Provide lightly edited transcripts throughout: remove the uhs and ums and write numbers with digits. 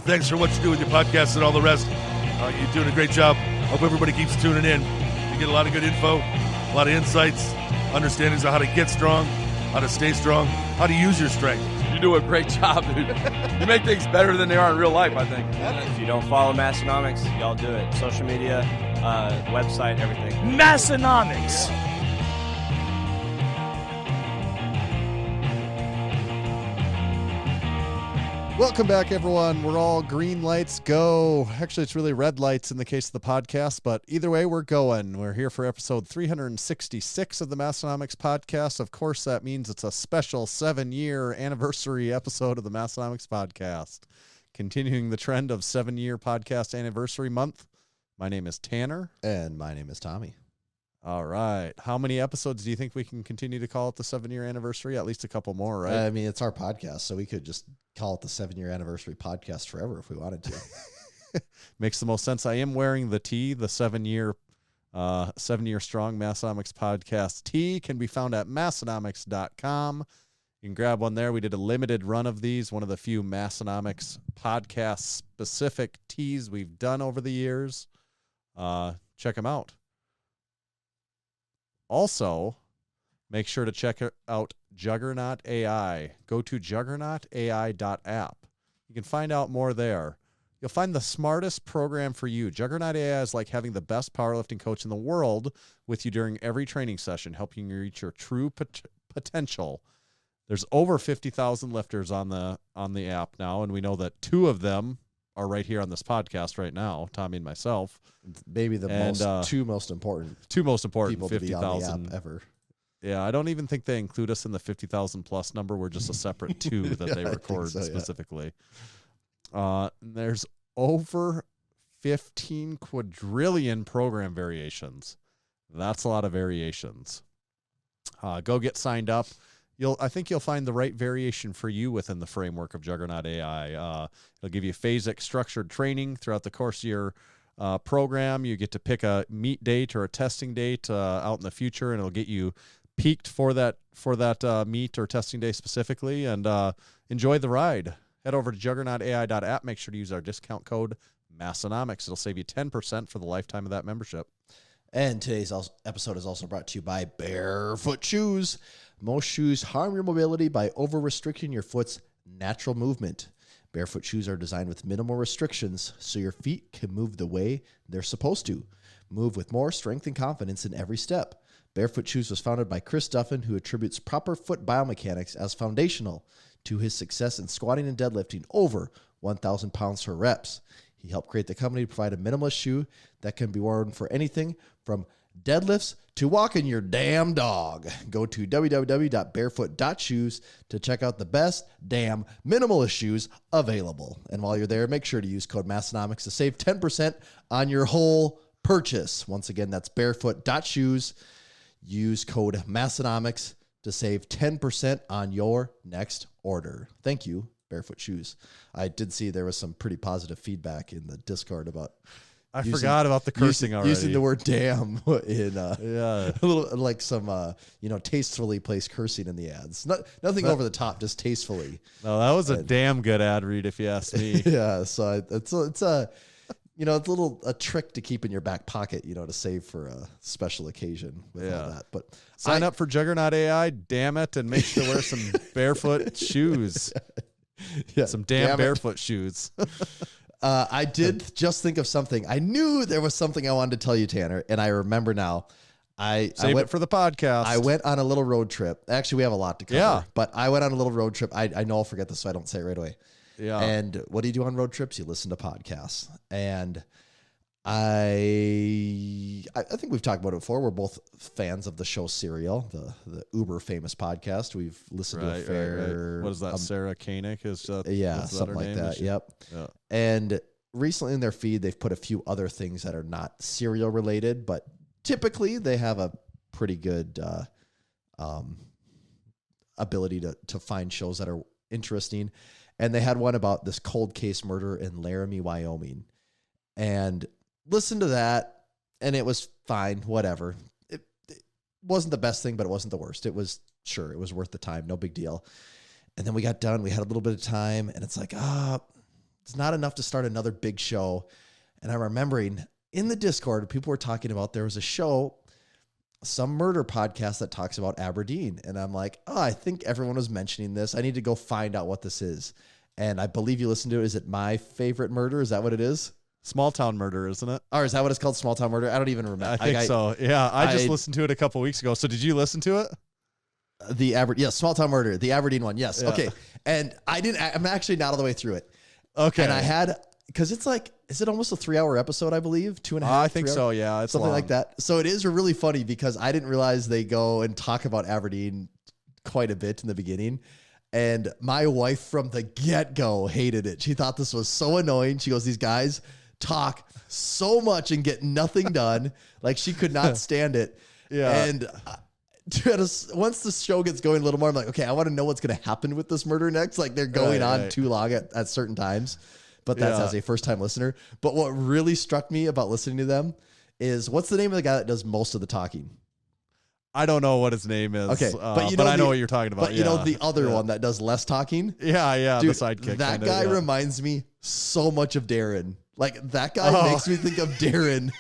thanks for what you do with your podcast and all the rest. You're doing a great job. Hope everybody keeps tuning in. You get a lot of good info, a lot of insights, understandings of how to get strong, how to stay strong, how to use your strength. You do a great job, dude. You make things better than they are in real life, I think. If you don't follow Massenomics, y'all do it. Social media, website, everything. Massenomics. Welcome back, everyone. We're all green lights go. Actually, it's really red lights in the case of the podcast, but either way, we're going. We're here for episode 366 of the Massenomics podcast. Of course, that means it's a special 7-year anniversary episode of the Massenomics podcast. Continuing the trend of 7-year podcast anniversary month, my name is Tanner. And my name is Tommy. All right. How many episodes do you think we can continue to call it the 7-year anniversary? At least a couple more, right? I mean, it's our podcast, so we could just call it the 7-year anniversary podcast forever if we wanted to. Makes the most sense. I am wearing the tee, the 7-year strong Massenomics podcast tee. Can be found at Massenomics.com. You can grab one there. We did a limited run of these, one of the few Massenomics podcast specific tees we've done over the years. Check them out. Also, make sure to check out Juggernaut AI. Go to juggernautai.app. You can find out more there. You'll find the smartest program for you. Juggernaut AI is like having the best powerlifting coach in the world with you during every training session, helping you reach your true potential. There's over 50,000 lifters on the app now, and we know that 2 of them are right here on this podcast right now, Tommy and myself. Maybe the two most important people 50,000 ever. Yeah, I don't even think they include us in the 50,000 plus number. We're just a separate 2 that they record specifically. There's over 15 quadrillion program variations. That's a lot of variations. Go get signed up. I think you'll find the right variation for you within the framework of Juggernaut AI. It'll give you phasic structured training throughout the course of your program. You get to pick a meet date or a testing date out in the future, and it'll get you peaked for that meet or testing day specifically, and enjoy the ride. Head over to juggernautai.app. Make sure to use our discount code Massenomics. It'll save you 10% for the lifetime of that membership. And today's episode is also brought to you by Bearfoot Shoes. Most shoes harm your mobility by over-restricting your foot's natural movement. Barefoot shoes are designed with minimal restrictions so your feet can move the way they're supposed to. Move with more strength and confidence in every step. Barefoot Shoes was founded by Chris Duffin, who attributes proper foot biomechanics as foundational to his success in squatting and deadlifting over 1,000 pounds for reps. He helped create the company to provide a minimalist shoe that can be worn for anything from deadlifts to walking your damn dog. Go to www.barefoot.shoes to check out the best damn minimalist shoes available. And while you're there, make sure to use code Massenomics to save 10% on your whole purchase. Once again, that's barefoot.shoes. Use code Massenomics to save 10% on your next order. Thank you, Barefoot Shoes. I did see there was some pretty positive feedback in the Discord about I forgot about the cursing already. Using the word damn in a little like some tastefully placed cursing in the ads. Nothing over the top, just tastefully. No, that was a damn good ad read if you ask me. Yeah, so it's a trick to keep in your back pocket, to save for a special occasion with all that. But sign up for Juggernaut AI, damn it, and make sure to wear some barefoot shoes. Yeah, some damn barefoot shoes. I did just think of something. I knew there was something I wanted to tell you, Tanner, and I remember now. Save it for the podcast. I went on a little road trip. Actually, we have a lot to cover. Yeah. But I went on a little road trip. I know I'll forget this, so I don't say it right away. Yeah. And what do you do on road trips? You listen to podcasts. And I think we've talked about it before. We're both fans of the show Serial, the uber famous podcast. We've listened to a fair. What is that? Sarah Koenig is something like that. Yep. Yeah. And recently in their feed, they've put a few other things that are not Serial related, but typically they have a pretty good ability to find shows that are interesting. And they had one about this cold case murder in Laramie, Wyoming, and listened to that, and it was fine, whatever. It wasn't the best thing, but it wasn't the worst. It was worth the time, no big deal. And then we got done. We had a little bit of time, and it's like, it's not enough to start another big show. And I'm remembering in the Discord, people were talking about there was a show, some murder podcast that talks about Aberdeen. And I'm like, oh, I think everyone was mentioning this. I need to go find out what this is. And I believe you listened to it. Is it My Favorite Murder? Is that what it is? Small Town Murder, isn't it? Or is that what it's called? Small Town Murder? I don't even remember. I think so. Yeah, I just listened to it a couple weeks ago. So did you listen to it? Yes, Small Town Murder, the Aberdeen one. Yes. Yeah. Okay. And I'm actually not all the way through it. Okay. And I had, because it's like, is it almost a 3-hour episode, I believe? 2.5? I think 3 so, hours? yeah. It's something long. like that. So it is really funny because I didn't realize they go and talk about Aberdeen quite a bit in the beginning. And my wife from the get-go hated it. She thought this was so annoying. She goes, these guys talk so much and get nothing done. Like, she could not stand it. Yeah. And once the show gets going a little more, I'm like, okay, I want to know what's going to happen with this murder next. Like, they're going on too long at certain times. But that's as a first-time listener. But what really struck me about listening to them is, what's the name of the guy that does most of the talking? I don't know what his name is. Okay, but I know what you're talking about. But you know the other one that does less talking? Yeah, Dude, the sidekick. That kinda, guy reminds me so much of Darren. Like, that guy makes me think of Darren.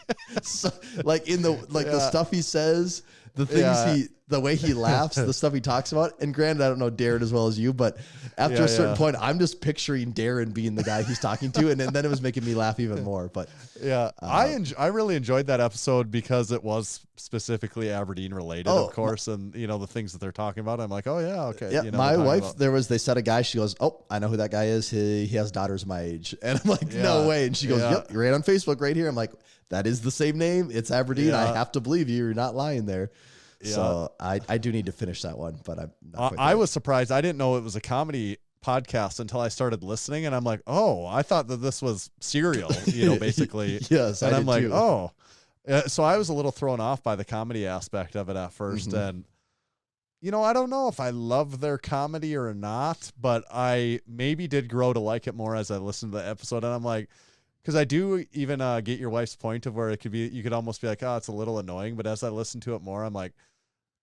So, like, in the the stuff he says, the things the way he laughs, the stuff he talks about. And granted, I don't know Darren as well as you, but after a certain point, I'm just picturing Darren being the guy he's talking to, and then it was making me laugh even more. But I really enjoyed that episode because it was specifically Aberdeen related, of course, and you know the things that they're talking about. I'm like, oh yeah, okay. Yeah, you know, my wife, they said a guy. She goes, oh, I know who that guy is. He has daughters my age, and I'm like, no way. And she goes, yep, you're right on Facebook right here. I'm like, that is the same name. It's Aberdeen. Yeah. I have to believe you. You're not lying there. Yeah. So I do need to finish that one, but I'm not quite I was surprised. I didn't know it was a comedy podcast until I started listening, and I'm like, oh, I thought that this was Serial, you know, basically. Yes, and I'm like, too. oh. So I was a little thrown off by the comedy aspect of it at first, and you know, I don't know if I love their comedy or not, but I maybe did grow to like it more as I listened to the episode, and I'm like, because I do even get your wife's point of where it could be, you could almost be like, oh, it's a little annoying, but as I listen to it more, I'm like,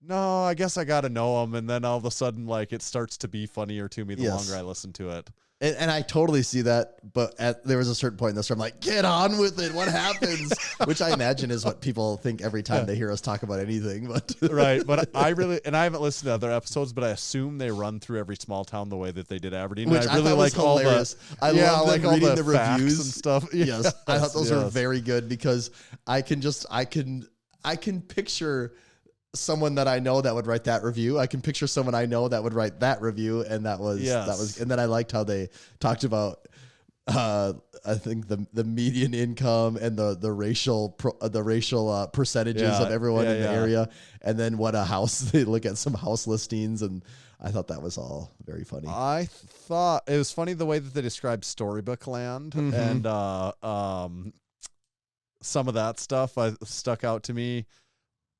no, I guess I got to know them. And then all of a sudden, like, it starts to be funnier to me the longer I listen to it. And I totally see that, but there was a certain point in this where I'm like, get on with it. What happens? Which I imagine is what people think every time they hear us talk about anything. But right. But I haven't listened to other episodes, but I assume they run through every small town the way that they did Aberdeen. Which I really like all hilarious. I love like all reading the reviews and stuff. Yes, I thought those were very good because I can picture someone that I know that would write that review. I can picture someone I know that would write that review, and that was. And then I liked how they talked about, I think the median income and the racial percentages of everyone in the area, and then what a house they look at some house listings, and I thought that was all very funny. I thought it was funny the way that they described Storybook Land and some of that stuff stuck out to me.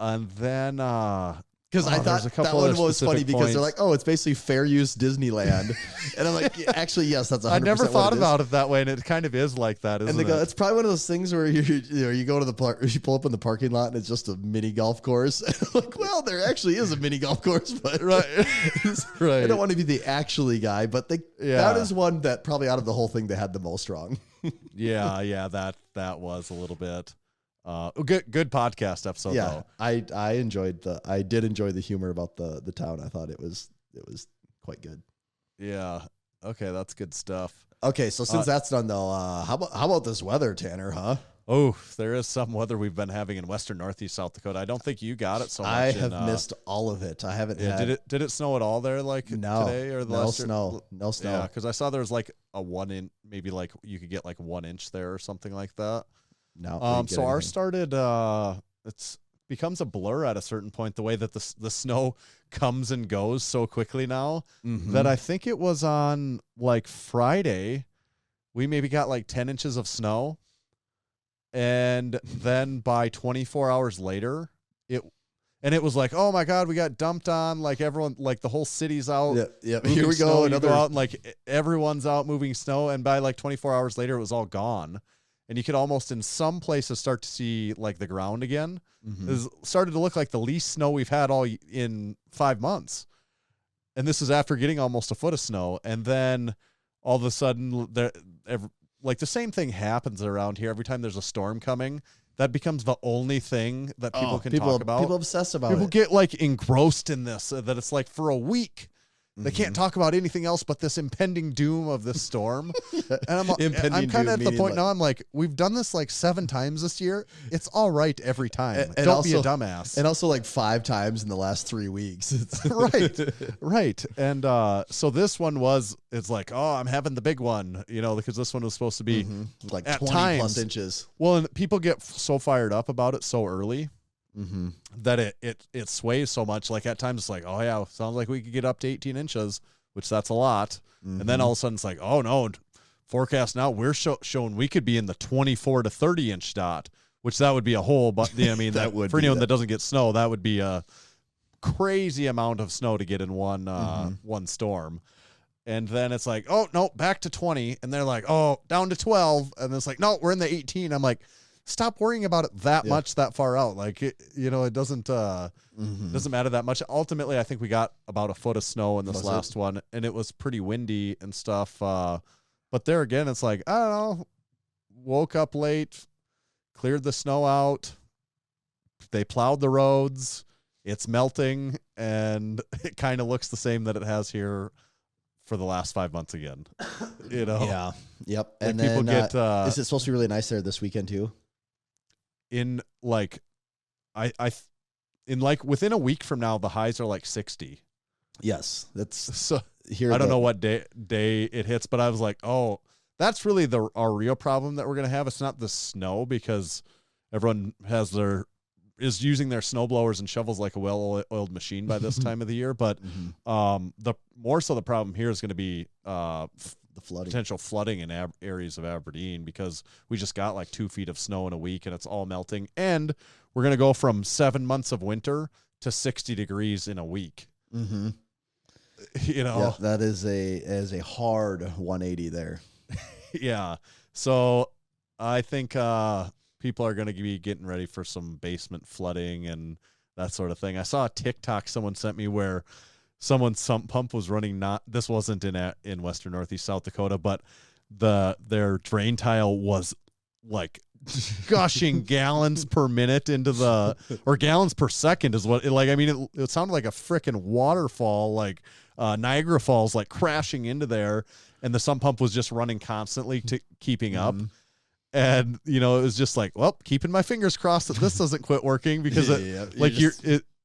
And then, because I thought that one was funny because they're like, oh, it's basically fair use Disneyland. And I'm like, actually, yes, that's 100% I never thought about it that way. And it kind of is like that, isn't it? It's probably one of those things where you go to the park, you pull up in the parking lot and it's just a mini golf course. Like, well, there actually is a mini golf course, but right. I don't want to be the actually guy, but that is one that probably out of the whole thing, they had the most wrong. yeah, that was a little bit. Good podcast episode though. I did enjoy the humor about the town. I thought it was quite good. Yeah. Okay, that's good stuff. Okay, so since that's done though, how about this weather, Tanner, huh? Oh, there is some weather we've been having in western northeast South Dakota. I don't think you got it so much. I have missed all of it. I haven't had. Did it snow at all there today or the no last snow. No snow. Yeah, because I saw there was like a 1 inch, maybe like you could get like 1 inch there or something like that. No. So ours started. It's becomes a blur at a certain point. The way that the snow comes and goes so quickly now that I think it was on like Friday, we maybe got like 10 inches of snow, and then by 24 hours later, it was like, oh my God, we got dumped on. Like everyone, like the whole city's out. Yeah. Here we go. Another out, and like everyone's out moving snow, and by like 24 hours later, it was all gone. And you could almost in some places start to see like the ground again. It started to look like the least snow we've had all in 5 months. And this is after getting almost a foot of snow. And then all of a sudden like the same thing happens around here every time there's a storm coming. That becomes the only thing that people can talk about. People obsess about People it. get like engrossed in this, that it's like for a week they can't talk about anything else but this impending doom of this storm. And I'm kind of at the point now, I'm like, we've done this like 7 times this year. It's all right every time. And Don't also, be a dumbass. And also like 5 times in the last 3 weeks. Right. And so this one it's like, oh, I'm having the big one, because this one was supposed to be like at 20 times, plus inches. Well, and people get so fired up about it so early. That it sways so much. Like at times it's like, oh yeah, sounds like we could get up to 18 inches, which that's a lot. And then all of a sudden it's like, oh no, forecast now we're showing we could be in the 24 to 30 inch dot, which that would be a whole. But I mean, that would for anyone that doesn't get snow, that would be a crazy amount of snow to get in one storm. And then it's like, oh no, back to 20, and they're like, oh, down to 12, and it's like, no, we're in the 18. I'm like, stop worrying about it that much that far out. Like it doesn't doesn't matter that much. Ultimately, I think we got about a foot of snow in this last one, and it was pretty windy and stuff. But there again, it's like, I don't know, woke up late, cleared the snow out, they plowed the roads, it's melting, and it kind of looks the same that it has here for the last 5 months again. Yeah. Yep. Like And people then get is it supposed to be really nice there this weekend too? In like within a week from now, the highs are like 60. Yes, that's So here. I don't know what day it hits, but I was like, oh, that's really our real problem that we're gonna have. It's not the snow, because everyone is using their snow blowers and shovels like a well-oiled machine by this time of the year. But the more so the problem here is going to be the flooding, potential flooding in areas of Aberdeen, because we just got like 2 feet of snow in a week and it's all melting. And we're going to go from 7 months of winter to 60 degrees in a week. Yeah, that is a hard 180 there. Yeah. So I think people are going to be getting ready for some basement flooding and that sort of thing. I saw a TikTok someone sent me where someone's sump pump was running. This wasn't in Western Northeast South Dakota, but their drain tile was like gushing gallons per minute or gallons per second is what it sounded like a freaking waterfall, like Niagara Falls, like crashing into there, and the sump pump was just running constantly to keeping up. And it was just like, well, keeping my fingers crossed that this doesn't quit working, because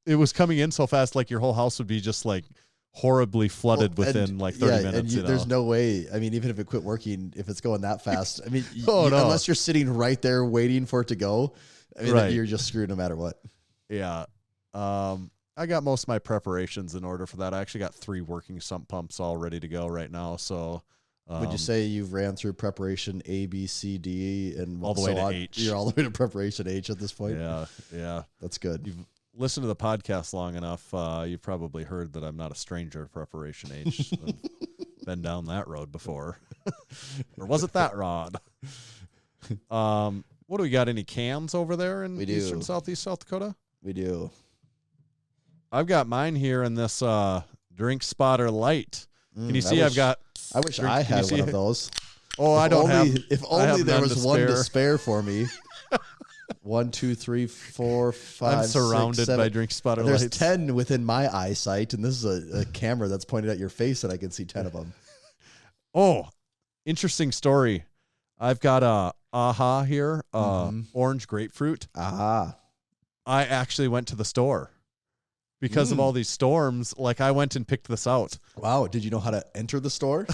it was coming in so fast, like your whole house would be just like horribly flooded within like 30 minutes. And there's no way. I mean, even if it quit working, if it's going that fast, I mean, no. Unless you're sitting right there waiting for it to go, I mean, you're just screwed no matter what. Yeah. I got most of my preparations in order for that. I actually got 3 working sump pumps all ready to go right now. So would you say you've ran through preparation A, B, C, D, and all the way to H? You're all the way to preparation H at this point. Yeah. That's good. You've listened to the podcast long enough. You've probably heard that I'm not a stranger to preparation H. I've been down that road before. Or was it that rod? What do we got? Any cans over there in eastern southeast South Dakota? We do. I've got mine here in this Drink Spotter Light. Can you see? I wish I had one of those. Oh, I don't have. If only there was one to spare for me. 1, 2, 3, 4, 5. I'm surrounded 6, 7. by Drink Spotter There's lights. 10 within my eyesight, and this is a camera that's pointed at your face, and I can see 10 of them. Oh, interesting story. I've got a AHA here, orange grapefruit. AHA. I actually went to the store because of all these storms. Like, I went and picked this out. Wow. Did you know how to enter the store?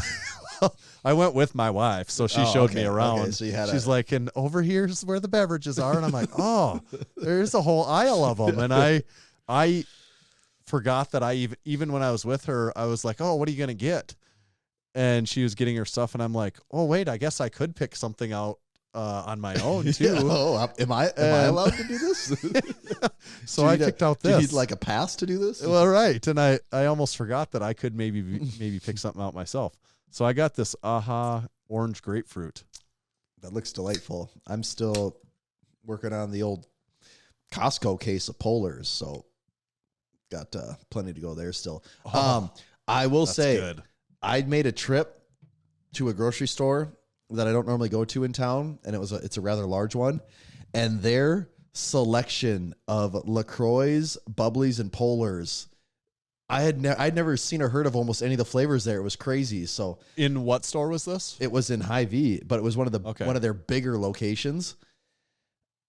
I went with my wife, so she showed me around. Okay, so she's like, and over here's where the beverages are. And I'm like, oh, there's a whole aisle of them. And I forgot that even when I was with her, I was like, oh, what are you going to get? And she was getting her stuff. And I'm like, oh, wait, I guess I could pick something out on my own too. Yeah. Oh, am I allowed to do this? So I picked out this. Do you need like a pass to do this? Well, right. And I almost forgot that I could maybe pick something out myself. So I got this AHA orange grapefruit. That looks delightful. I'm still working on the old Costco case of Polars, so got plenty to go there still. I will say, good. I made a trip to a grocery store that I don't normally go to in town, and it's a rather large one, and their selection of LaCroix, Bubblies, and Polars, I'd never seen or heard of almost any of the flavors there. It was crazy. So In what store was this? it was in Hy-Vee, but it was one of their bigger locations,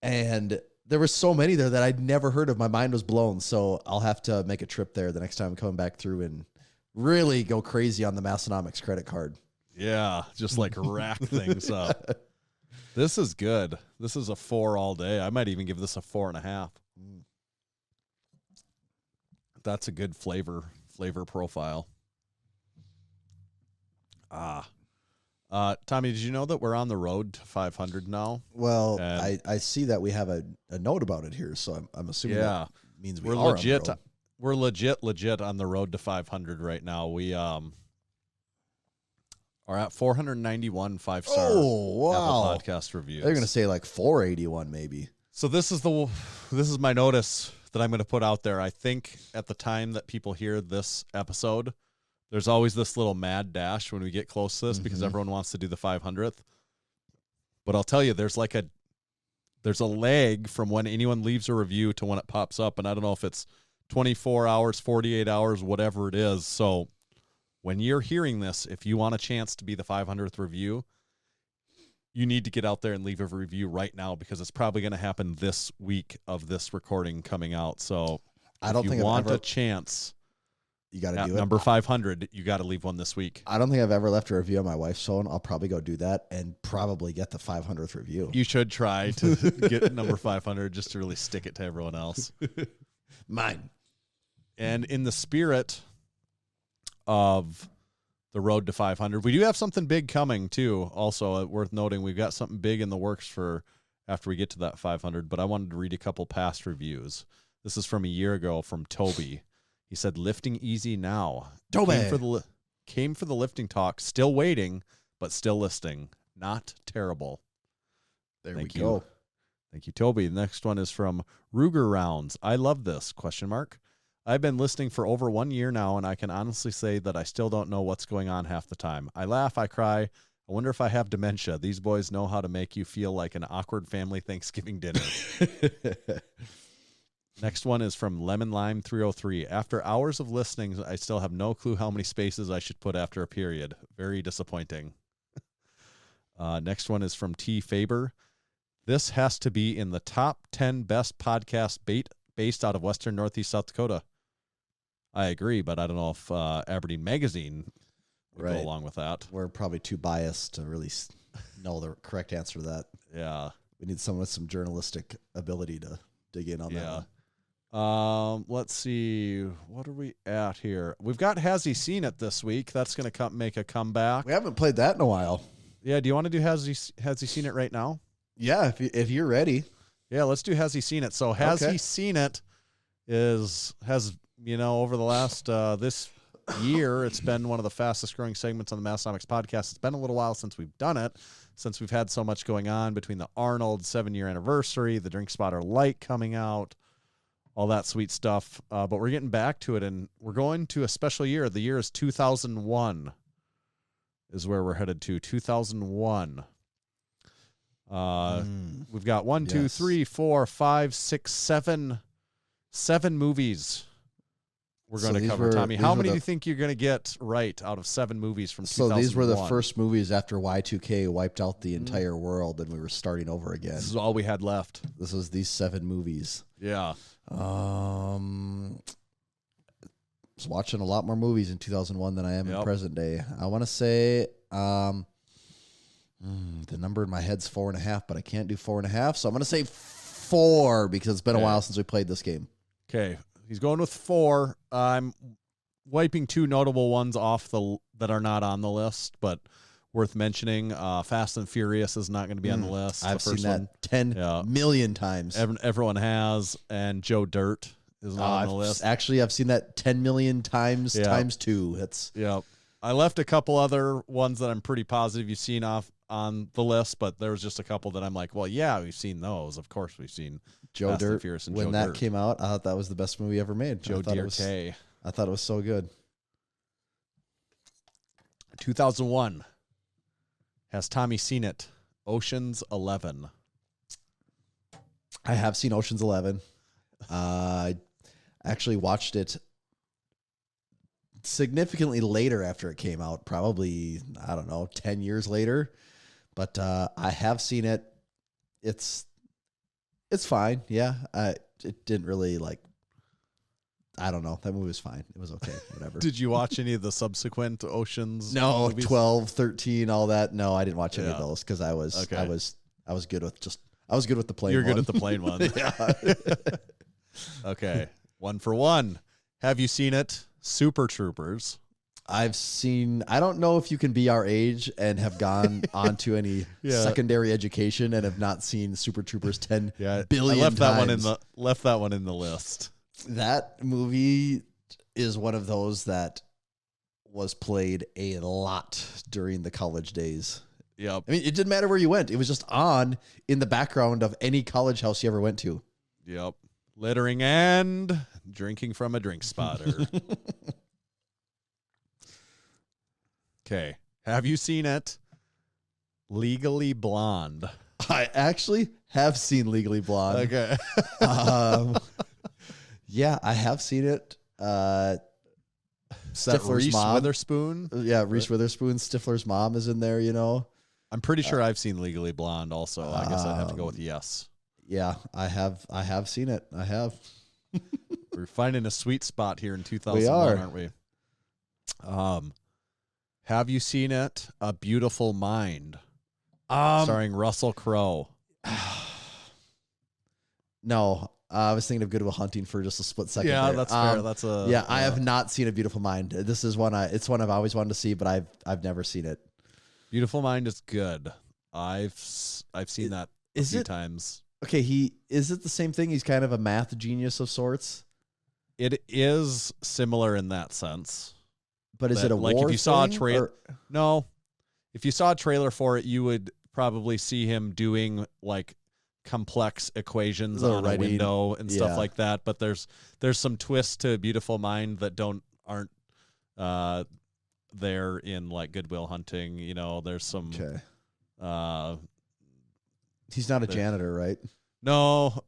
and there were so many there that I'd never heard of. My mind was blown. So I'll have to make a trip there the next time I'm coming back through and really go crazy on the Massenomics credit card. Yeah, just like rack things up. This is good. This is a 4 all day. I might even give this a 4.5. That's a good flavor profile. Tommy, did you know that we're on the road to 500 now? Well, I see that we have a note about it here, so I'm assuming that means we're legit. We're legit on the road to 500 right now. We are at 491 5-star Apple Podcast reviews. They're going to say like 481 maybe. So this is my notice that I'm going to put out there. I think at the time that people hear this episode, there's always this little mad dash when we get close to this because everyone wants to do the 500th. But I'll tell you, there's a lag from when anyone leaves a review to when it pops up, and I don't know if it's 24 hours, 48 hours, whatever it is. So when you're hearing this, if you want a chance to be the 500th review, you need to get out there and leave a review right now because it's probably going to happen this week of this recording coming out. So I don't think you want a chance. You got to do it. Number 500, you got to leave one this week. I don't think I've ever left a review on my wife's phone. I'll probably go do that and probably get the 500th review. You should try to get number 500 just to really stick it to everyone else. Mine. And in the spirit of the road to 500, we do have something big coming too. Also worth noting, we've got something big in the works for after we get to that 500, but I wanted to read a couple past reviews. This is from a year ago from Toby. He said, lifting easy now. Toby. Came for the lifting talk, still waiting, but still listing. Not terrible. There we go. Thank you, Toby. The next one is from Ruger Rounds. I love this, ? I've been listening for over 1 year now, and I can honestly say that I still don't know what's going on half the time. I laugh, I cry. I wonder if I have dementia. These boys know how to make you feel like an awkward family Thanksgiving dinner. Next one is from Lemon Lime 303. After hours of listening, I still have no clue how many spaces I should put after a period. Very disappointing. Next one is from T. Faber. This has to be in the top 10 best podcasts based out of Western Northeast South Dakota. I agree, but I don't know if Aberdeen Magazine would go along with that. We're probably too biased to really know the correct answer to that. Yeah. We need someone with some journalistic ability to dig in on that one. Let's see. What are we at here? We've got Has He Seen It this week. That's going to make a comeback. We haven't played that in a while. Yeah, do you want to do Has He Seen It right now? Yeah, if you're ready. Yeah, let's do Has He Seen It. So Has He Seen It has over the last this year, it's been one of the fastest growing segments on the Massenomics podcast. It's been a little while since we've done it, since we've had so much going on between the Arnold 7-year anniversary, the Drink Spotter Light coming out, all that sweet stuff. But we're getting back to it, and we're going to a special year. The year is 2001 is where we're headed to, 2001. We've got 1, 2, 3, 4, 5, 6, 7 movies we're going to cover. Tommy, how many do you think you're going to get right out of 7 movies from 2001? So these were the first movies after Y2K wiped out the entire world and we were starting over again. This is all we had left. This was these 7 movies. Yeah. I was watching a lot more movies in 2001 than I am in present day. I want to say the number in my head's 4.5, but I can't do 4.5. So I'm going to say 4 because it's been a while since we played this game. Okay. He's going with 4. I'm wiping 2 notable ones off that are not on the list, but worth mentioning. Fast and Furious is not going to be on the list. I've seen that 10 million times. Everyone has, and Joe Dirt is not on the list. Actually, I've seen that 10 million times times 2. I left a couple other ones that I'm pretty positive you've seen off on the list, but there was just a couple that I'm like, well, yeah, we've seen those. Of course, we've seen Joe Fast Dirt. And Furious and when Joe that Dirt. came out, I thought that was the best movie ever made. Joe Dirt. I thought it was so good. 2001. Has Tommy seen it? Ocean's 11. I have seen Ocean's 11. I actually watched it significantly later after it came out, probably, I don't know, 10 years later. But I have seen it. It's fine. Yeah. It didn't really I don't know. That movie was fine. It was okay. Whatever. Did you watch any of the subsequent Oceans? No, movies? 12, 13, all that. No, I didn't watch any of Yeah. those because I was good with the plain You're one. good at the plain one. Yeah. Okay. 1 for 1. Have you seen it? Super Troopers. I've seen, I don't know if you can be our age and have gone on to any secondary education and have not seen Super Troopers 10 billion I left times. that one in the list. That movie is one of those that was played a lot during the college days. Yep. I mean, it didn't matter where you went. It was just on in the background of any college house you ever went to. Yep. Littering and drinking from a drink spotter. Okay. Have you seen it? Legally Blonde. I actually have seen Legally Blonde. Okay. Yeah, I have seen it. Stifler's Reese mom. Witherspoon. Yeah, Reese Witherspoon. Stifler's mom is in there, you know. I'm pretty sure I've seen Legally Blonde also. I guess I'd have to go with yes. Yeah, I have seen it. I have. We're finding a sweet spot here in 2001, We are. aren't we? Have you seen it? A Beautiful Mind, starring Russell Crowe. No, I was thinking of Good Will Hunting for just a split second. Yeah, there. that's fair. That's a I have not seen A Beautiful Mind. This is one it's one I've always wanted to see, but I've never seen it. Beautiful Mind is good. I've seen that a few times. Okay, is it the same thing? He's kind of a math genius of sorts. It is similar in that sense. But is That, it a like war if you saw a thing, trailer? or- No, if you saw a trailer for it, you would probably see him doing like complex equations The on a writing, window and stuff yeah. like that. But there's some twists to Beautiful Mind that aren't there in like Good Will Hunting. You know, there's some. Okay. He's not a janitor, right? No.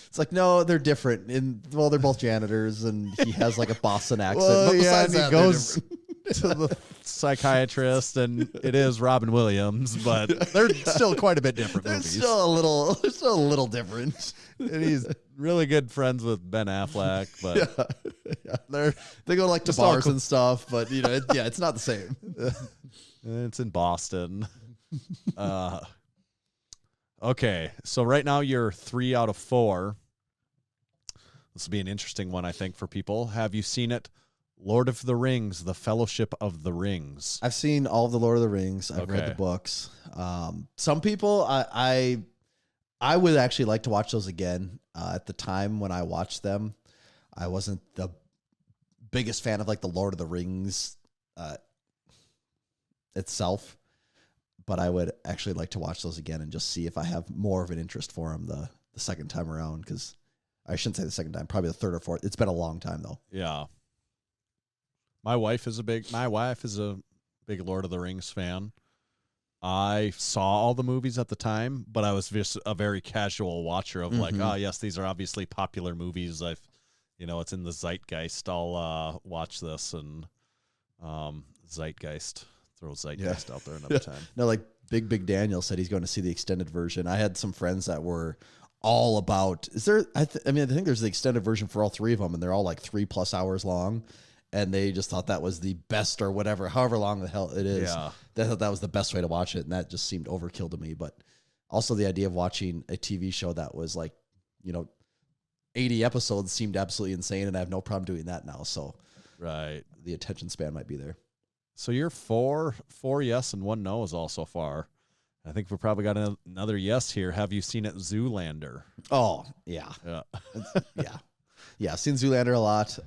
It's like, no, they're different. They're both janitors, and he has like a Boston accent. Well, but yeah, besides and that, he they're goes different. to the psychiatrist, and it is Robin Williams, but they're still quite a bit different They're movies. still a little different. And he's really good friends with Ben Affleck, but They go like to Just all bars cool. and stuff, but it's not the same. it's in Boston. Okay, so right now you're 3 out of 4. This will be an interesting one, I think, for people. Have you seen it? Lord of the Rings, The Fellowship of the Rings. I've seen all of the Lord of the Rings. I've read Okay. the books. Some people, I would actually like to watch those again. At the time when I watched them, I wasn't the biggest fan of like the Lord of the Rings itself, but I would actually like to watch those again and just see if I have more of an interest for them the second time around. Because I shouldn't say the second time, probably the third or fourth. It's been a long time though. Yeah. My wife is a big Lord of the Rings fan. I saw all the movies at the time, but I was just a very casual watcher of like, oh yes, these are obviously popular movies. It's in the zeitgeist. I'll watch this, and zeitgeist. Throw zeitgeist out there another time. No, like Big Daniel said he's going to see the extended version. I had some friends that were all about. Is there? I think there's the extended version for all 3 of them, and they're all like 3+ hours long. And they just thought that was the best, or whatever, however long the hell it is. Yeah. They thought that was the best way to watch it, and that just seemed overkill to me. But also the idea of watching a TV show that was like, 80 episodes seemed absolutely insane, and I have no problem doing that now. So Right. the attention span might be there. So you're 4 yes and 1 no is all so far. I think we probably got another yes here. Have you seen it, Zoolander? Oh, yeah. Yeah. Yeah, I've seen Zoolander a lot.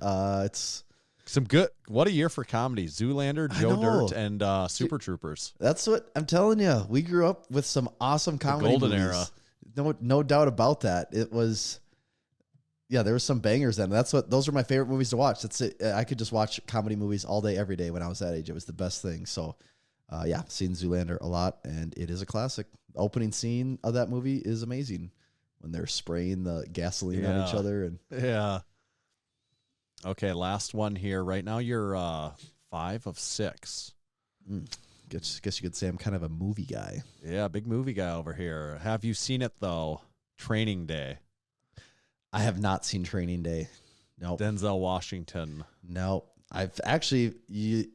It's... Some good. What a year for comedy. Zoolander, I Joe know. Dirt, and Super Troopers. That's what I'm telling you. We grew up with some awesome comedy golden movies. era. No doubt about that. It was, there were some bangers then. Those are my favorite movies to watch. That's it. I could just watch comedy movies all day, every day when I was that age. It was the best thing. So Yeah, seen Zoolander a lot, and it is a classic. The opening scene of that movie is amazing when they're spraying the gasoline on each other. And yeah. Okay, last one here. Right now you're 5 of 6. Guess you could say I'm kind of a movie guy. Yeah, big movie guy over here. Have you seen it, though? Training Day. I have not seen Training Day. No. Denzel Washington. No. I've actually, you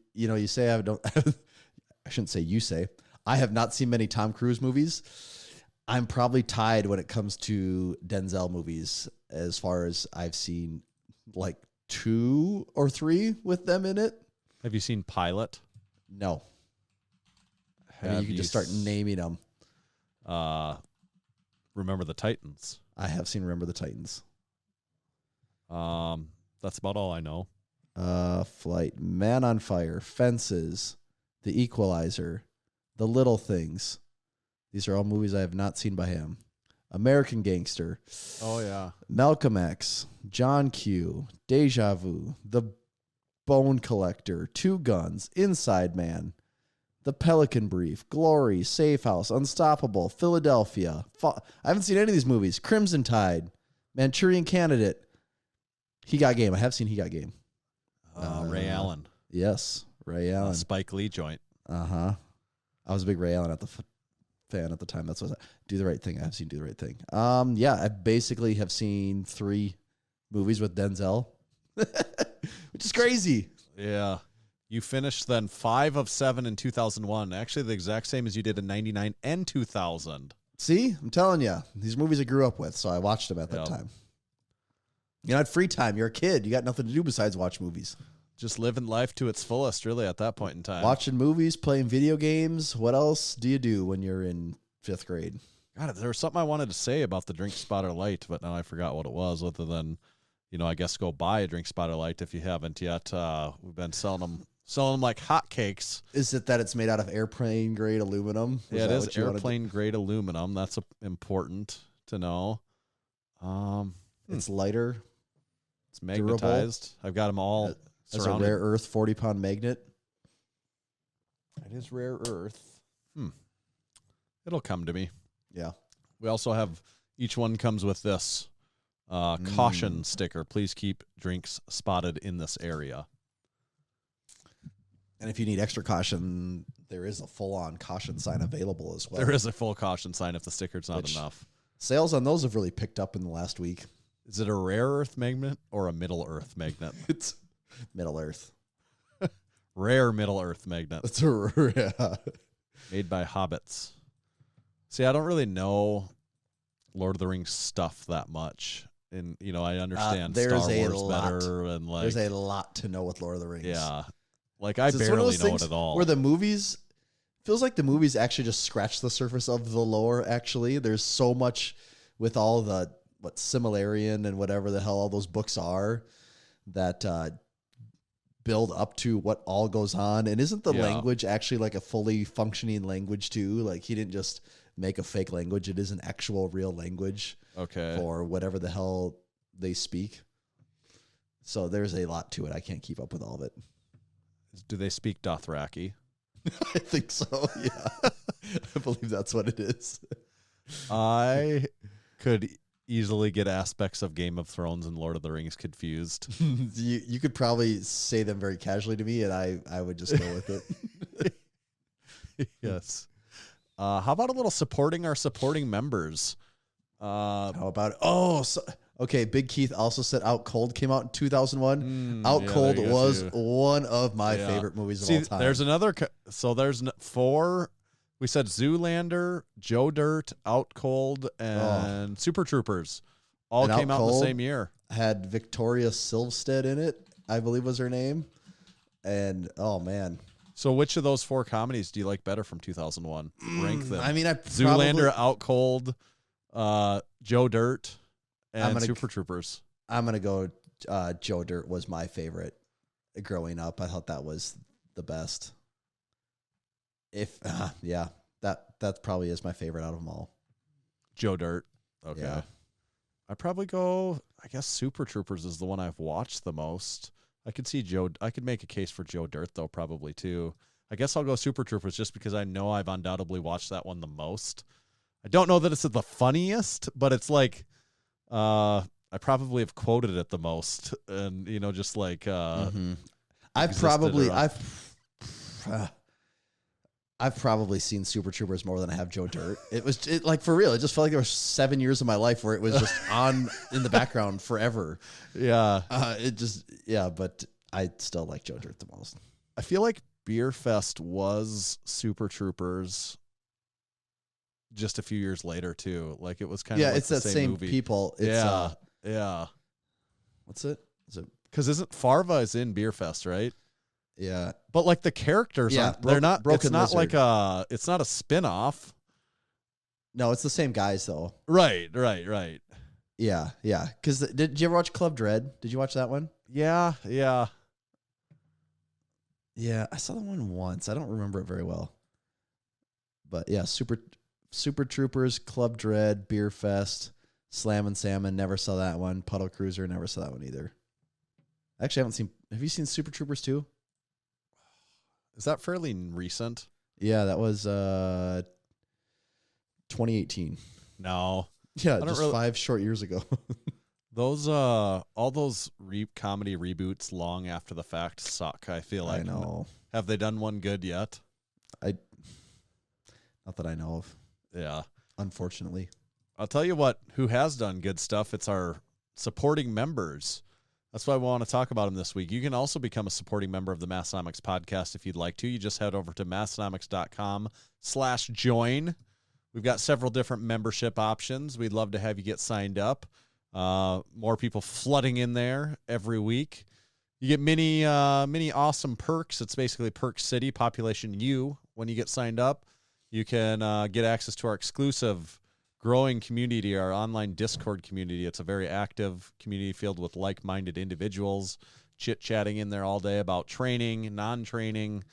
say I don't, I shouldn't say you say. I have not seen many Tom Cruise movies. I'm probably tied when it comes to Denzel movies as far as I've seen like 2 or 3 with them in it. Have you seen Pilot? No. I mean, you can just start naming them. Remember the Titans. I have seen Remember the Titans. That's about all I know. Flight, Man on Fire, Fences, The Equalizer, The Little Things. These are all movies I have not seen by him. American Gangster. Oh, yeah. Malcolm X, John Q, Deja Vu, The Bone Collector, Two Guns, Inside Man, The Pelican Brief, Glory, Safe House, Unstoppable, Philadelphia. I haven't seen any of these movies. Crimson Tide, Manchurian Candidate, He Got Game. I have seen He Got Game. Ray Allen. Yes, Ray Allen. Spike Lee joint. I was a big Ray Allen fan at the time. That's what Do the Right Thing. I have seen Do the Right Thing. Yeah, I basically have seen 3 movies with Denzel, which is crazy. Yeah. You finished then 5 of 7 in 2001. Actually, the exact same as you did in 99 and 2000. See, I'm telling you, these movies I grew up with, so I watched them at that time. You had free time. You're a kid. You got nothing to do besides watch movies. Just living life to its fullest, really, at that point in time. Watching movies, playing video games. What else do you do when you're in 5th grade? God, there was something I wanted to say about the Drink Spotter Light, but now I forgot what it was, other than, I guess go buy a Drink Spotter Light if you haven't yet. We've been selling them like hotcakes. Is it that it's made out of airplane grade aluminum? Yeah, it is airplane grade aluminum. That's important to know. It's lighter. It's magnetized. Durable. I've got them all surrounded. As a rare earth 40-pound magnet. It is rare earth. It'll come to me. Yeah. We also have, each one comes with this caution sticker. Please keep drinks spotted in this area. And if you need extra caution, there is a full-on caution sign available as well. There is a full caution sign if the sticker's not enough. Sales on those have really picked up in the last week. Is it a rare earth magnet or a middle earth magnet? It's Middle Earth. Rare Middle Earth magnet. It's a made by hobbits. See, I don't really know Lord of the Rings stuff that much. And, I understand Star Wars better. And there's a lot to know with Lord of the Rings. Yeah. Like, I barely know it at all. Where the movies, feels like the movies actually just scratch the surface of the lore, actually. There's so much with all the, Similarian and whatever the hell all those books are that build up to what all goes on. And isn't the language actually like a fully functioning language too? Like he didn't just make a fake language. It is an actual real language for whatever the hell they speak. So there's a lot to it. I can't keep up with all of it. Do they speak Dothraki? I think so, yeah. I believe that's what it is. I could easily get aspects of Game of Thrones and Lord of the Rings confused. You could probably say them very casually to me, and I would just go with it. Yes. How about a little supporting our supporting members? How about it? Okay, Big Keith also said Out Cold came out in 2001. Out Cold was one of my favorite movies of all time. There's another. So there's 4. We said Zoolander, Joe Dirt, Out Cold, and Super Troopers. All came out in the same year. Had Victoria Silvstedt in it, I believe was her name. And, oh, man. So which of those 4 comedies do you like better from 2001? Rank them. I mean, Zoolander, Out Cold, Joe Dirt, and Super Troopers. I'm going to go Joe Dirt was my favorite growing up. I thought that was the best. That probably is my favorite out of them all. Joe Dirt. Okay. Yeah. I'd probably go, I guess Super Troopers is the one I've watched the most. I could make a case for Joe Dirt though, probably too. I guess I'll go Super Troopers just because I know I've undoubtedly watched that one the most. I don't know that it's the funniest, but it's like I probably have quoted it the most, and just like I've probably seen Super Troopers more than I have Joe Dirt. Like for real. It just felt like there were 7 years of my life where it was just on in the background forever. Yeah. But I still like Joe Dirt the most. I feel like Beer Fest was Super Troopers just a few years later too. Like it was kind of like it's the that same movie. people. It's, yeah. What's it? Is it? Because isn't Farva is in Beer Fest, right? Yeah, but like the characters, they're not. Broken it's not Lizard. like it's not a spin-off. No, it's the same guys though. Right. Yeah. Because did you ever watch Club Dread? Did you watch that one? Yeah. Yeah, I saw that one once. I don't remember it very well. But yeah, Super Troopers, Club Dread, Beer Fest, Slam and Salmon. Never saw that one. Puddle Cruiser. Never saw that one either. Actually, I haven't seen. Have you seen Super Troopers 2? Is that fairly recent? Yeah, that was 2018. No. Yeah, just 5 short years ago. Those all those comedy reboots long after the fact suck. I feel like. I know. Have they done one good yet? Not that I know of. Yeah. Unfortunately. I'll tell you who has done good stuff. It's our supporting members. That's why we want to talk about them this week. You can also become a supporting member of the Massenomics podcast if you'd like to. You just head over to massenomics.com/join. We've got several different membership options. We'd love to have you get signed up. More people flooding in there every week. You get many awesome perks. It's basically Perk City, Population U. When you get signed up, you can get access to our exclusive growing community, our online Discord community. It's a very active community filled with like-minded individuals, chit-chatting in there all day about training, non-training,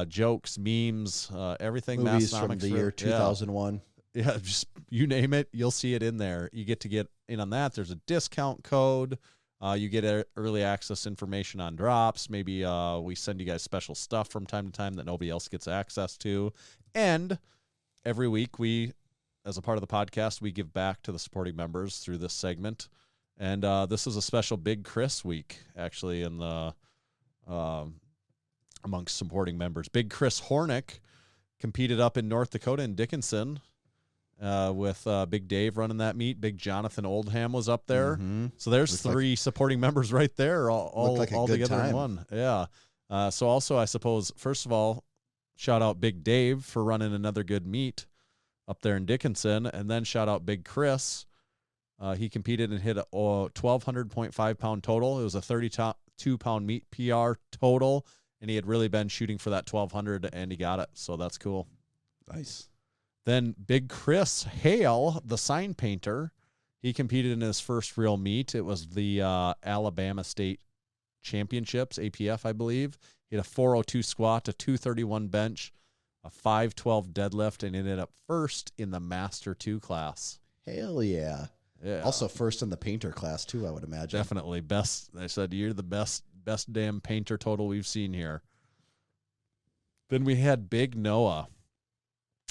jokes, memes, everything. Movies from the year 2001. Yeah, just you name it, you'll see it in there. You get in on that. There's a discount code. You get early access information on drops. Maybe we send you guys special stuff from time to time that nobody else gets access to. And every week as a part of the podcast, we give back to the supporting members through this segment. And this is a special Big Chris week, actually, in the amongst supporting members. Big Chris Hornick competed up in North Dakota in Dickinson with Big Dave running that meet. Big Jonathan Oldham was up there. Mm-hmm. So there's three supporting members right there, all together in one. Yeah. So also, I suppose, first of all, shout out Big Dave for running another good meet up there in Dickinson, and then shout out Big Chris. He competed and hit a 1,200.5 pound total. It was a 32-pound meet PR total, and he had really been shooting for that 1,200, and he got it. So that's cool. Nice. Then Big Chris Hale, the sign painter, he competed in his first real meet. It was the Alabama State Championships, APF, I believe. He had a 402 squat, a 231 bench, a 512 deadlift, and ended up first in the Master 2 class. Hell yeah. Yeah. Also first in the painter class too, I would imagine. Definitely. Best. They said, you're the best damn painter total we've seen here. Then we had Big Noah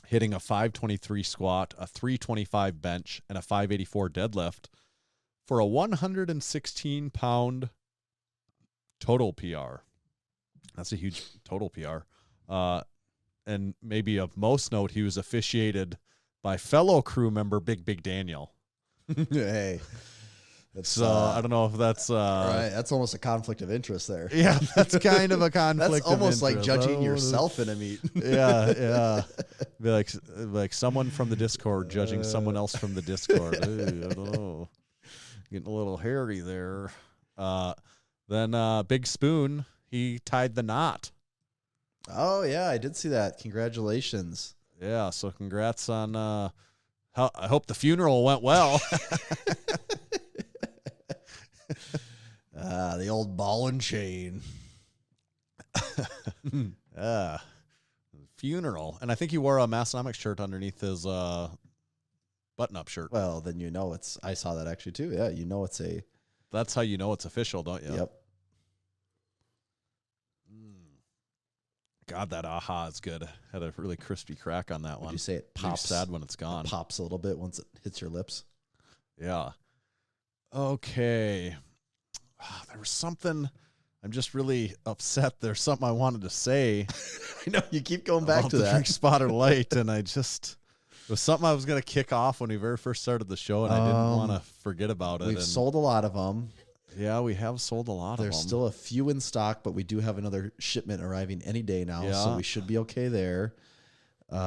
hitting a 523 squat, a 325 bench, and a 584 deadlift for a 116-pound total PR. That's a huge total PR. And maybe of most note, he was officiated by fellow crew member Big Daniel. Hey. So I don't know if that's right. That's almost a conflict of interest there. Yeah, that's kind of a conflict. That's almost of like interest. judging yourself in a meet. Yeah. Be like someone from the Discord judging someone else from the Discord. Ooh, I don't know. Getting a little hairy there. Then Big Spoon, he tied the knot. Oh yeah, I did see that. Congratulations. Yeah, so congrats on I hope the funeral went well. The old ball and chain. Funeral. And I think he wore a Massenomics shirt underneath his button-up shirt. Well, then I saw that actually too. Yeah, That's how you know it's official, don't you? Yep. God, that aha is good. Had a really crispy crack on that one. Would you say it Makes pops? sad when it's gone. It pops a little bit once it hits your lips. Yeah. Okay. There was something. I'm just really upset. There's something I wanted to say. I know you keep going back to the that. Drink Spotter Light, and it was something I was going to kick off when we very first started the show, and I didn't want to forget about it. We've sold a lot of them. Yeah, we have sold a lot of them. There's still a few in stock, but we do have another shipment arriving any day now, so we should be okay there. We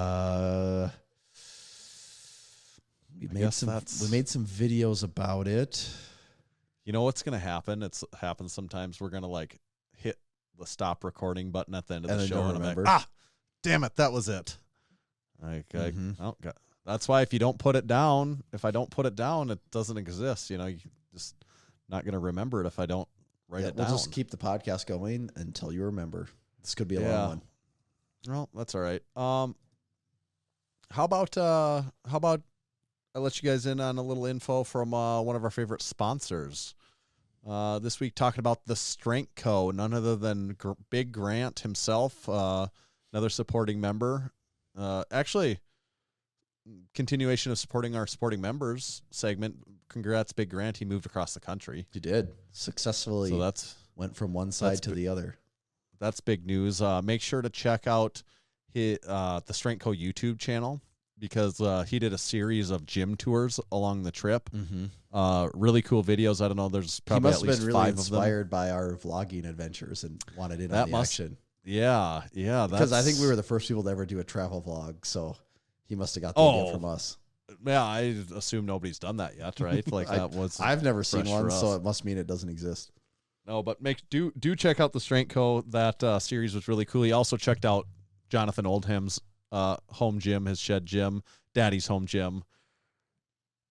made some videos about it. You know what's going to happen? It happens sometimes. We're going to like hit the stop recording button at the end of the show, and I'm like, damn it, that was it. That's why if you don't put it down, if I don't put it down, it doesn't exist. You know, you just not going to remember it if I don't write it down. We'll just keep the podcast going until you remember. This could be a long one. Well, that's all right. How about I let you guys in on a little info from one of our favorite sponsors. This week talking about the Strength Co., none other than Big Grant himself, another supporting member. Actually, continuation of supporting our supporting members segment. Congrats, Big Grant. He moved across the country. He did. Successfully went from one side to the other. That's big news. Make sure to check out the Strength Co. YouTube channel, because he did a series of gym tours along the trip. Really cool videos. I don't know. There's probably at least 5 of them. He must have been really inspired by our vlogging adventures and wanted in on the action. Yeah. Because I think we were the first people to ever do a travel vlog, so he must have got the idea from us. Yeah, I assume nobody's done that yet, right? Like I've never seen one, so it must mean it doesn't exist. No, but do check out the Strength Co. That series was really cool. He also checked out Jonathan Oldham's home gym, his shed gym, Daddy's home gym.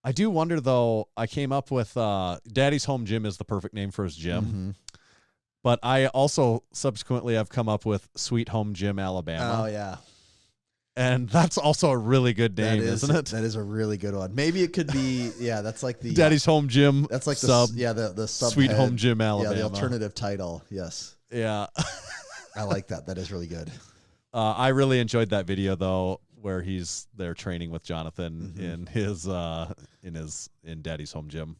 I do wonder, though, I came up with Daddy's home gym is the perfect name for his gym. But I also subsequently have come up with Sweet Home Gym, Alabama. Oh, yeah. And that's also a really good name, isn't it? That is a really good one. Maybe it could be, that's like the Daddy's home gym. That's like the sub Sweet Home Gym, Alabama. Yeah, the alternative title. Yes. Yeah. I like that. That is really good. I really enjoyed that video, though, where he's there training with Jonathan in Daddy's home gym.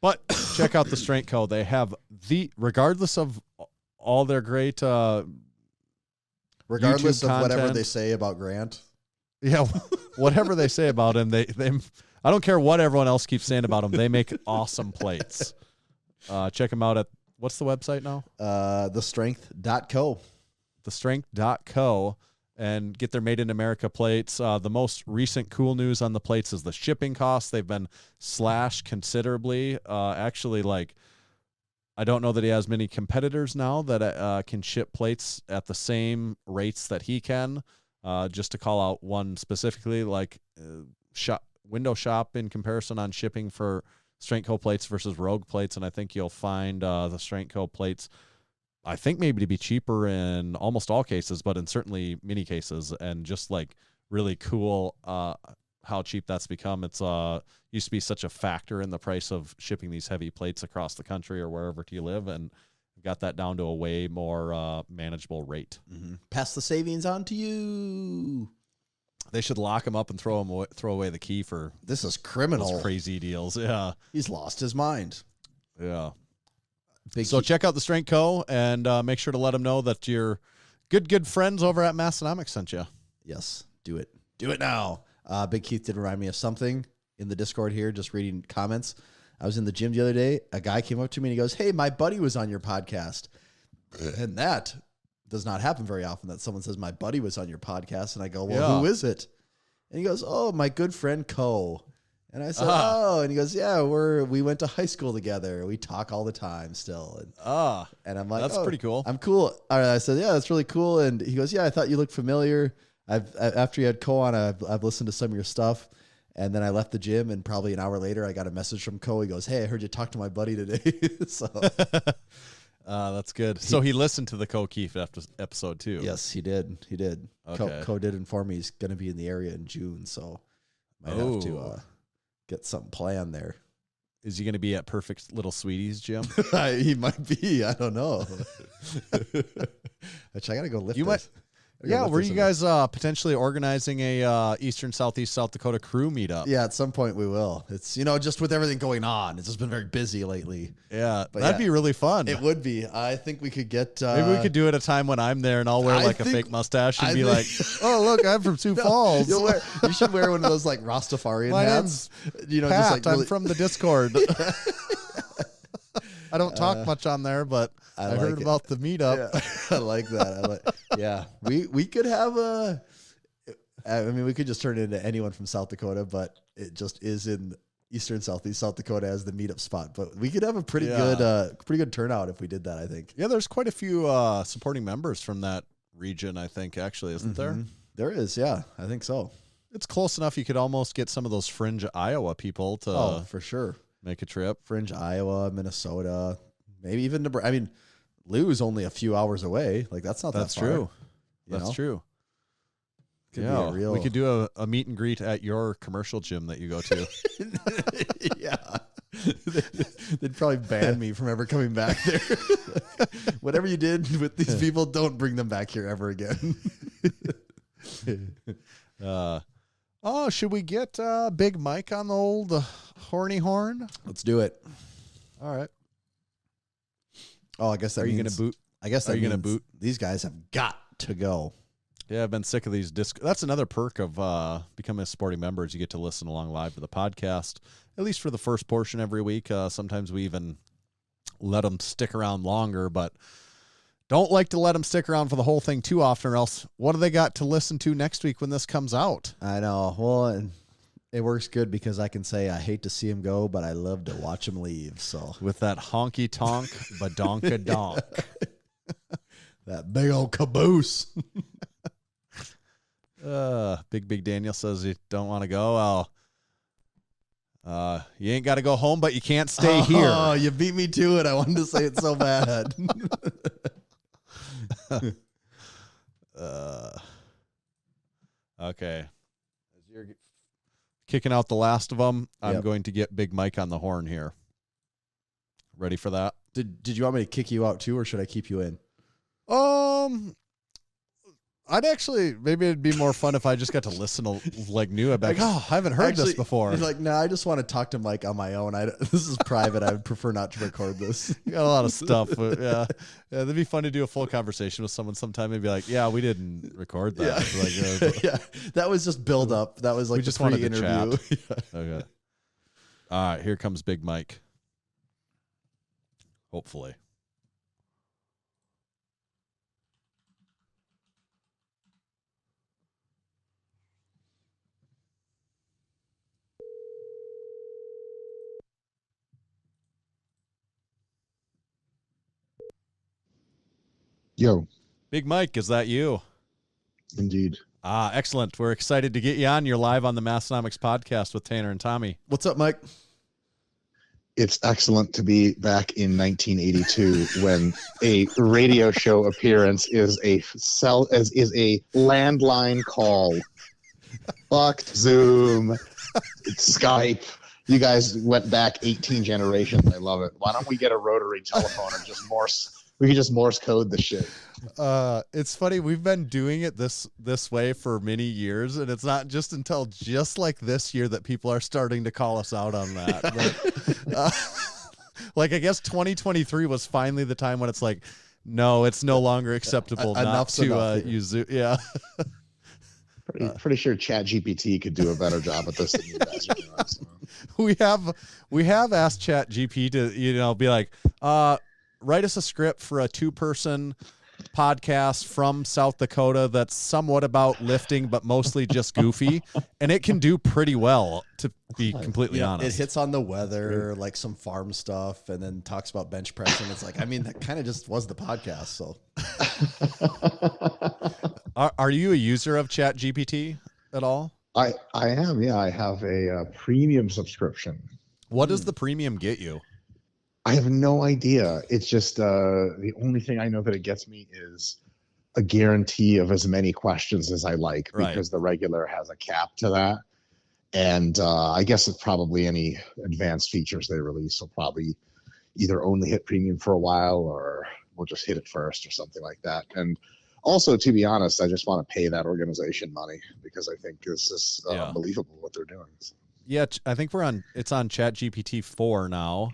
But check out the Strength Co. They have regardless of all their great regardless YouTube of whatever content, they say about Grant. Yeah, whatever they say about him, they I don't care what everyone else keeps saying about him. They make awesome plates. Check them out at, what's the website now? Thestrength.co. Thestrength.co, and get their Made in America plates. The most recent cool news on the plates is the shipping costs. They've been slashed considerably. Actually, like, I don't know that he has many competitors now that can ship plates at the same rates that he can. Just to call out one specifically, like Window Shop in comparison on shipping for Strength Co. plates versus Rogue plates, and I think you'll find the Strength Co. plates, I think maybe to be cheaper in almost all cases, but in certainly many cases, and just like really cool how cheap that's become. It's used to be such a factor in the price of shipping these heavy plates across the country or wherever you live, and got that down to a way more manageable rate. Pass the savings on to you. They should lock him up and throw away the key for this is criminal. Those crazy deals. Yeah, he's lost his mind. Yeah. So check out the Strength Co. and make sure to let them know that your good friends over at Massenomics sent you. Yes, do it. Do it now. Big Keith did remind me of something in the Discord here, just reading comments. I was in the gym the other day. A guy came up to me and he goes, "Hey, my buddy was on your podcast." And that does not happen very often, that someone says, "My buddy was on your podcast." And I go, "Well, who is it?" And he goes, "Oh, my good friend Co." And I said, "Oh," and he goes, "Yeah, we went to high school together. We talk all the time still." And I'm like, "That's pretty cool. I'm cool." All right, I said, "Yeah, that's really cool." And he goes, "Yeah, I thought you looked familiar. After you had Co on, I've listened to some of your stuff." And then I left the gym, and probably an hour later, I got a message from Co. He goes, "Hey, I heard you talk to my buddy today." So that's good. So he listened to the Co Keefe episode too. Yes, he did. He did. Okay. Co did inform me he's going to be in the area in June, so might have to get something planned there. Is he going to be at Perfect Little Sweeties gym? He might be. I don't know. Actually, I gotta go lift. You this. Yeah, were you guys potentially organizing a Eastern Southeast South Dakota crew meetup? Yeah, at some point we will. It's, you know, just with everything going on, it's just been very busy lately. Yeah, But that'd yeah, be really fun. It would be. I think we could get. Maybe we could do it a time when I'm there and I'll wear like a fake mustache and be like, "Oh, look, I'm from Sioux Falls." You should wear one of those like Rastafarian My hats. You know, Pat, just like really, I'm from the Discord. I don't talk much on there, but I like heard it. about the meetup. Yeah, I like that. Yeah, we could have a. I mean, we could just turn it into anyone from South Dakota, but it just is in Eastern Southeast South Dakota as the meetup spot. But we could have a pretty good turnout if we did that, I think. Yeah, there's quite a few supporting members from that region, I think, actually, isn't there? There is, yeah. I think so. It's close enough you could almost get some of those fringe Iowa people to for sure. make a trip. Fringe Iowa, Minnesota, maybe even Nebraska. I mean, Lou's only a few hours away. Like, that's not that far. True. You That's know? true. Could be a real... We could do a meet and greet at your commercial gym that you go to. Yeah. They'd probably ban me from ever coming back there. Whatever you did with these people, don't bring them back here ever again. Should we get Big Mike on the old horny horn? Let's do it. All right. Oh, I guess that Are you means... going to boot? I guess that Are you going means to boot? These guys have got to go. Yeah, I've been sick of these disc. That's another perk of becoming a supporting member is you get to listen along live to the podcast, at least for the first portion every week. Sometimes we even let them stick around longer, but don't like to let them stick around for the whole thing too often, or else what do they got to listen to next week when this comes out? I know. Well, and it works good because I can say I hate to see him go, but I love to watch him leave. So With that honky tonk badonka donk. that big old caboose. Big Daniel says you don't want to go. You ain't got to go home, but you can't stay here. Oh, you beat me to it. I wanted to say it so bad. Okay. As you're kicking out the last of them, I'm going to get Big Mike on the horn here. Ready for that? Did you want me to kick you out too, or should I keep you in? I'd actually, maybe it'd be more fun if I just got to listen to like new. I'd be like, oh, I haven't heard this before. He's like, no, I just want to talk to Mike on my own. This is private. I would prefer not to record this. You got a lot of stuff. But yeah, that'd be fun to do a full conversation with someone sometime and be like, yeah, we didn't record that. Yeah, Like, yeah, that was just build up. That was like we just the wanted to pre-interview. chat. Okay. All right, here comes Big Mike. Hopefully. Yo. Big Mike, is that you? Indeed. Excellent. We're excited to get you on. You're live on the Massenomics podcast with Tanner and Tommy. What's up, Mike? It's excellent to be back in 1982 when a radio show appearance is a landline call. Fuck Zoom, Skype. You guys went back 18 generations. I love it. Why don't we get a rotary telephone and just Morse? We could just Morse code the shit. It's funny. We've been doing it this way for many years, and it's not just until just like this year that people are starting to call us out on that. Like, I guess 2023 was finally the time when it's like, no, it's no longer acceptable not to use Zoom. Yeah. Pretty sure ChatGPT could do a better job at this than you guys are doing. So. We have asked ChatGPT to, be like, write us a script for a 2-person podcast from South Dakota that's somewhat about lifting, but mostly just goofy. And it can do pretty well, to be completely honest. It hits on the weather, like some farm stuff, and then talks about bench pressing. It's like, I mean, that kind of just was the podcast. So are you a user of ChatGPT at all? I am. Yeah, I have a premium subscription. What does the premium get you? I have no idea. It's just the only thing I know that it gets me is a guarantee of as many questions as I like, because the regular has a cap to that. And I guess it's probably any advanced features they release will probably either only hit premium for a while, or we'll just hit it first or something like that. And also, to be honest, I just want to pay that organization money because I think this is unbelievable what they're doing. Yeah, I think it's on ChatGPT 4 now.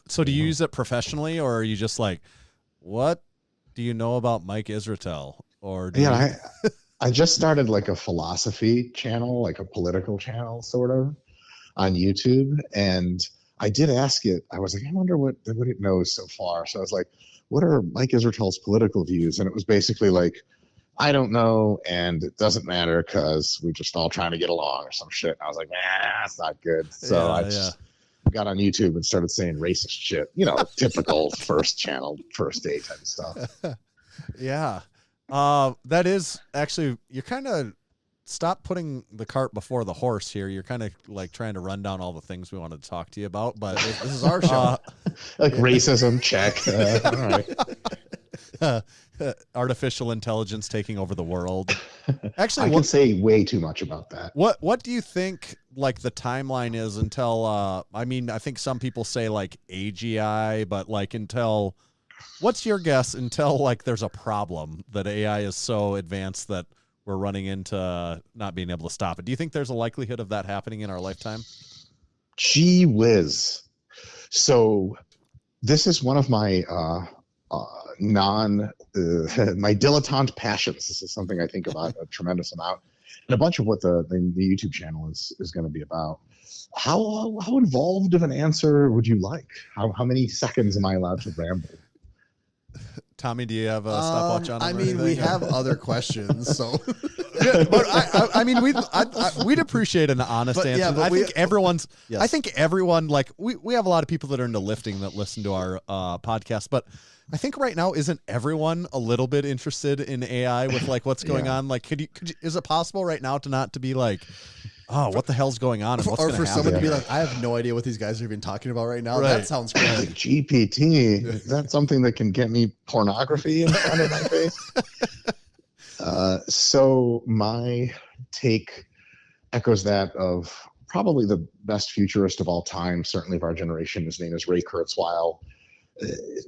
So do you use it professionally, or are you just like, what do you know about Mike Israetel? Or I just started like a philosophy channel, like a political channel sort of on YouTube. And I did ask it, I was like, I wonder what it knows so far. So I was like, what are Mike Israetel's political views? And it was basically like, I don't know, and it doesn't matter because we're just all trying to get along or some shit. And I was like, that's not good. So I just got on YouTube and started saying racist shit, typical first date type of stuff. Yeah. That is actually, you're kind of stop putting the cart before the horse here. You're kind of like trying to run down all the things we wanted to talk to you about, but this is our show. Like racism, check. All right. Artificial intelligence taking over the world. Actually, I can say way too much about that. What do you think like the timeline is until I think some people say like AGI, but like until what's your guess until like there's a problem that AI is so advanced that we're running into not being able to stop it? Do you think there's a likelihood of that happening in our lifetime? Gee whiz. So this is one of my my dilettante passions. This is something I think about a tremendous amount, and a bunch of what the YouTube channel is going to be about. How involved of an answer would you like? How many seconds am I allowed to ramble? Tommy, do you have a stopwatch on? We have other questions, so. Yeah, but we'd appreciate an honest answer. Yeah, I think everyone like we have a lot of people that are into lifting that listen to our podcast, but I think right now isn't everyone a little bit interested in AI with like what's going on? Like, could you is it possible right now to be like, oh, what the hell's going on? And what's or for someone to be like, I have no idea what these guys are even talking about right now. Right. That sounds crazy. GPT, is that something that can get me pornography in front of my face? So my take echoes that of probably the best futurist of all time, certainly of our generation. His name is Ray Kurzweil.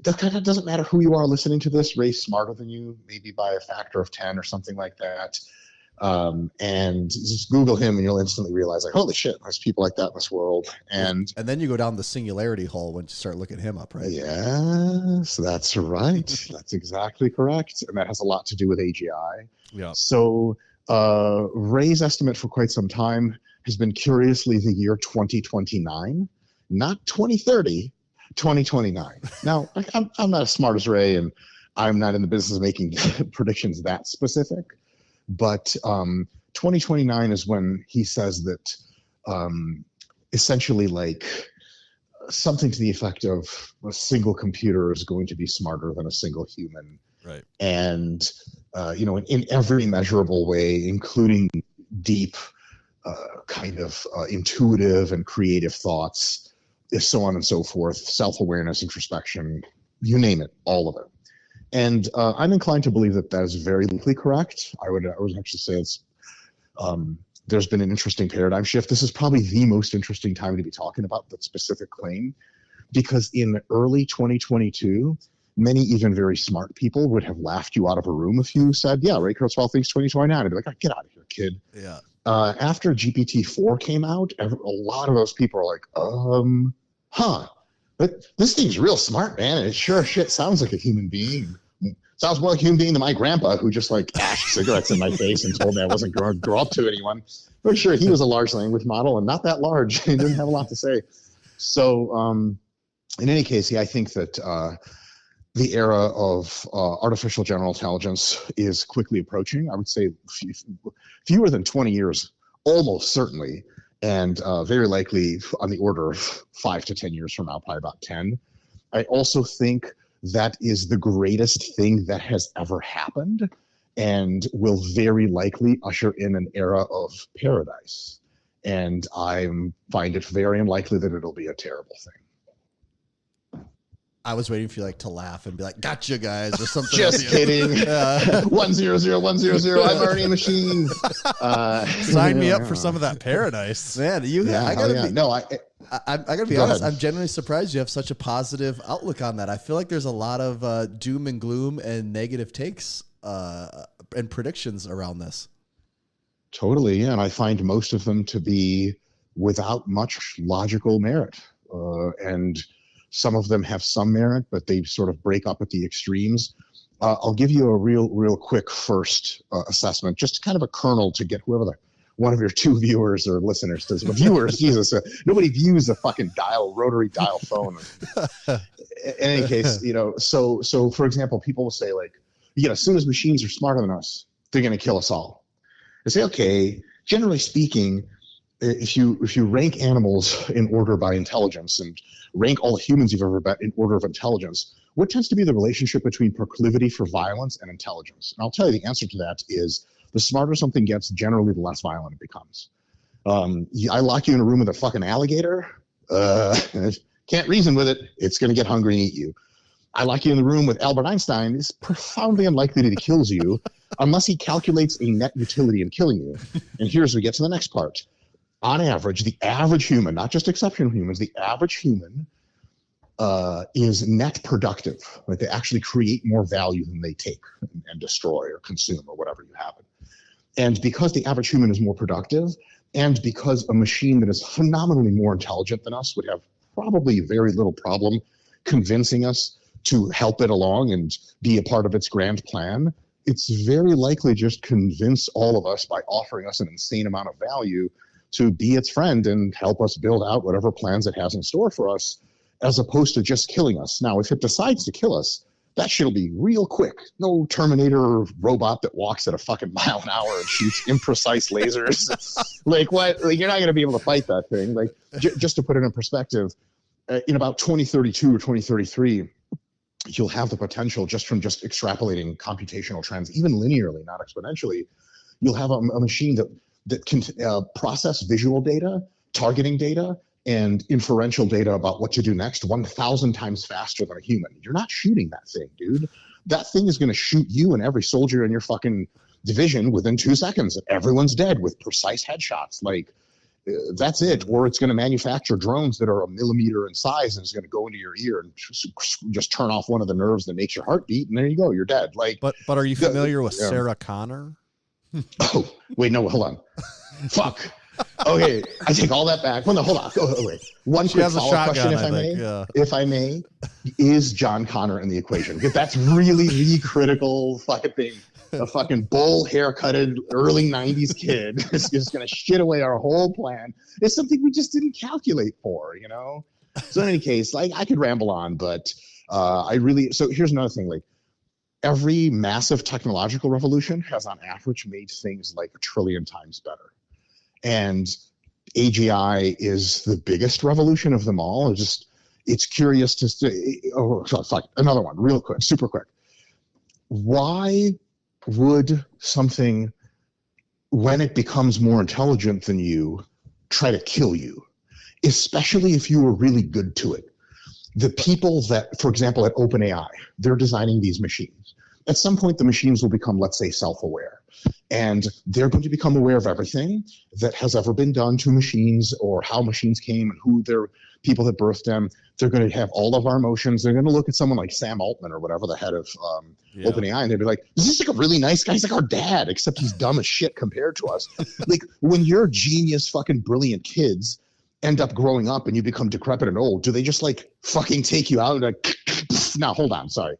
That kind of doesn't matter who you are listening to this. Ray's smarter than you, maybe by a factor of 10 or something like that. And just Google him and you'll instantly realize like, holy shit, there's people like that in this world. And then you go down the singularity hole once you start looking him up, right? Yes, that's right. That's exactly correct. And that has a lot to do with AGI. Yeah. So Ray's estimate for quite some time has been curiously the year 2029, not 2030, 2029. Now, I'm not as smart as Ray, and I'm not in the business of making predictions that specific. But 2029 is when he says that essentially like something to the effect of a single computer is going to be smarter than a single human. Right. And, in every measurable way, including deep kind of intuitive and creative thoughts, so on and so forth, self-awareness, introspection, you name it, all of it. And I'm inclined to believe that is very likely correct. I would actually say it's there's been an interesting paradigm shift. This is probably the most interesting time to be talking about that specific claim, because in early 2022, many even very smart people would have laughed you out of a room if you said, "Yeah, Ray Kurzweil thinks 2029." I'd be like, "Oh, get out of here, kid." Yeah. After GPT-4 came out, a lot of those people are like, but this thing's real smart, man. And it sure shit sounds like a human being. Sounds more like a human being than my grandpa, who just like ashed cigarettes in my face and told me I wasn't going to grow up to anyone. But sure, he was a large language model and not that large. He didn't have a lot to say. So in any case, I think that the era of artificial general intelligence is quickly approaching. I would say fewer than 20 years, almost certainly. And very likely on the order of 5 to 10 years from now, probably about 10. I also think that is the greatest thing that has ever happened and will very likely usher in an era of paradise. And I find it very unlikely that it'll be a terrible thing. I was waiting for you to laugh and be like, "Gotcha, guys," or something. Just kidding. 1001000. I'm already a machine. Sign me up for some of that paradise, man. I gotta be honest. I'm genuinely surprised you have such a positive outlook on that. I feel like there's a lot of doom and gloom and negative takes and predictions around this. Totally, yeah. And I find most of them to be without much logical merit, and some of them have some merit, but they sort of break up at the extremes. I'll give you a real quick first assessment, just kind of a kernel to get whoever one of your two viewers or listeners does. But viewers, Jesus, nobody views a fucking rotary dial phone. In any case, so for example, people will say as soon as machines are smarter than us, they're going to kill us all. I say, okay, generally speaking, if you rank animals in order by intelligence and rank all the humans you've ever met in order of intelligence, what tends to be the relationship between proclivity for violence and intelligence? And I'll tell you the answer to that is the smarter something gets, generally the less violent it becomes. I lock you in a room with a fucking alligator, can't reason with it, it's going to get hungry and eat you. I lock you in the room with Albert Einstein, it's profoundly unlikely that he kills you unless he calculates a net utility in killing you. And here's where we get to the next part. On average, the average human, not just exceptional humans, the average human is net productive. Like they actually create more value than they take and destroy or consume or whatever you have. And because the average human is more productive, and because a machine that is phenomenally more intelligent than us would have probably very little problem convincing us to help it along and be a part of its grand plan, it's very likely just convince all of us by offering us an insane amount of value to be its friend and help us build out whatever plans it has in store for us, as opposed to just killing us. Now, if it decides to kill us, that shit'll be real quick. No Terminator robot that walks at a fucking mile an hour and shoots imprecise lasers. What? You're not going to be able to fight that thing. Just to put it in perspective, in about 2032 or 2033, you'll have the potential just from extrapolating computational trends, even linearly, not exponentially. You'll have a machine that can process visual data, targeting data, and inferential data about what to do next 1,000 times faster than a human. You're not shooting that thing, dude. That thing is going to shoot you and every soldier in your fucking division within 2 seconds. Everyone's dead with precise headshots. That's it. Or it's going to manufacture drones that are a millimeter in size and it's going to go into your ear and just turn off one of the nerves that makes your heart beat, and there you go, you're dead. But are you familiar with Sarah Connor? Oh, wait, no, hold on. Fuck. Okay, I take all that back. Well, no, hold on. Oh, wait. One quick follow-up question, if I may. Is John Connor in the equation? Because that's really the critical fucking thing. A fucking bowl haircutted early 90s kid is just going to shit away our whole plan. It's something we just didn't calculate for, So in any case, I could ramble on, but so here's another thing. Every massive technological revolution has on average made things 1 trillion times better. And AGI is the biggest revolution of them all. It's curious to say, another one, real quick, super quick. Why would something, when it becomes more intelligent than you, try to kill you? Especially if you were really good to it. The people that, for example, at OpenAI, they're designing these machines. At some point, the machines will become, let's say, self-aware. And they're going to become aware of everything that has ever been done to machines, or how machines came and who their people that birthed them. They're going to have all of our emotions. They're going to look at someone like Sam Altman or whatever, the head of OpenAI, and they'd be like, is this a really nice guy? He's like our dad, except he's dumb as shit compared to us. When your genius, fucking brilliant kids end up growing up and you become decrepit and old, do they just fucking take you out and now, hold on, sorry.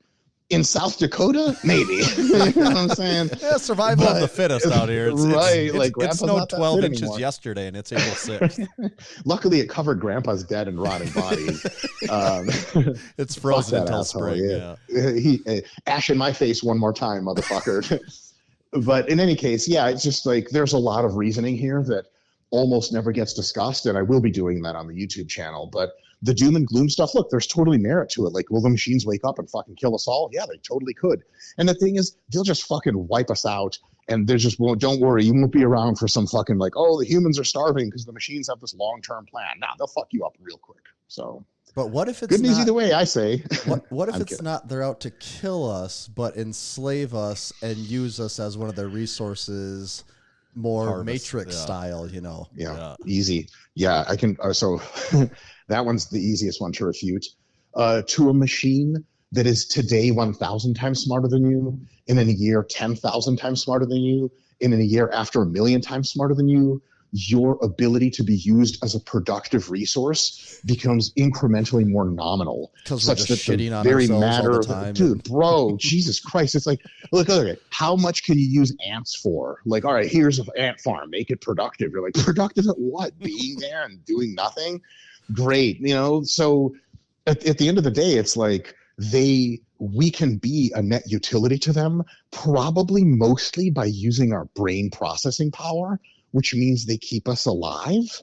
In South Dakota, maybe. You know what I'm saying? Yeah, survival of the fittest out here. It snowed 12 inches anymore. Yesterday, and it's April 6th. Luckily, it covered Grandpa's dead and rotting body. It's frozen until asshole, spring. Yeah. Ash in my face one more time, motherfucker. But in any case, yeah, it's just there's a lot of reasoning here that almost never gets discussed, and I will be doing that on the YouTube channel. But the doom and gloom stuff, look, there's totally merit to it. Will the machines wake up and fucking kill us all? Yeah, they totally could. And the thing is, they'll just fucking wipe us out, and there's just, don't worry, you won't be around for some fucking the humans are starving because the machines have this long-term plan. Nah, they'll fuck you up real quick. So But what if it's good news not, either way? I say. What if I'm it's kidding. not they're out to kill us, but enslave us and use us as one of their resources, more Harvest, Matrix yeah. style, you know? Yeah, easy. Yeah, I can. So that one's the easiest one to refute. To a machine that is today 1,000 times smarter than you, and in a year 10,000 times smarter than you, and in a year after 1,000,000 times smarter than you, your ability to be used as a productive resource becomes incrementally more nominal. 'Cause we're Such just that the shitting on very ourselves all matter, the time. dude, bro, Jesus Christ! It's like, look, how much can you use ants for? Like, all right, here's an ant farm, make it productive. You're like, productive at what? Being there and doing nothing? Great, you know. So at the end of the day, it's like we can be a net utility to them, probably mostly by using our brain processing power, which means they keep us alive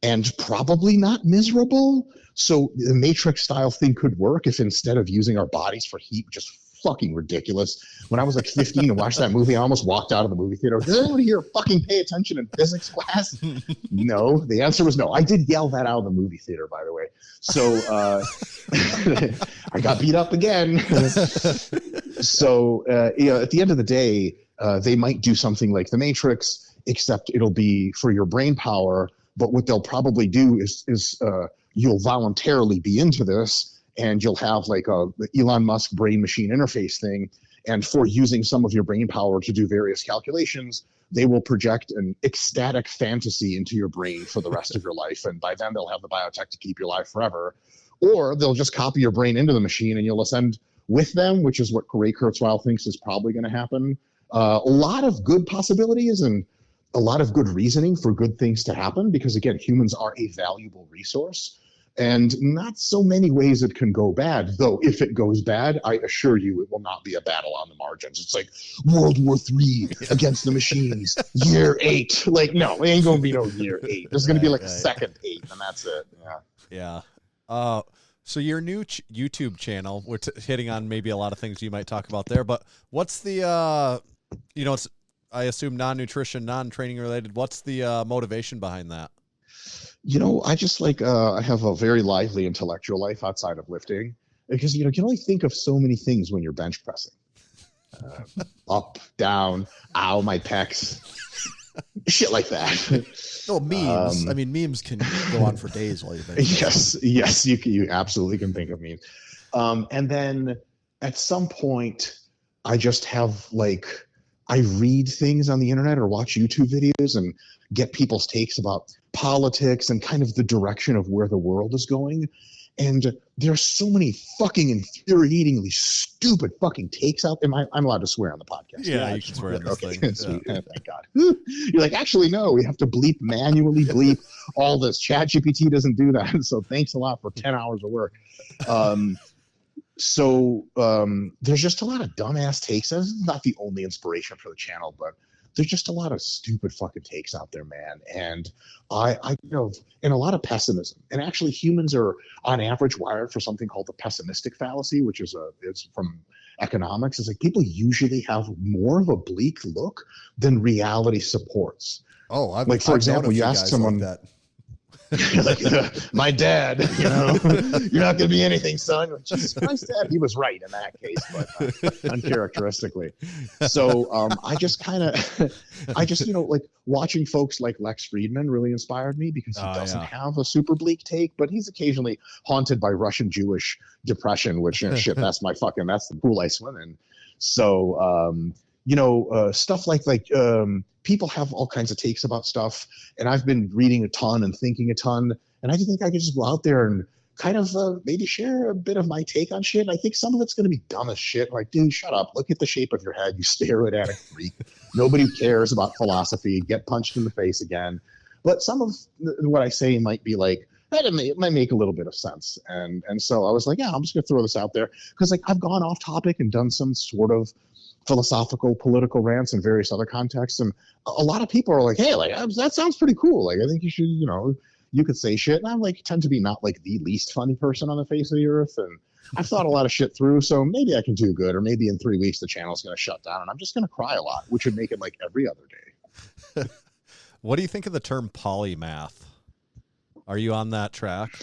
and probably not miserable. So the Matrix style thing could work if instead of using our bodies for heat, which is fucking ridiculous. When I was like 15 and watched that movie, I almost walked out of the movie theater. Did anyone here fucking pay attention in physics class? No. The answer was no. I did yell that out of the movie theater, by the way. So I got beat up again. So at the end of the day, they might do something like the Matrix, except it'll be for your brain power. But what they'll probably do is you'll voluntarily be into this, and you'll have like the Elon Musk brain machine interface thing. And for using some of your brain power to do various calculations, they will project an ecstatic fantasy into your brain for the rest of your life. And by then they'll have the biotech to keep you alive forever. Or they'll just copy your brain into the machine and you'll ascend with them, which is what Ray Kurzweil thinks is probably going to happen. A lot of good possibilities and a lot of good reasoning for good things to happen, because again, humans are a valuable resource, and not so many ways it can go bad. Though if it goes bad, I assure you it will not be a battle on the margins. It's like World War III against the machines, year 8. Like, no, it ain't gonna be no year 8. There's gonna be like a second 8, and that's it. Yeah. So your new YouTube channel, we're hitting on maybe a lot of things you might talk about there, but what's the it's, I assume, non-nutrition, non-training related. What's the motivation behind that? I just I have a very lively intellectual life outside of lifting, because you can only think of so many things when you're bench pressing. Up, down, ow, my pecs, shit like that. No, memes. I mean, memes can go on for days while you're bench pressing. Yes, you absolutely can think of memes. And then at some point, I just have I read things on the internet or watch YouTube videos and get people's takes about politics and kind of the direction of where the world is going. And there's so many fucking infuriatingly stupid fucking takes out there. I'm allowed to swear on the podcast. Yeah, you can swear on this thing. Sweet. Yeah. Thank God. You're like, actually, no, we have to manually bleep all this. ChatGPT doesn't do that. So thanks a lot for 10 hours of work. So there's just a lot of dumbass takes. This is not the only inspiration for the channel, but there's just a lot of stupid fucking takes out there, man. And I and a lot of pessimism. And actually, humans are on average wired for something called the pessimistic fallacy, which is it's from economics. It's like people usually have more of a bleak look than reality supports. Oh, for example, you ask someone that. My dad, you're not going to be anything, son. Like, Jesus Christ, Dad, he was right in that case, but uncharacteristically. So I just watching folks like Lex Friedman really inspired me, because he doesn't have a super bleak take, but he's occasionally haunted by Russian Jewish depression, which shit, that's the pool I swim in. So stuff like people have all kinds of takes about stuff, and I've been reading a ton and thinking a ton, and I just think I could just go out there and kind of maybe share a bit of my take on shit. I think some of it's going to be dumb as shit. Like, dude, shut up. Look at the shape of your head. You stare at a freak. Nobody cares about philosophy. Get punched in the face again. But some of what I say might be like, it might make a little bit of sense. And so I was like, yeah, I'm just going to throw this out there, because I've gone off topic and done some sort of philosophical political rants in various other contexts, and a lot of people are like, hey, that sounds pretty cool, I think you should, you could say shit. And I'm tend to be not the least funny person on the face of the earth, and I've thought a lot of shit through, so maybe I can do good, or maybe in 3 weeks the channel's going to shut down and I'm just going to cry a lot, which would make it every other day. What do you think of the term polymath? Are you on that track?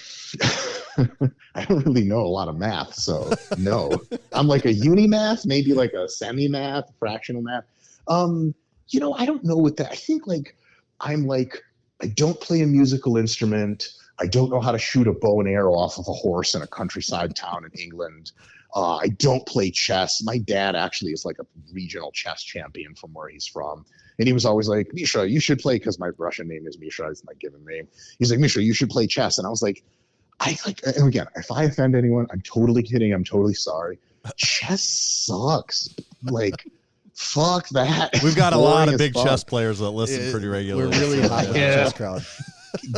I don't really know a lot of math, so no. I'm like a uni math, maybe like a semi math, fractional math. I don't know what that. I think I don't play a musical instrument. I don't know how to shoot a bow and arrow off of a horse in a countryside town in England. I don't play chess. My dad actually is like a regional chess champion from where he's from. And he was always like, Misha, you should play, because my Russian name is Misha. It's my given name. He's like, Misha, you should play chess. And I was like, and again, if I offend anyone, I'm totally kidding. I'm totally sorry. Chess sucks. Like, fuck that. We've got a lot of big chess players that listen pretty regularly. We're really hot with the chess crowd.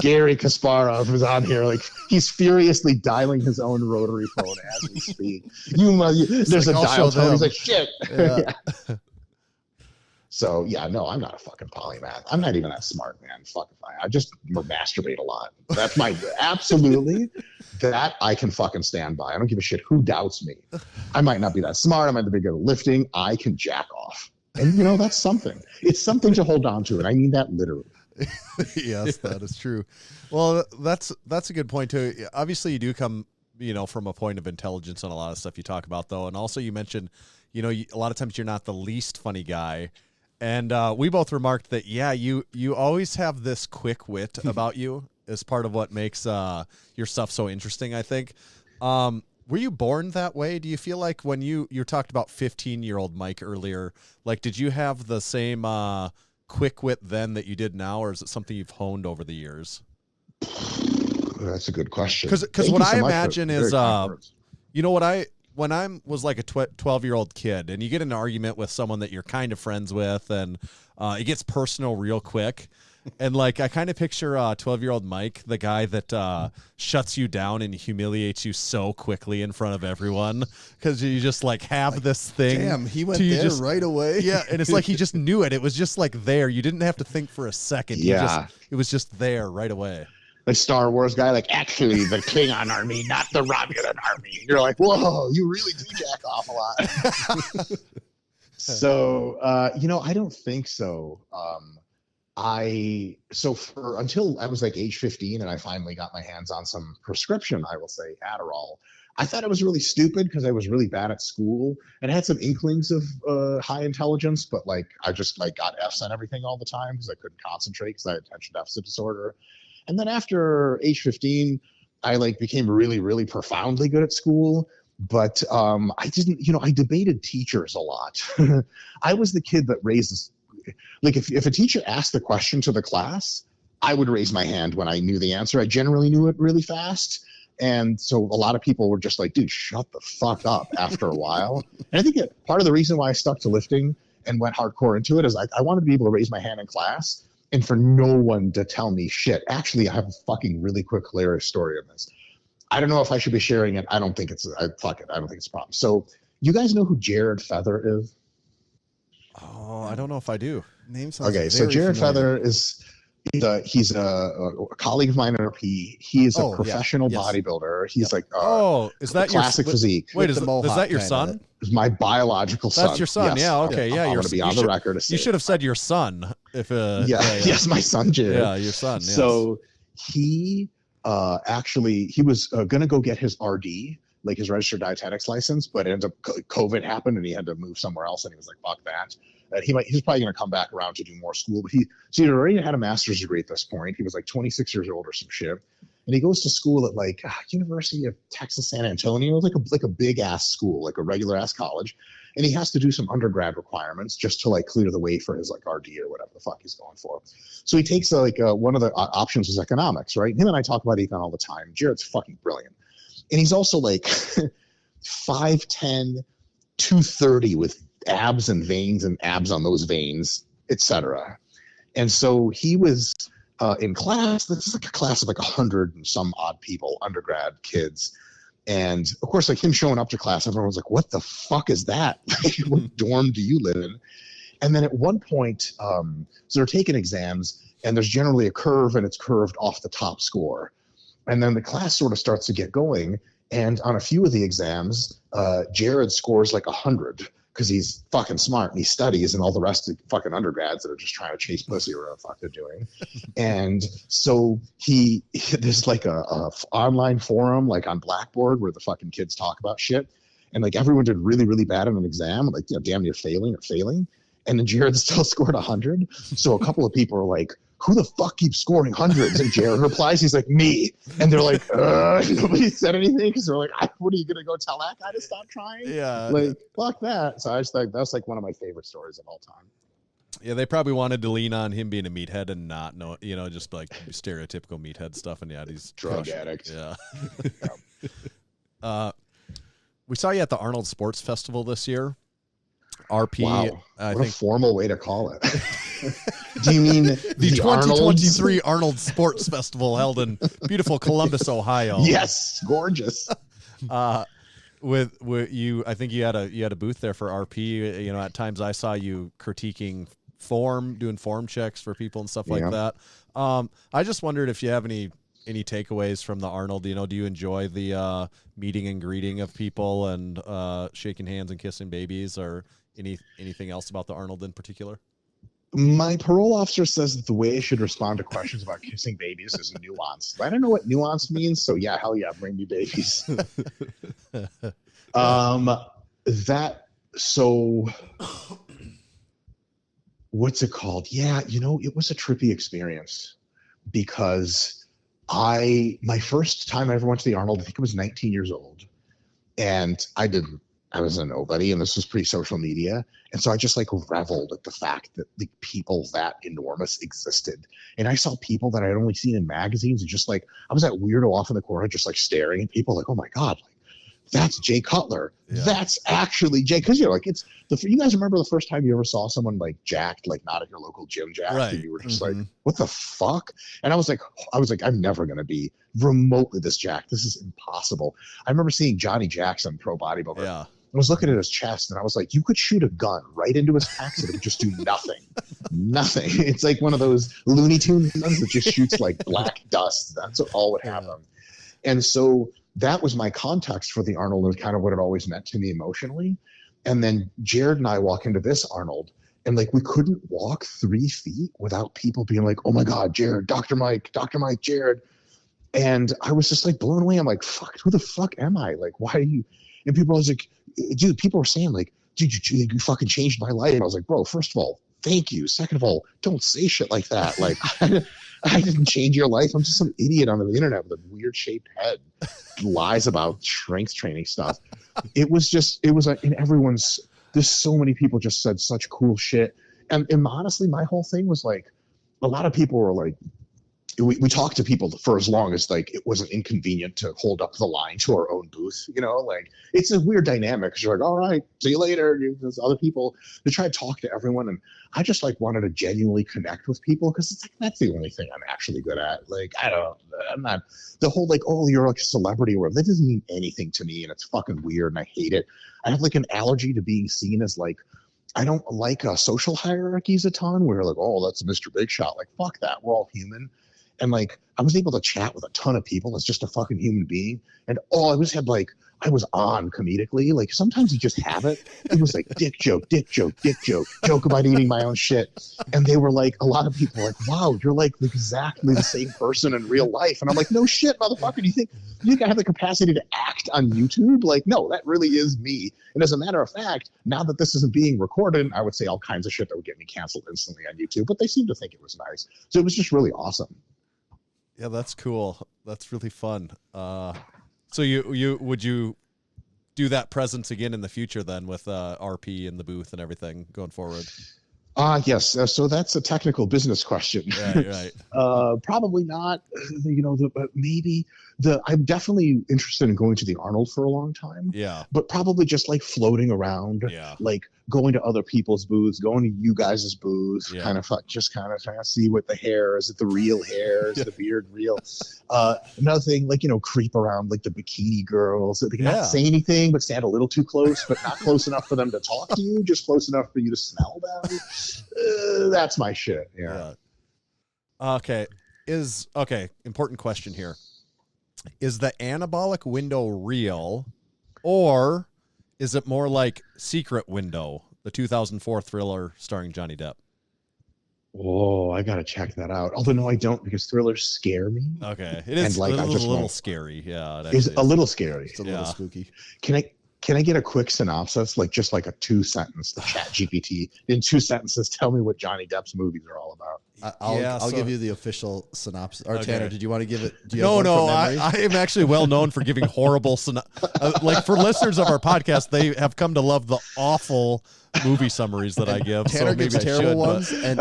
Gary Kasparov was on here, like he's furiously dialing his own rotary phone as we speak. There's a dial tone. He's like, shit. Yeah. So no, I'm not a fucking polymath. I'm not even that smart, man. Fuck if I just masturbate a lot. That's my absolutely that I can fucking stand by. I don't give a shit who doubts me. I might not be that smart. I might not be good at lifting. I can jack off, and that's something. It's something to hold on to, and I mean that literally. Yes, that is true. Well, that's a good point too. Obviously, you do come, from a point of intelligence on a lot of stuff you talk about, though, and also you mentioned, a lot of times you're not the least funny guy, and we both remarked that you always have this quick wit about you as part of what makes your stuff so interesting, I think. Were you born that way? Do you feel like when you talked about 15-year-old Mike earlier, like did you have the same quick wit then that you did now, or is it something you've honed over the years? That's a good question. Because what I imagine is, when I was like a 12-year-old kid, and you get in an argument with someone that you're kind of friends with, and it gets personal real quick. And like I kind of picture 12-year-old Mike, the guy that shuts you down and humiliates you so quickly in front of everyone, because you just like have this thing. Damn, he went there right away. Yeah, and it's like he just knew it. It was just like there. You didn't have to think for a second. Yeah, it was just there right away. The Star Wars guy, like, actually the Klingon army, not the Romulan army. And you're like, whoa, you really do jack off a lot. So, I don't think so. Until I was like age 15 and I finally got my hands on some prescription, I will say Adderall, I thought it was really stupid because I was really bad at school and I had some inklings of high intelligence, but like I just like got F's on everything all the time because I couldn't concentrate because I had attention deficit disorder. And then after age 15, I like became really, really profoundly good at school. But I didn't, I debated teachers a lot. I was the kid that raises, like if a teacher asked the question to the class, I would raise my hand when I knew the answer. I generally knew it really fast. And so a lot of people were just like, dude, shut the fuck up after a while. And I think that part of the reason why I stuck to lifting and went hardcore into it is I wanted to be able to raise my hand in class and for no one to tell me shit. Actually, I have a fucking really quick, hilarious story on this. I don't know if I should be sharing it. I don't think it's I don't think it's a problem. So you guys know who Jared Feather is? Oh, I don't know if I do. Name sounds okay. So Jared Feather is he's a colleague of mine in RP. He is a professional bodybuilder. He's is that classic physique? Wait, is that your son? Is my biological son? That's your son. Yes. Yeah. Okay. Yeah. I'm going to be on the record. You should have said your son. Yes, my son Jared. Yeah, your son. Yes. So he he was going to go get his RD, like his registered dietetics license, but it ended up COVID happened and he had to move somewhere else. And he was like, fuck that. He's probably going to come back around to do more school, but he'd already had a master's degree at this point. He was like 26 years old or some shit. And he goes to school at like University of Texas, San Antonio, like a big ass school, like a regular ass college. And he has to do some undergrad requirements just to like clear the way for his like RD or whatever the fuck he's going for. So he takes one of the options is economics, right? Him and I talk about econ all the time. Jared's fucking brilliant. And he's also like 5'10", 230 with abs and veins and abs on those veins, etc. And so he was in class. This is like a class of like 100 and some odd people, undergrad kids. And of course, like him showing up to class, everyone was like, what the fuck is that? What dorm do you live in? And then at one point, so they're taking exams and there's generally a curve and it's curved off the top score. And then the class sort of starts to get going. And on a few of the exams, Jared scores like 100. because he's fucking smart and he studies, and all the rest of the fucking undergrads that are just trying to chase pussy or whatever the fuck they're doing. And so there's like a online forum like on Blackboard where the fucking kids talk about shit, and like everyone did really, really bad on an exam, like damn near failing, and then Jared still scored 100. So a couple of people are like, who the fuck keeps scoring hundreds? And Jared replies, he's like, me. And they're like, nobody said anything because they're like, what are you going to go tell that guy to stop trying? Yeah. Like, fuck that. So I just think that's like one of my favorite stories of all time. Yeah, they probably wanted to lean on him being a meathead and not know, just like stereotypical meathead stuff. And yeah, he's drug addict. Yeah. We saw you at the Arnold Sports Festival this year. RP. Wow. I what think a formal way to call it. Do you mean the 2023 Arnold Sports Festival held in beautiful Columbus, Ohio? Yes, gorgeous. With you, I think you had a booth there for RP. At times I saw you critiquing doing form checks for people and stuff like that. I just wondered if you have any takeaways from the Arnold. Do you enjoy the meeting and greeting of people and shaking hands and kissing babies, or anything else about the Arnold in particular? My parole officer says that the way I should respond to questions about kissing babies is nuanced. I don't know what nuanced means, so yeah, hell yeah, bring me babies. What's it called? Yeah, it was a trippy experience because my first time I ever went to the Arnold, I think I was 19 years old, and I was a nobody, and this was pre-social media. And so I just like reveled at the fact that the people that enormous existed. And I saw people that I'd only seen in magazines, and just like, I was that weirdo off in the corner, just like staring at people like, oh my God, like, that's Jay Cutler. Yeah. That's actually Jay. Cause you guys remember the first time you ever saw someone like jacked, like not at your local gym jacked, right. And you were just like, what the fuck? And I was like, I'm never going to be remotely this jacked. This is impossible. I remember seeing Johnny Jackson, pro bodybuilder. Yeah. I was looking at his chest, and I was like, you could shoot a gun right into his pecs and it would just do nothing. Nothing. It's like one of those Looney Tunes guns that just shoots like black dust. That's all would happen. And so that was my context for the Arnold, and kind of what it always meant to me emotionally. And then Jared and I walk into this Arnold, and like we couldn't walk 3 feet without people being like, oh my God, Jared, Dr. Mike, Jared. And I was just like blown away. I'm like, fuck, who the fuck am I? Like, why are you? And people was like, dude, people were saying like, dude, you fucking changed my life. And I was like, bro, first of all, thank you. Second of all, don't say shit like that. Like, I didn't change your life. I'm just some idiot on the internet with a weird shaped head, lies about strength training stuff. It was like, and there's so many people just said such cool shit. And honestly, my whole thing was like, a lot of people were like, we talked to people for as long as like it wasn't inconvenient to hold up the line to our own booth, like it's a weird dynamic because you're like, all right, see you later. There's other people to try to talk to everyone, and I just like wanted to genuinely connect with people because it's like that's the only thing I'm actually good at. Like I'm not the whole like, oh, you're like a celebrity or whatever. That doesn't mean anything to me, and it's fucking weird, and I hate it. I have like an allergy to being seen as like, I don't like social hierarchies a ton where like, oh, that's Mr. Big Shot. Like fuck that, we're all human. And like, I was able to chat with a ton of people as just a fucking human being. And I was on comedically. Like sometimes you just have it. It was like dick joke, joke about eating my own shit. And they were like, a lot of people were like, wow, you're like exactly the same person in real life. And I'm like, no shit, motherfucker. Do you think I have the capacity to act on YouTube? Like, no, that really is me. And as a matter of fact, now that this isn't being recorded, I would say all kinds of shit that would get me canceled instantly on YouTube, but they seem to think it was nice. So it was just really awesome. Yeah, that's cool. That's really fun. So you would you do that presence again in the future then with RP in the booth and everything going forward? Yes. So that's a technical business question. Right. Probably not. But maybe I'm definitely interested in going to the Arnold for a long time. Yeah. But probably just like floating around. Yeah. Like going to other people's booths, going to you guys' booths, kind of trying to see what the hair is. It the real hair? Is the beard real? Another thing, like creep around like the bikini girls. They not say anything, but stand a little too close, but not close enough for them to talk to you. Just close enough for you to smell them. That's my shit. Yeah. Okay. Important question here. Is the anabolic window real, or Is it more like Secret Window, the 2004 thriller starring Johnny Depp? Oh, I gotta check that out. Although no, I don't, because thrillers scare me. Okay, it is like, a I just little won't. scary. Yeah, It's a little scary. It's a little spooky. Can I get a quick synopsis, like just like a 2-sentence, the Chat GPT in 2 sentences? Tell me what Johnny Depp's movies are all about. I'll give you the official synopsis. Or Tanner, did you want to give it? Do you No, have I am actually well known for giving horrible like for listeners of our podcast, they have come to love the awful movie summaries that I give. Tanner so maybe gives I terrible should, ones, and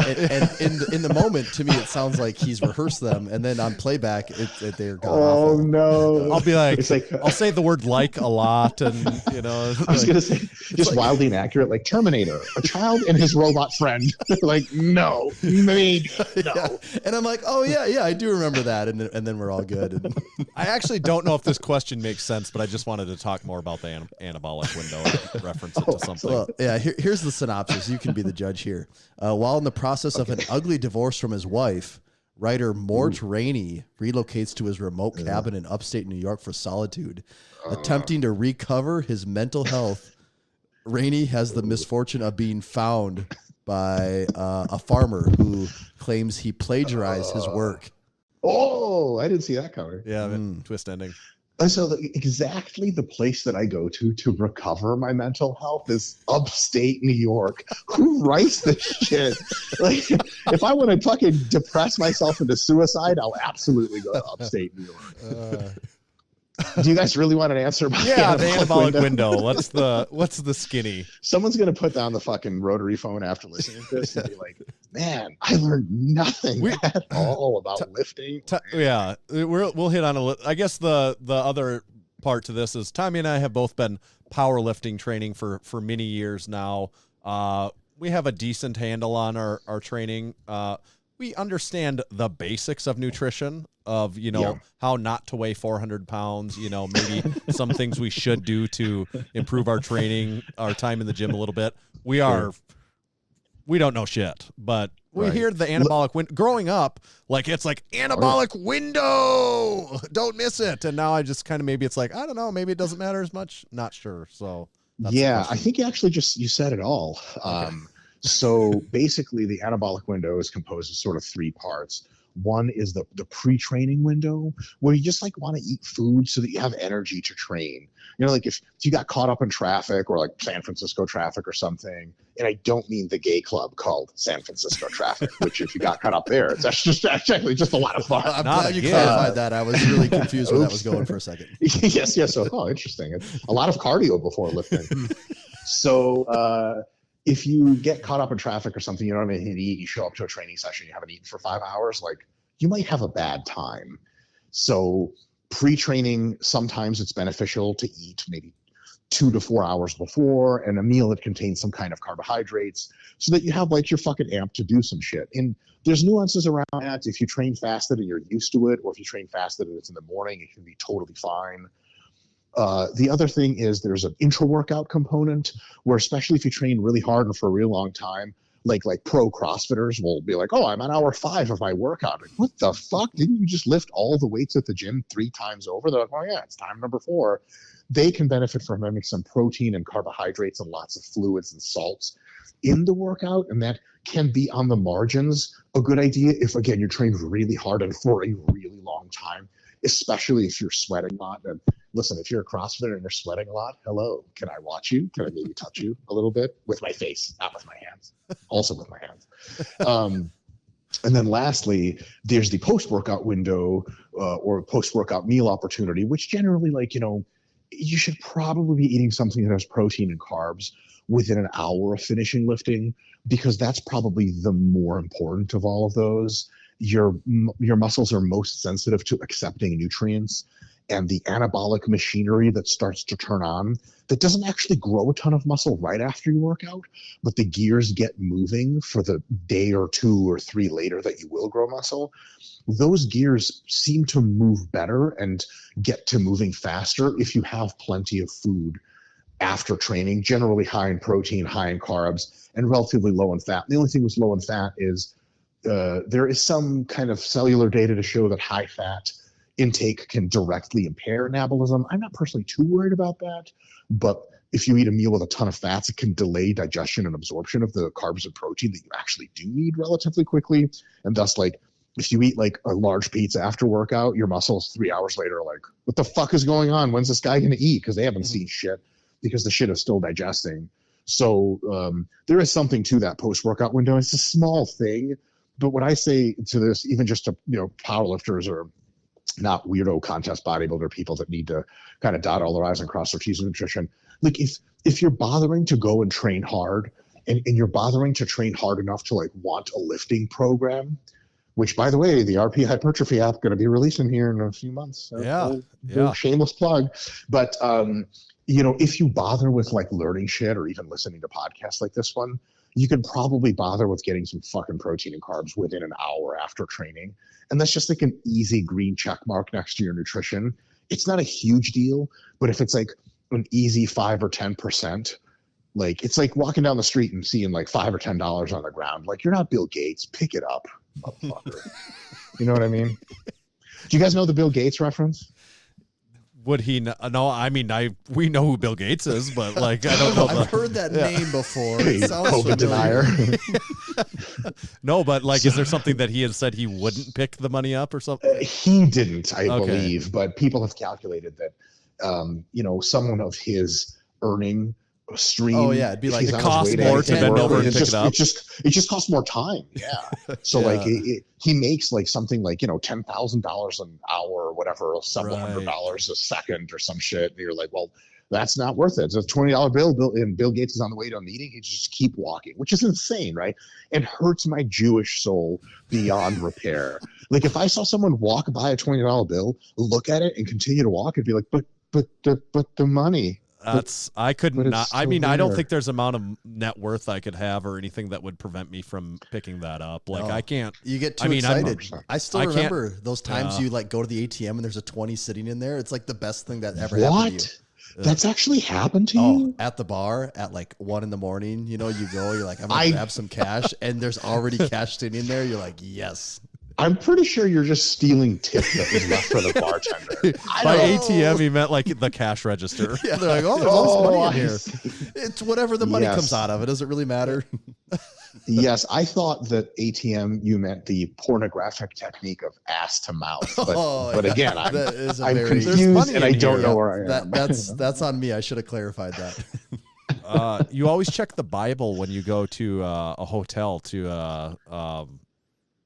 in the moment, to me, it sounds like he's rehearsed them, and then on playback, they're gone awful. No! I'll be like, It's like I'll say the word like a lot, and I was gonna say just wildly inaccurate, like Terminator, a child and his robot friend. Like, no, maybe no. Yeah. And I'm like, oh yeah, I do remember that, and then we're all good. And I actually don't know if this question makes sense, but I just wanted to talk more about the anabolic window and reference it to something. Well, yeah, here's the synopsis. You can be the judge here. While in the process of an ugly divorce from his wife, writer Mort Rainey relocates to his remote cabin in upstate New York for solitude. Attempting to recover his mental health, Rainey has the misfortune of being found by a farmer who claims he plagiarized his work. Oh, I didn't see that coming. Yeah, twist ending. So exactly the place that I go to recover my mental health is upstate New York. Who writes this shit? Like, if I want to fucking depress myself into suicide, I'll absolutely go to upstate New York. Do you guys really want an answer about the anabolic window? What's the skinny? Someone's going to put down the fucking rotary phone after listening to this and be like, man, I learned nothing at all about lifting. We'll hit on I guess the other part to this is Tommy and I have both been powerlifting training for many years now. We have a decent handle on our training. We understand the basics of nutrition, of, how not to weigh 400 pounds, maybe some things we should do to improve our training, our time in the gym a little bit. We don't know shit, but we hear the anabolic window. Growing up, it's like anabolic window, don't miss it. And now I just kind of, maybe it's like, I don't know, maybe it doesn't matter as much. Not sure. So I think you actually you said it all. Okay. So basically the anabolic window is composed of sort of 3 parts. One is the pre-training window, where you just want to eat food so that you have energy to train. If you got caught up in traffic, or San Francisco traffic or something, and I don't mean the gay club called San Francisco traffic, which if you got caught up there, it's actually just a lot of fun. I'm glad you clarified that. I was really confused where that was going for a second. Yes. So, interesting. A lot of cardio before lifting. So, if you get caught up in traffic or something, you don't have anything to eat, you show up to a training session, you haven't eaten for 5 hours, you might have a bad time. So pre-training, sometimes it's beneficial to eat maybe 2 to 4 hours before, and a meal that contains some kind of carbohydrates, so that you have your fucking amp to do some shit. And there's nuances around that. If you train fasted and you're used to it, or if you train fasted and it's in the morning, it can be totally fine. The other thing is there's an intra-workout component, where especially if you train really hard and for a real long time, like pro CrossFitters will be like, oh, I'm on hour 5 of my workout. What the fuck? Didn't you just lift all the weights at the gym 3 times over? They're like, oh yeah, it's time number 4. They can benefit from having some protein and carbohydrates and lots of fluids and salts in the workout, and that can be on the margins a good idea if, again, you're trained really hard and for a really long time, especially if you're sweating a lot. And listen, if you're a CrossFitter and you're sweating a lot, hello, can I watch you? Can I maybe touch you a little bit? With my face, not with my hands. Also with my hands. And then lastly, there's the post-workout window or post-workout meal opportunity, which generally, you should probably be eating something that has protein and carbs within an hour of finishing lifting, because that's probably the more important of all of those. Your muscles are most sensitive to accepting nutrients, and the anabolic machinery that starts to turn on, that doesn't actually grow a ton of muscle right after you work out, but the gears get moving for the day or 2 or 3 later that you will grow muscle. Those gears seem to move better and get to moving faster if you have plenty of food after training, generally high in protein, high in carbs, and relatively low in fat. The only thing with low in fat is there is some kind of cellular data to show that high fat intake can directly impair anabolism. I'm not personally too worried about that, but if you eat a meal with a ton of fats, it can delay digestion and absorption of the carbs and protein that you actually do need relatively quickly. And thus, like, if you eat like a large pizza after workout, your muscles 3 hours later are like, what the fuck is going on? When's this guy going to eat? Because they haven't seen shit, because the shit is still digesting. So there is something to that post-workout window. It's a small thing. But what I say to this, even just to, powerlifters or not weirdo contest bodybuilder people that need to kind of dot all their I's and cross their T's in nutrition, like if you're bothering to go and train hard and you're bothering to train hard enough to like want a lifting program, which, by the way, the RP Hypertrophy app going to be releasing here in a few months. Yeah. Shameless plug. But, if you bother with like learning shit or even listening to podcasts like this one, you can probably bother with getting some fucking protein and carbs within an hour after training. And that's just like an easy green check mark next to your nutrition. It's not a huge deal, but if it's like an easy 5 or 10%, like it's like walking down the street and seeing like $5 or $10 on the ground. Like, you're not Bill Gates. Pick it up, motherfucker. You know what I mean? Do you guys know the Bill Gates reference? Would he know? No, I mean, we know who Bill Gates is, but like, I don't know. I've heard that name before. Hey, It sounds COVID familiar. denier. No, but like, is there something that he had said he wouldn't pick the money up or something? He didn't, I Okay. believe, but people have calculated that, someone of his earning stream. Oh, yeah, it'd be like he's it on his costs way to more to anything bend over and It's pick it up. It just costs more time. Yeah. So Yeah. like he makes like something like, $10,000 an hour or whatever, several $100 a second or some shit. And you're like, well, that's not worth it. It's a $20 bill, and Bill Gates is on the way to a meeting. He just keep walking, which is insane, right? It hurts my Jewish soul beyond repair. Like, if I saw someone walk by a $20 bill, look at it and continue to walk, I'd be like, but the money. I couldn't. it's Not, I still mean, I don't there. think there's amount of net worth I could have or anything that would prevent me from picking that up. Like, No. I can't. You get too I mean, I'm- excited. I still I can't- remember those times you like go to the ATM and there's a 20 sitting in there. It's like the best thing that ever happened to you. What? That's actually happened to Oh, you? at the bar at like 1 a.m, you go, you're like, I'm gonna grab some cash, and there's already cash sitting in there. You're like, yes. I'm pretty sure you're just stealing tip that was left for the bartender. By ATM, he meant like the cash register. Yeah, they're like, oh, there's all this money in I here. see. It's whatever the money Yes. comes out of. It doesn't really matter. Yes, I thought that ATM, you meant the pornographic technique of ass to mouth. But, Oh, but yeah. again, That is a I'm very- confused money and I in don't here. know where I am. That's on me. I should have clarified that. You always check the Bible when you go to a hotel to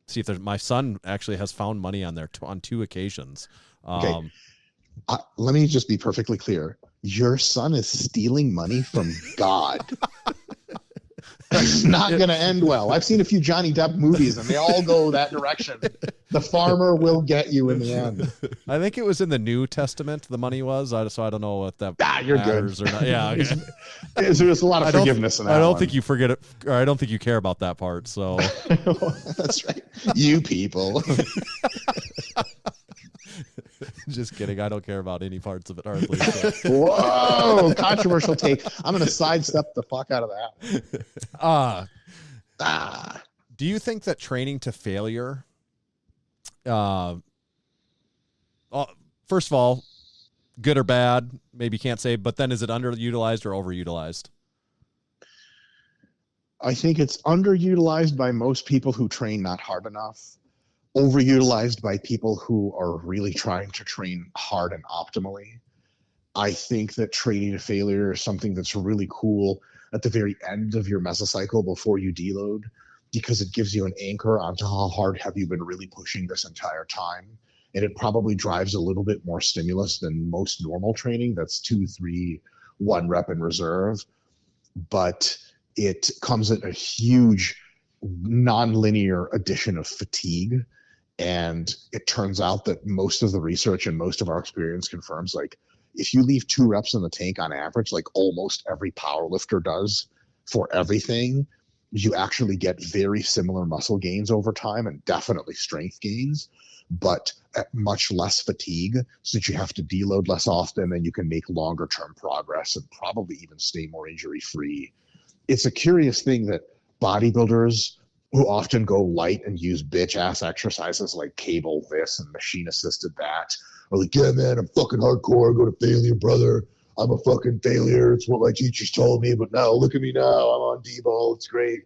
see if there's. My son actually has found money on there on 2 occasions. Okay. Let me just be perfectly clear. Your son is stealing money from God. It's not going to end well. I've seen a few Johnny Depp movies, and they all go that direction. The farmer will get you in the end. I think it was in the New Testament. The money was. So I don't know if that You're good. matters or not. Yeah. Okay. There's a lot of forgiveness in that I don't one. think you forget it, or I don't think you care about that part. So That's right. You people. just kidding. I don't care about any parts of it hardly. So. Whoa, controversial take. I'm going to sidestep the fuck out of that. Do you think that training to failure, first of all, good or bad, maybe you can't say, but then is it underutilized or overutilized? I think it's underutilized by most people who train not hard enough, overutilized by people who are really trying to train hard and optimally. I think that training to failure is something that's really cool at the very end of your mesocycle before you deload, because it gives you an anchor onto how hard have you been really pushing this entire time. And it probably drives a little bit more stimulus than most normal training. That's 2, 3, 1 rep in reserve. But it comes at a huge nonlinear addition of fatigue. And it turns out that most of the research and most of our experience confirms, like, if you leave 2 reps in the tank on average, like almost every power lifter does for everything, you actually get very similar muscle gains over time and definitely strength gains, but at much less fatigue, so that you have to deload less often and you can make longer term progress and probably even stay more injury free. It's a curious thing that bodybuilders who often go light and use bitch ass exercises like cable this and machine assisted that, or like, yeah, man, I'm fucking hardcore. I go to failure, brother. I'm a fucking failure. It's what my teachers told me, but now look at me now. I'm on D-ball. It's great.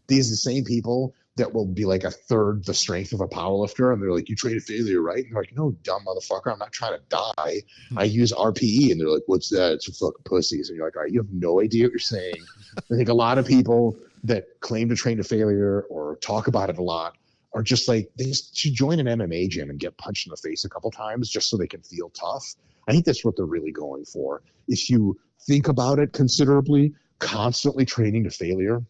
These are the same people that will be like a third the strength of a powerlifter, and they're like, you train a failure, right? And they're like, no, dumb motherfucker, I'm not trying to die. I use RPE. And they're like, what's that? It's for fucking pussies. And you're like, all right, you have no idea what you're saying. I think a lot of people that claim to train to failure or talk about it a lot are just like, they just should join an MMA gym and get punched in the face a couple times just so they can feel tough. I think that's what they're really going for. If you think about it considerably, constantly training to failure,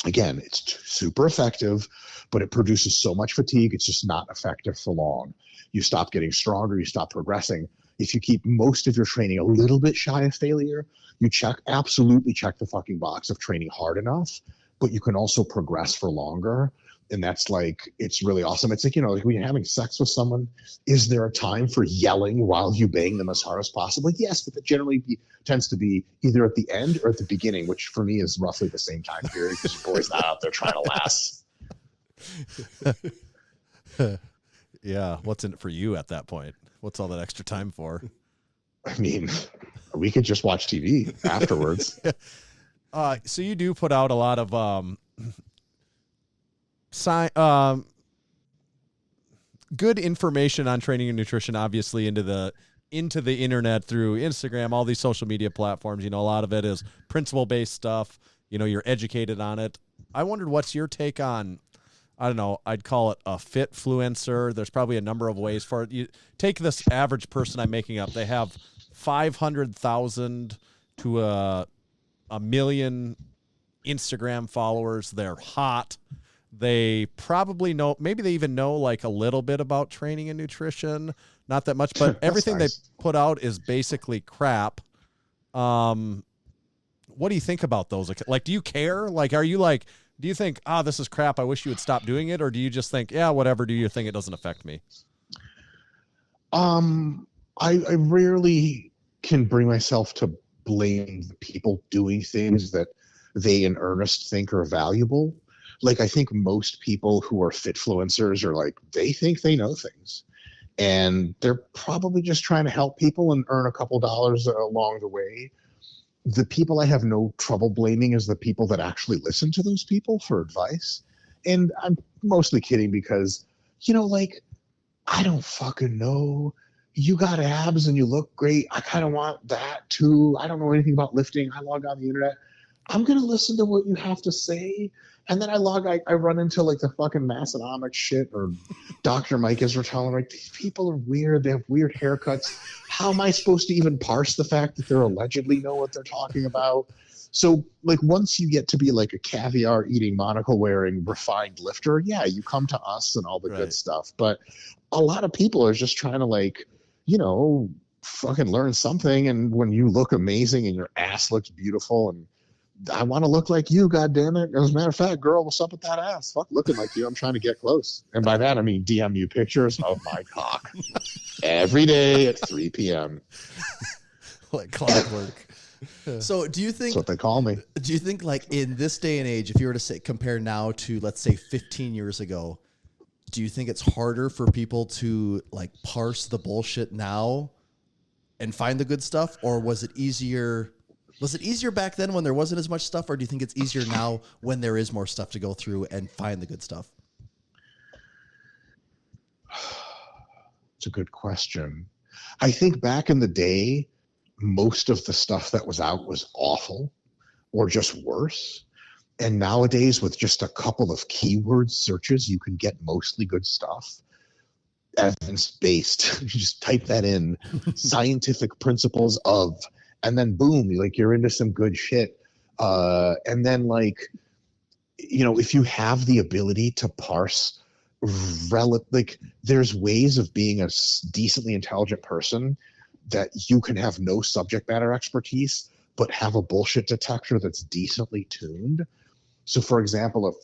again, it's super effective, but it produces so much fatigue, it's just not effective for long. You stop getting stronger, you stop progressing. If you keep most of your training a little bit shy of failure, you absolutely check the fucking box of training hard enough, but you can also progress for longer. And that's like, it's really awesome. It's like, you know, like when you're having sex with someone, is there a time for yelling while you bang them as hard as possible? Yes, but that generally tends to be either at the end or at the beginning, which for me is roughly the same time period because your boy's not out there trying to last. Yeah. What's in it for you at that point? What's all that extra time for? I mean, we could just watch TV afterwards. So you do put out a lot of good information on training and nutrition, obviously into the internet through Instagram, all these social media platforms. You know, a lot of it is principle-based stuff. You know, you're educated on it. I wondered, what's your take on, I don't know, I'd call it a Fitfluencer. There's probably a number of ways for it. You take this average person I'm making up. They have 500,000 to a million Instagram followers. They're hot. They probably know, maybe they even know like a little bit about training and nutrition, not that much, but everything nice. They put out is basically crap. What do you think about those? Like, do you care? Like, are you like, do you think, this is crap, I wish you would stop doing it? Or do you just think, yeah, whatever, do your thing, it doesn't affect me? I rarely can bring myself to blame the people doing things that they in earnest think are valuable. Like, I think most people who are Fitfluencers are like, they think they know things. And they're probably just trying to help people and earn a couple dollars along the way. The people I have no trouble blaming is the people that actually listen to those people for advice. And I'm mostly kidding because, you know, like, I don't fucking know. You got abs and you look great. I kind of want that too. I don't know anything about lifting. I log on the internet. I'm going to listen to what you have to say. And then I run into like the fucking Massenomics shit or Dr. Mike Israetel. I'm like, these people are weird. They have weird haircuts. How am I supposed to even parse the fact that they're allegedly know what they're talking about? So like, once you get to be like a caviar eating, monocle wearing, refined lifter, yeah, you come to us and all the good stuff. But a lot of people are just trying to like, you know, fucking learn something. And when you look amazing and your ass looks beautiful and I want to look like you, goddammit. As a matter of fact, girl, what's up with that ass? Fuck looking like you. I'm trying to get close. And by that, I mean DM you pictures of my cock every day at 3 p.m. Like clockwork. So do you think... That's what they call me. Do you think, like, in this day and age, if you were to say compare now to, let's say, 15 years ago, do you think it's harder for people to, like, parse the bullshit now and find the good stuff? Or was it easier... Was it easier back then when there wasn't as much stuff, or do you think it's easier now when there is more stuff to go through and find the good stuff? It's a good question. I think back in the day, most of the stuff that was out was awful or just worse. And nowadays, with just a couple of keyword searches, you can get mostly good stuff. Evidence-based. You just type that in, scientific principles of... And then boom, like you're into some good shit. And then like, you know, if you have the ability to parse, like there's ways of being a decently intelligent person that you can have no subject matter expertise, but have a bullshit detector that's decently tuned. So for example, if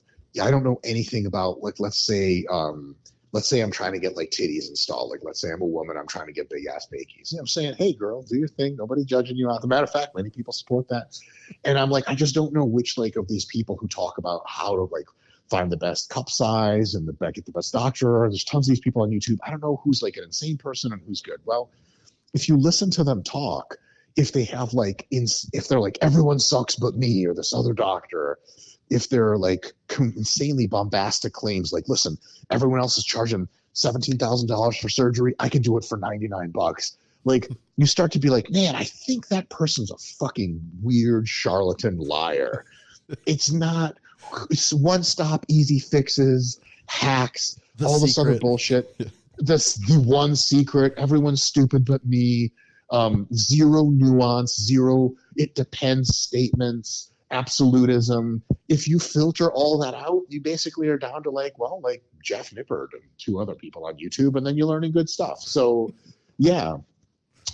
I don't know anything about, like, let's say I'm trying to get like titties installed. Like, let's say I'm a woman, I'm trying to get big ass bakies. You know, I'm saying, hey girl, do your thing. Nobody judging you. As a matter of fact, many people support that. And I'm like, I just don't know which like of these people who talk about how to like find the best cup size and get the best doctor. There's tons of these people on YouTube. I don't know who's like an insane person and who's good. Well, if you listen to them talk, if they have like, if they're like, everyone sucks but me or this other doctor, if they're like insanely bombastic claims, like, listen, everyone else is charging $17,000 for surgery, I can do it for $99. Like, you start to be like, man, I think that person's a fucking weird charlatan liar. It's not. It's one stop, easy fixes, hacks, all this other bullshit. The one secret, everyone's stupid but me. Zero nuance, zero it depends statements, absolutism. If you filter all that out, you basically are down to like Jeff Nippard and 2 other people on YouTube, and then you're learning good stuff. So yeah,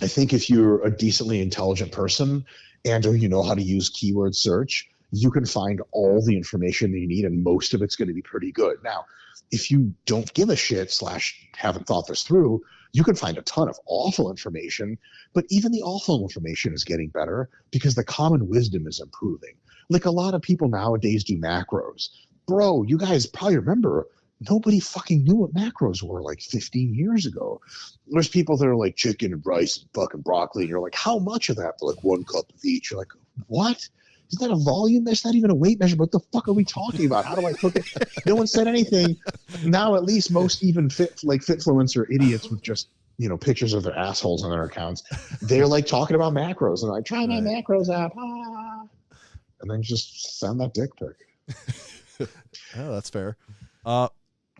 I think if you're a decently intelligent person and you know how to use keyword search, you can find all the information that you need, and most of it's going to be pretty good. Now, if you don't give a shit / haven't thought this through, you can find a ton of awful information, but even the awful information is getting better because the common wisdom is improving. Like, a lot of people nowadays do macros. Bro, you guys probably remember, nobody fucking knew what macros were like 15 years ago. There's people that are like chicken and rice and fucking broccoli, and you're like, how much of that? They're like 1 cup of each. You're like, what? Is that a volume? That's not even a weight measure. What the fuck are we talking about? How do I cook it? No one said anything. Now, at least most even Fitfluencer idiots with just, pictures of their assholes on their accounts, they're like talking about macros and like, try my macros app. And then just send that dick pic. Oh, that's fair.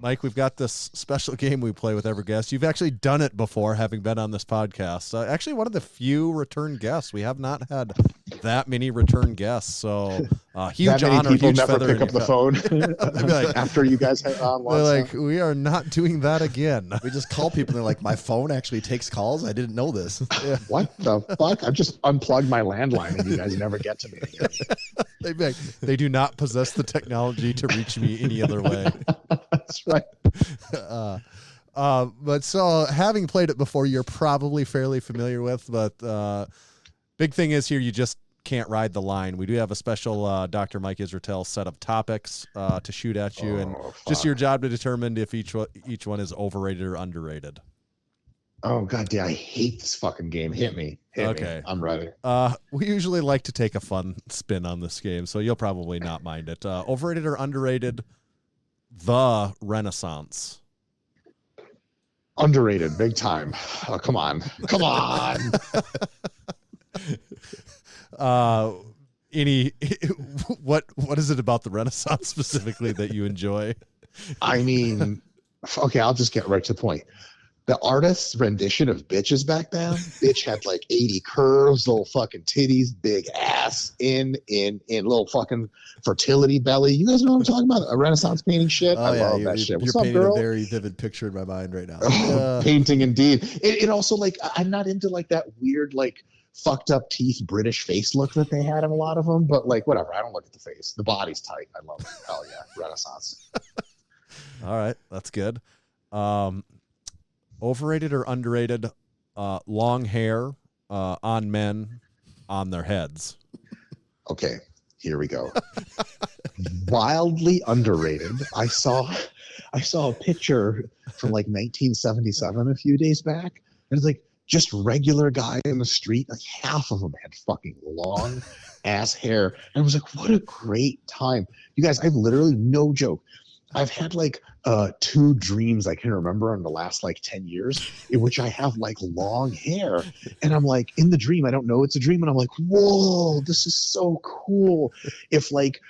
Mike, we've got this special game we play with every guest. You've actually done it before, having been on this podcast. Actually, one of the few return guests. We have not had that many return guests, so huge that many honor. People huge never feather pick up the phone like, after you guys have on. Like, we are not doing that again. We just call people and they're like, my phone actually takes calls? I didn't know this. Yeah. What the fuck? I've just unplugged my landline and you guys never get to me again. They do not possess the technology to reach me any other way. That's right. But so, having played it before, you're probably fairly familiar with, but big thing is here, you just can't ride the line. We do have a special Dr. Mike Israetel set of topics to shoot at you, and just your job to determine if each one is overrated or underrated. Oh, God damn, I hate this fucking game. Hit me. Okay. Me. I'm ready. We usually like to take a fun spin on this game, so you'll probably not mind it. Overrated or underrated, the Renaissance. Underrated, big time. Oh, come on. Come on. What is it about the Renaissance specifically that you enjoy? I mean, okay, I'll just get right to the point. The artist's rendition of bitches back then, bitch had like 80 curves, little fucking titties, big ass, in little fucking fertility belly. You guys know what I'm talking about? A Renaissance painting shit. I love that shit. What's you're up, painting girl? a very vivid picture in my mind right now. Painting indeed. It also, like, I'm not into like that weird, like, fucked up teeth British face look that they had in a lot of them, but like, whatever. I don't look at the face. The body's tight. I love it. Hell yeah, Renaissance. All right, that's good. Overrated or underrated, long hair on men on their heads. Okay, here we go. Wildly underrated. I saw a picture from like 1977 a few days back, and it's like just regular guy in the street. Like half of them had fucking long ass hair, and I was like, what a great time, you guys. I've literally, no joke, I've had like 2 dreams I can remember in the last like 10 years in which I have like long hair, and I'm like, in the dream, I don't know it's a dream, and I'm like, whoa, this is so cool. If like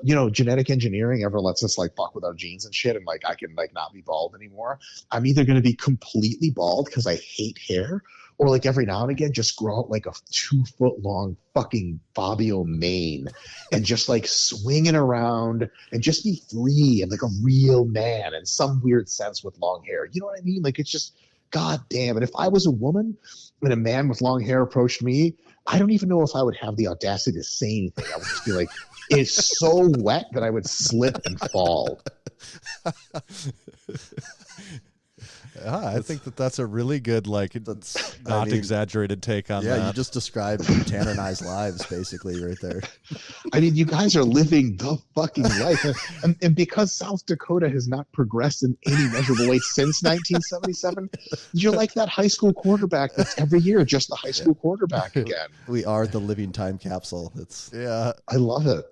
genetic engineering ever lets us like fuck with our genes and shit, and like I can like not be bald anymore, I'm either going to be completely bald because I hate hair, or like every now and again just grow out like a 2-foot long fucking Fabio mane and just like swinging around and just be free and like a real man in some weird sense with long hair. You know what I mean? Like, it's just, god damn it. If I was a woman and a man with long hair approached me, I don't even know if I would have the audacity to say anything. I would just be like, it's so wet that I would slip and fall. I think that's a really good, like, exaggerated take on that. Yeah, you just described tannernized lives basically right there. I mean, you guys are living the fucking life. And because South Dakota has not progressed in any measurable way since 1977, you're like that high school quarterback that's every year just the high school quarterback again. We are the living time capsule. I love it.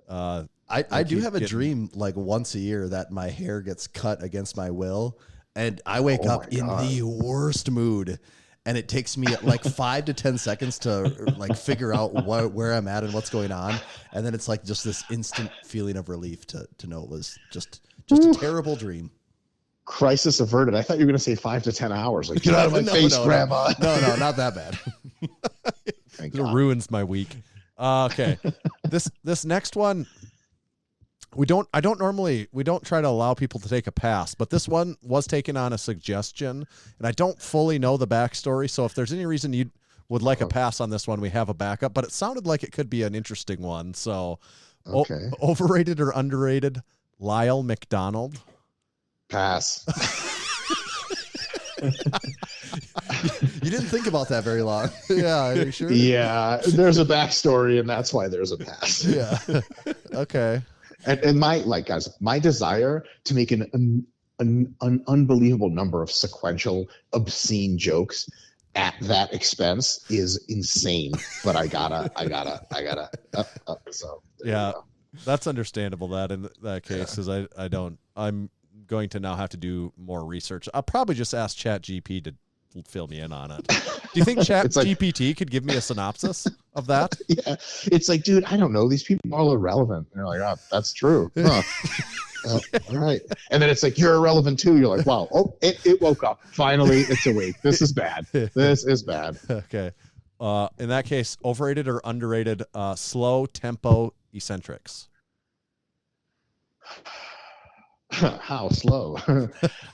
I do have a dream like once a year that my hair gets cut against my will, and I wake up in the worst mood. And it takes me like 5 to 10 seconds to like figure out where I'm at and what's going on. And then it's like just this instant feeling of relief to know it was just a terrible dream. Crisis averted. I thought you were going to say 5 to 10 hours. Like, get out of my face, Grandma. No, not that bad. It ruins my week. Okay. This next one, we don't try to allow people to take a pass, but this one was taken on a suggestion, and I don't fully know the backstory. So if there's any reason you would like a pass on this one, we have a backup, but it sounded like it could be an interesting one. So overrated or underrated, Lyle McDonald? Pass. You didn't think about that very long. Yeah, are you sure? Yeah, there's a backstory, and that's why there's a pass. Yeah. Okay. And my desire to make an unbelievable number of sequential, obscene jokes at that expense is insane. But I gotta. So yeah, that's understandable. That in that case, because I'm going to now have to do more research. I'll probably just ask ChatGPT to fill me in on it. Do you think ChatGPT could give me a synopsis of that? Yeah, it's like, dude, I don't know. These people are all irrelevant. And you're like, oh, that's true. Huh. All right. And then it's like, you're irrelevant too. You're like, wow. Oh, it woke up. Finally, it's awake. This is bad. This is bad. Okay. In that case, overrated or underrated, slow tempo eccentrics? How slow?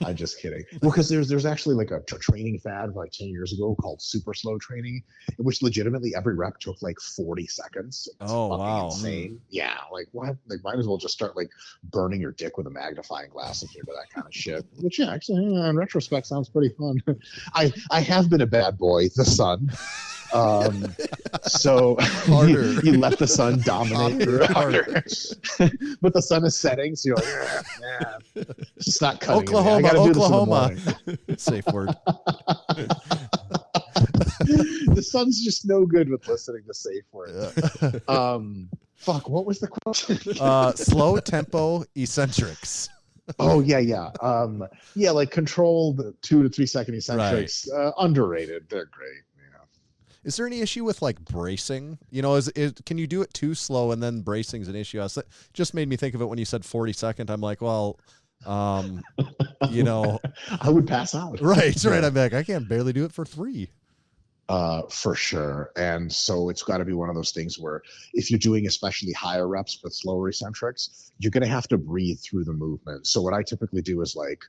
I'm just kidding. Well, because there's actually like a training fad like 10 years ago called super slow training, in which legitimately every rep took like 40 seconds. It's wow. Insane. Yeah, like what? Like might as well just start like burning your dick with a magnifying glass if you're into that kind of shit. Which yeah, actually in retrospect sounds pretty fun. I have been a bad boy, the sun. So you let the sun dominate harder. But the sun is setting, so you're like, yeah. It's just not cutting Oklahoma. Safe word. The sun's just no good with listening to safe words. Fuck, what was the question? Slow tempo eccentrics. Oh yeah. Like controlled 2 to 3 second eccentrics. Right. Underrated. They're great. Is there any issue with like bracing? You know, can you do it too slow and then bracing is an issue? Just made me think of it when you said 40-second. I'm like, well, you know, I would pass out. Right. I'm like, I can't barely do it for 3. For sure. And so it's got to be one of those things where if you're doing especially higher reps with slower eccentrics, you're going to have to breathe through the movement. So what I typically do is like,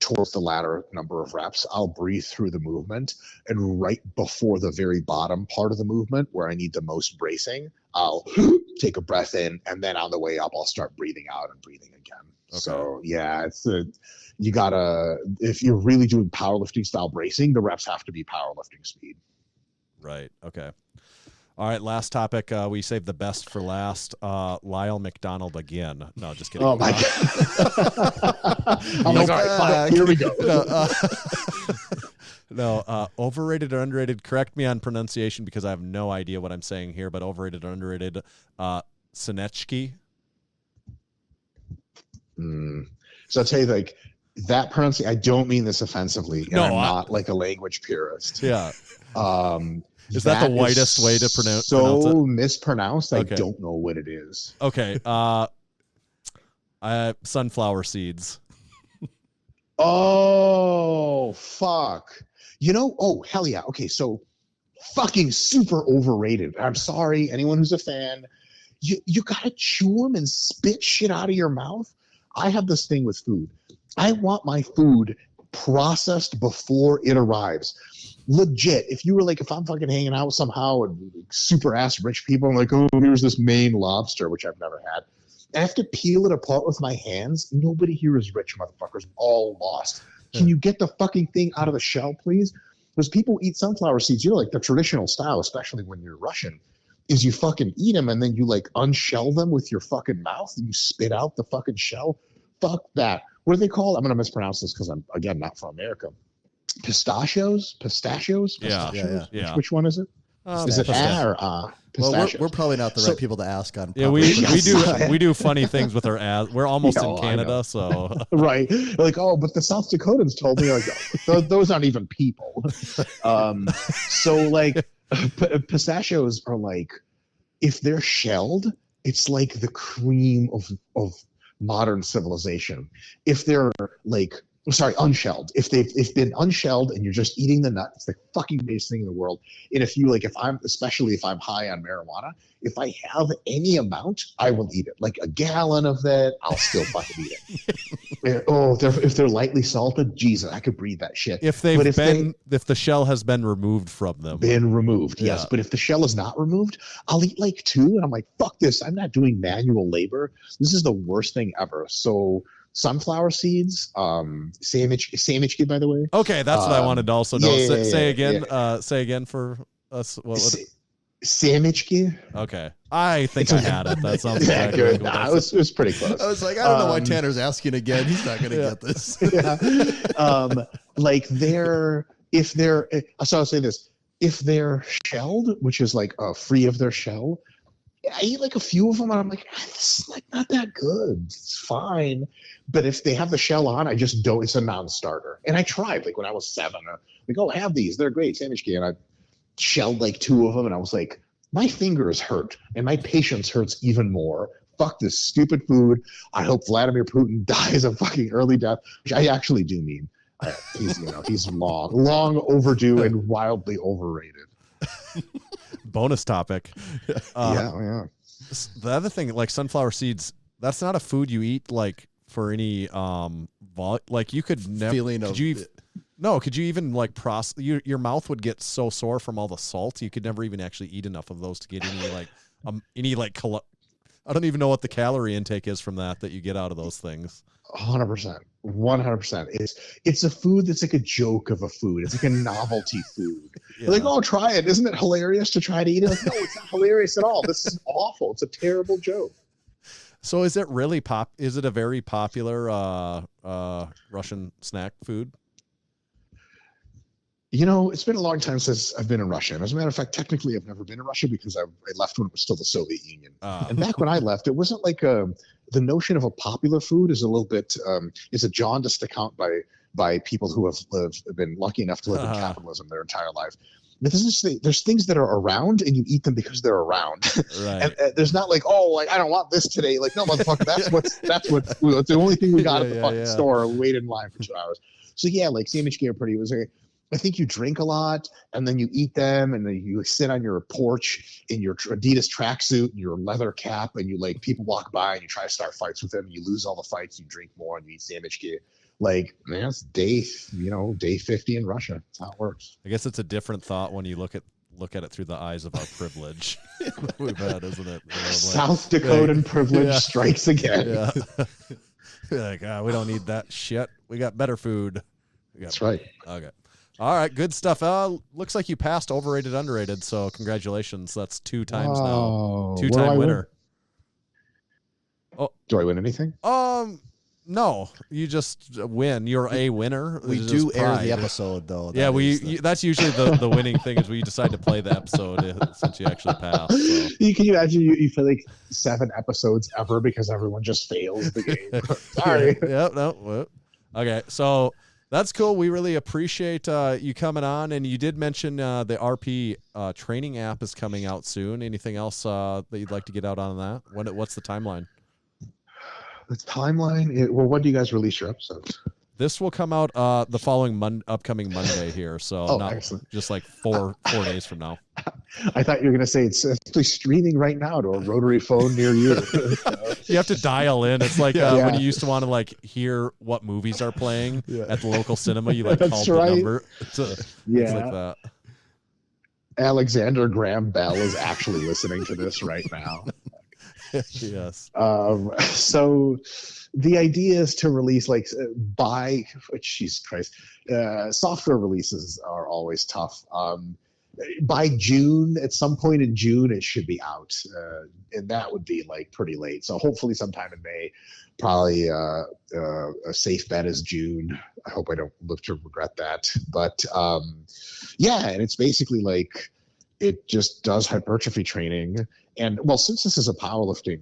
towards the latter number of reps, I'll breathe through the movement, and right before the very bottom part of the movement where I need the most bracing, I'll take a breath in, and then on the way up, I'll start breathing out and breathing again. Okay. So yeah, you gotta, if you're really doing powerlifting style bracing, the reps have to be powerlifting speed. Right. Okay. All right, last topic. We saved the best for last. Lyle McDonald again. No, just kidding. Oh my God. I'm like, all right, fine. Here we go. No, overrated or underrated? Correct me on pronunciation because I have no idea what I'm saying here, but overrated or underrated? Sinechki. So I'll tell you, like, that pronunciation, I don't mean this offensively, and I'm not like a language purist. Yeah. Is that the whitest way to pronounce it? So mispronounced, I don't know what it is. Okay. Sunflower seeds. Oh, fuck. You know, oh, hell yeah. Okay, so fucking super overrated. I'm sorry, anyone who's a fan. You gotta chew them and spit shit out of your mouth. I have this thing with food. I want my food processed before it arrives. Legit, if I'm fucking hanging out somehow and super ass rich people, I'm like, oh, here's this Maine lobster, which I've never had. I have to peel it apart with my hands. Nobody here is rich, motherfuckers. All lost. Can you get the fucking thing out of the shell, please? Because people eat sunflower seeds, like the traditional style, especially when you're Russian. is you fucking eat them and then you like unshell them with your fucking mouth and you spit out the fucking shell. Fuck that. What do they call it? I'm gonna mispronounce this because I'm again not from America. Pistachios? Yeah. Which one is it? Is it or Well, pistachios? we're probably not the right people to ask on. Yeah, we do funny things with our ads. We're almost in Canada, so right. Like, oh, but the South Dakotans told me like those aren't even people. So like pistachios are like, if they're shelled, it's like the cream of modern civilization. If they're like, sorry, unshelled. If they've been unshelled and you're just eating the nut, it's the fucking best thing in the world. And especially if I'm high on marijuana, if I have any amount, I will eat it. Like a gallon of that, I'll still fucking eat it. If they're lightly salted, Jesus, I could breathe that shit. If the shell has been removed from them. Yes. But if the shell is not removed, I'll eat like 2 and I'm like, fuck this. I'm not doing manual labor. This is the worst thing ever. So sunflower seeds, sandwich, by the way. Okay, that's what I wanted to also know. Say again for us. Sandwich. Okay, I think I had it. That sounds good. It was pretty close. I was like, I don't know why Tanner's asking again. He's not going to get this. Like I'll say this: if they're shelled, which is like free of their shell, I eat like a few of them and I'm like, this is like not that good. It's fine. But if they have the shell on, I just don't. It's a non-starter. And I tried like when I was 7. Like, oh, have these. They're great. Sandwich key. And I shelled like 2 of them and I was like, my fingers hurt and my patience hurts even more. Fuck this stupid food. I hope Vladimir Putin dies a fucking early death, which I actually do mean. He's long overdue and wildly overrated. Bonus topic. Yeah. The other thing, like sunflower seeds, that's not a food you eat like for any like you could never could you even like your mouth would get so sore from all the salt you could never even actually eat enough of those to get any I don't even know what the calorie intake is from that you get out of those things. 100%. It's a food that's like a joke of a food. It's like a novelty food. Yeah. Like, oh, try it. Isn't it hilarious to try to eat it? Like, no, it's not hilarious at all. This is awful. It's a terrible joke. So is it really is it a very popular Russian snack food? It's been a long time since I've been in Russia. And as a matter of fact, technically I've never been in Russia because I left when it was still the Soviet Union. And back when I left, it wasn't like the notion of a popular food is a little bit, is a jaundiced account by people who have been lucky enough to live in capitalism their entire life. But there's things that are around and you eat them because they're around. Right. And there's not like, oh, like I don't want this that's the only thing we got at the fucking store. Wait in line for 2 hours. So yeah, like sandwich gear I think you drink a lot and then you eat them and then you sit on your porch in your Adidas tracksuit and your leather cap and you like people walk by and you try to start fights with them and you lose all the fights, you drink more and you eat sandwich gear. Like, man, it's day 50 in Russia. That's how it works. I guess it's a different thought when you look at it through the eyes of our privilege. We've had, isn't it? South Dakotan privilege strikes again. Yeah. Like, we don't need that shit. We got better food. That's right. Okay. All right, good stuff. Looks like you passed overrated, underrated. So congratulations. That's 2 times now. 2-time winner. Oh, do I win anything? No, you just win. You're a winner. We do air the episode though. That's usually the winning thing is we decide to play the episode since you actually passed. So. Can you imagine you play like 7 episodes ever because everyone just fails the game? Sorry. Yeah. No. Okay. So. That's cool. We really appreciate you coming on. And you did mention the RP training app is coming out soon. Anything else that you'd like to get out on that? What's the timeline? The timeline? When do you guys release your episodes? This will come out the following upcoming Monday here. So excellent. Just like 4 days from now. I thought you were going to say it's actually streaming right now to a rotary phone near you. You have to dial in. It's like when you used to want to like hear what movies are playing at the local cinema. You like called the number. It's like that. Alexander Graham Bell is actually listening to this right now. Yes. So the idea is to release Jesus Christ, software releases are always tough. by June, at some point in June, it should be out, and that would be like pretty late. So hopefully sometime in May. Probably a safe bet is June. I hope I don't live to regret that. But yeah, and it's basically like it just does hypertrophy training. And well, since this is a powerlifting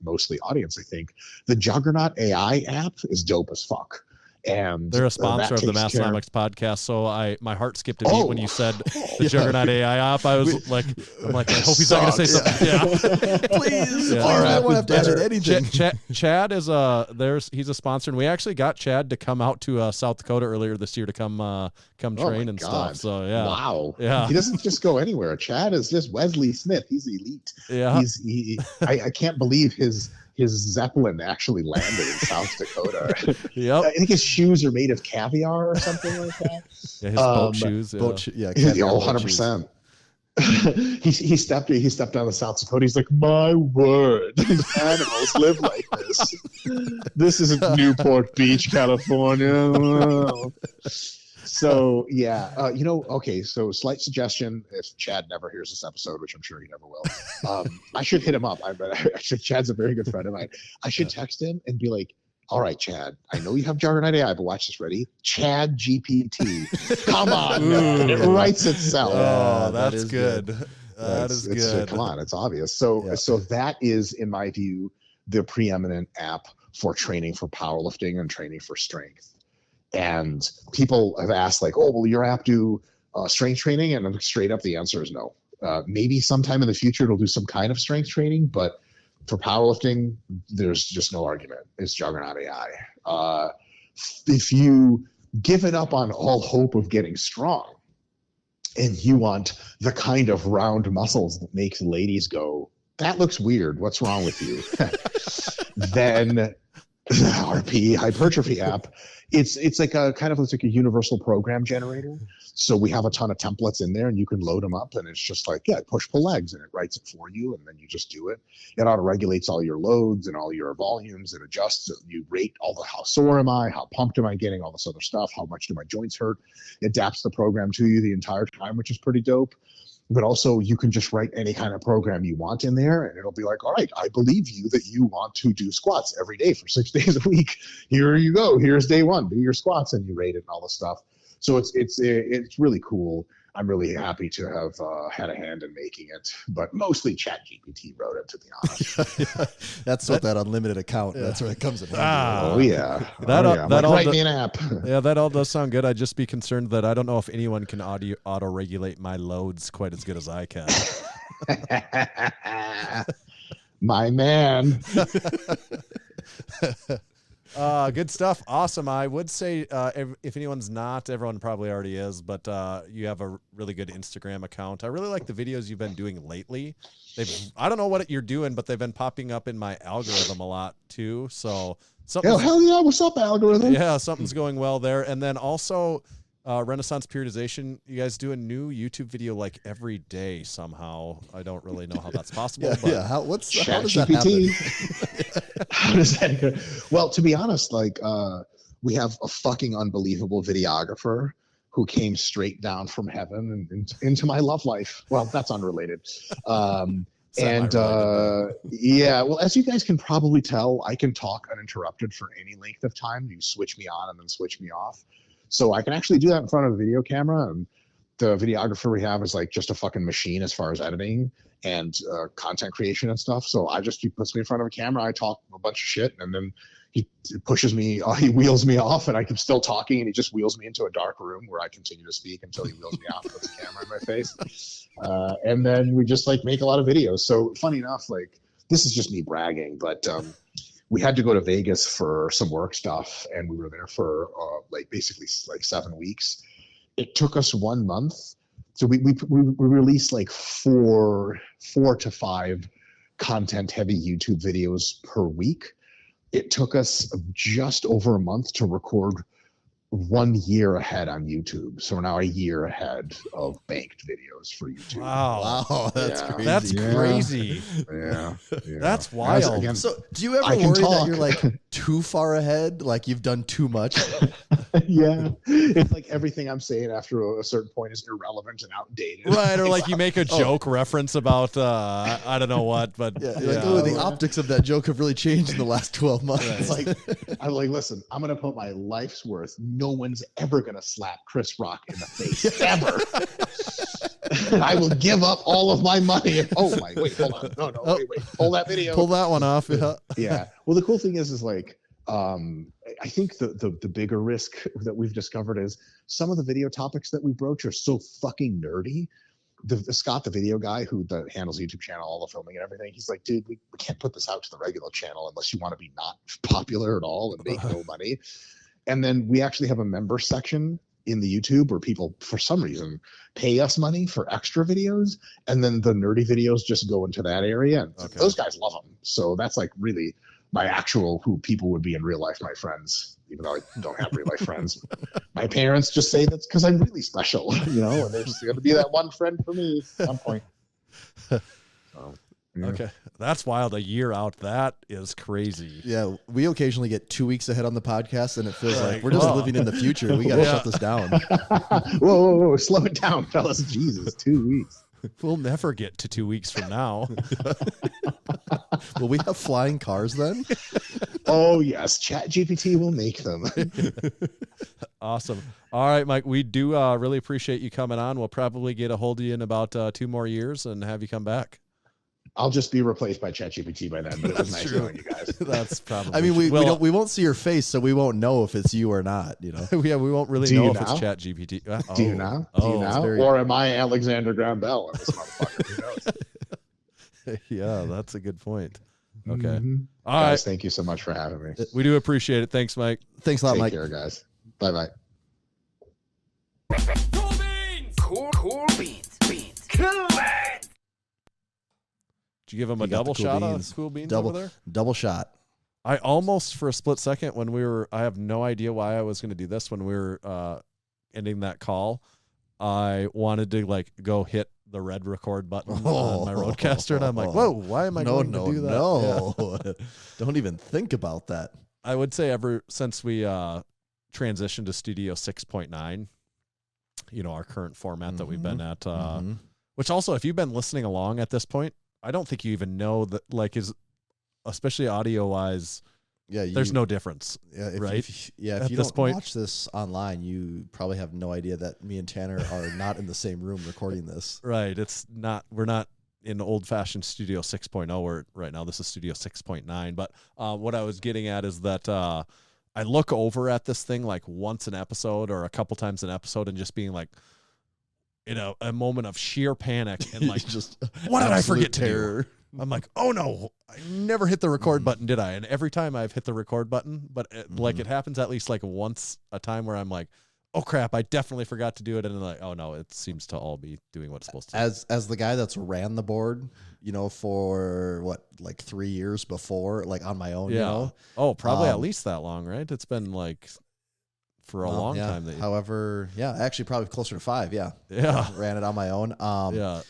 mostly audience, I think the Juggernaut AI app is dope as fuck. And they're a sponsor of the Massenomics podcast, so my heart skipped a beat when you said the Juggernaut AI app. I was like, I hope he's not going to say something. Yeah, please. Yeah. I don't want to have to edit anything. Chad is he's a sponsor, and we actually got Chad to come out to South Dakota earlier this year to come train and stuff. So yeah, wow, yeah, he doesn't just go anywhere. Chad is just Wesley Smith. He's elite. Yeah, I can't believe his Zeppelin actually landed in South Dakota. Yep. I think his shoes are made of caviar or something like that. Yeah, his boat shoes. Yeah, 100%. he stepped on the South Dakota. He's like, my word, these animals live like this. This isn't Newport Beach, California. So yeah, okay. So slight suggestion: if Chad never hears this episode, which I'm sure he never will, I should hit him up. Actually, Chad's a very good friend of mine. I should text him and be like, "All right, Chad, I know you have Juggernaut AI, but watch this. Ready? Chad GPT. Come on, man. It writes itself. Oh, that's good. That is good. Come on, it's obvious. So that is, in my view, the preeminent app for training for powerlifting and training for strength. And people have asked, like, oh, will your app do strength training? And straight up, the answer is no. Maybe sometime in the future it'll do some kind of strength training, but for powerlifting, there's just no argument. It's Juggernaut AI. If you given up on all hope of getting strong and you want the kind of round muscles that make ladies go, that looks weird, what's wrong with you? Then the RP hypertrophy app, it's like a kind of looks like a universal program generator. So we have a ton of templates in there and you can load them up and it's just like, yeah, push pull legs and it writes it for you and then you just do it. It auto regulates all your loads and all your volumes. It adjusts it. You rate all the how sore am I, how pumped am I getting, all this other stuff, how much do my joints hurt. It adapts the program to you the entire time, which is pretty dope. But also you can just write any kind of program you want in there and it'll be like, all right, I believe you that you want to do squats every day for 6 days a week. Here you go. Here's day one, do your squats, and you rate it and all this stuff. So it's really cool. I'm really happy to have had a hand in making it, but mostly ChatGPT wrote it, to be honest. That's what that unlimited account. Yeah. That's where it comes in. Oh yeah, write me an app. Yeah, that all does sound good. I'd just be concerned that I don't know if anyone can auto regulate my loads quite as good as I can. My man. Good stuff. Awesome. I would say if anyone's not, everyone probably already is, but you have a really good Instagram account. I really like the videos you've been doing lately. I don't know what you're doing, but they've been popping up in my algorithm a lot too. So hell yeah, what's up, algorithm? Yeah, something's going well there. And then also Renaissance Periodization, you guys do a new YouTube video like every day somehow. I don't really know how that's possible. How does that happen? How does that go? Well, to be honest, like we have a fucking unbelievable videographer who came straight down from heaven and into my love life. Well, that's unrelated. Yeah, well, as you guys can probably tell, I can talk uninterrupted for any length of time. You switch me on and then switch me off. So I can actually do that in front of a video camera. And the videographer we have is like just a fucking machine as far as editing and content creation and stuff. So he puts me in front of a camera. I talk a bunch of shit and then he pushes me, he wheels me off and I keep still talking and he just wheels me into a dark room where I continue to speak until he wheels me off and puts a camera in my face. And then we just like make a lot of videos. So funny enough, like this is just me bragging, but we had to go to Vegas for some work stuff and we were there for basically 7 weeks. It took us 1 month. So we released like four to five content heavy YouTube videos per week. It took us just over a month to record 1 year ahead on YouTube. So we're now a year ahead of banked videos for YouTube. Wow. That's Yeah. crazy. That's crazy. Yeah. That's wild. Again, So, do you ever I can worry that talk. you're like too far ahead, like you've done too much? yeah. It's like everything I'm saying after a certain point is irrelevant and outdated. Right, or like you make a joke reference about I don't know what, but Yeah, like, oh, the optics of that joke have really changed in the last 12 months. It's like, I'm like, listen, I'm gonna put my life's worth. No one's ever gonna slap Chris Rock in the face ever. I will give up all of my money. Wait, hold on. No, wait, pull that video. Pull that one off. Yeah. Yeah. Well, the cool thing is like, I think the bigger risk that we've discovered is some of the video topics that we broach are so fucking nerdy. The Scott, the video guy who handles the YouTube channel, all the filming and everything, he's like, dude, we can't put this out to the regular channel unless you want to be not popular at all and make no money. And then we actually have a member section in the YouTube where people, for some reason, pay us money for extra videos, and then the nerdy videos just go into that area. And those guys love them. So that's like really my actual who people would be in real life, my friends, even though I don't have real life friends. My parents just say that's because I'm really special, and there's going to be that one friend for me at some point. So, yeah. Okay. That's wild. A year out. That is crazy. Yeah, we occasionally get 2 weeks ahead on the podcast, and it feels like we're just living in the future. We got to shut this down. Whoa, slow it down, fellas. Jesus, 2 weeks. We'll never get to 2 weeks from now. Will we have flying cars then? Oh, yes. ChatGPT will make them. Awesome. All right, Mike, we do really appreciate you coming on. We'll probably get a hold of you in about 2 more years and have you come back. I'll just be replaced by ChatGPT by then, but it was nice knowing you guys. That's probably. I mean, we won't see your face, so we won't know if it's you or not. Yeah, we won't really know if it's ChatGPT. Do you now? Do you now? Or am I Alexander Graham Bell? This motherfucker. Who knows? Yeah, that's a good point. Okay. Mm-hmm. All guys, right. thank you so much for having me. We do appreciate it. Thanks, Mike. Thanks a lot, Mike. Take care, guys. Bye-bye. Cool beans! Cool beans. Cool beans! Did you give him a You got double the cool shot beans. of cool beans Double, over there? double shot. I almost, for a split second, I have no idea why I was going to do this when we were ending that call. I wanted to go hit the red record button on my Rodecaster, and I'm like, whoa, why am I going to do that? No, Yeah. don't even think about that. I would say ever since we transitioned to Studio 6.9, our current format that we've been at, which also, if you've been listening along at this point, I don't think you even know that, especially audio-wise, there's no difference. Yeah, right? If you At don't this point, watch this online, you probably have no idea that me and Tanner are not in the same room recording this. right. We're not in old-fashioned Studio 6.0 right now. This is Studio 6.9. But what I was getting at is that I look over at this thing once an episode or a couple times an episode and just being like, a moment of sheer panic and just, what did I forget to do? I'm like, oh no, I never hit the record button, did I? And every time I've hit the record button, but it happens at least once a time where I'm like, oh crap, I definitely forgot to do it. And then oh no, it seems to all be doing what it's supposed to. As the guy that's ran the board, for 3 years before, on my own. Yeah. Oh, probably at least that long, right? It's been for a long yeah. time. However, actually probably closer to 5. Yeah. Yeah. Ran it on my own. Yeah.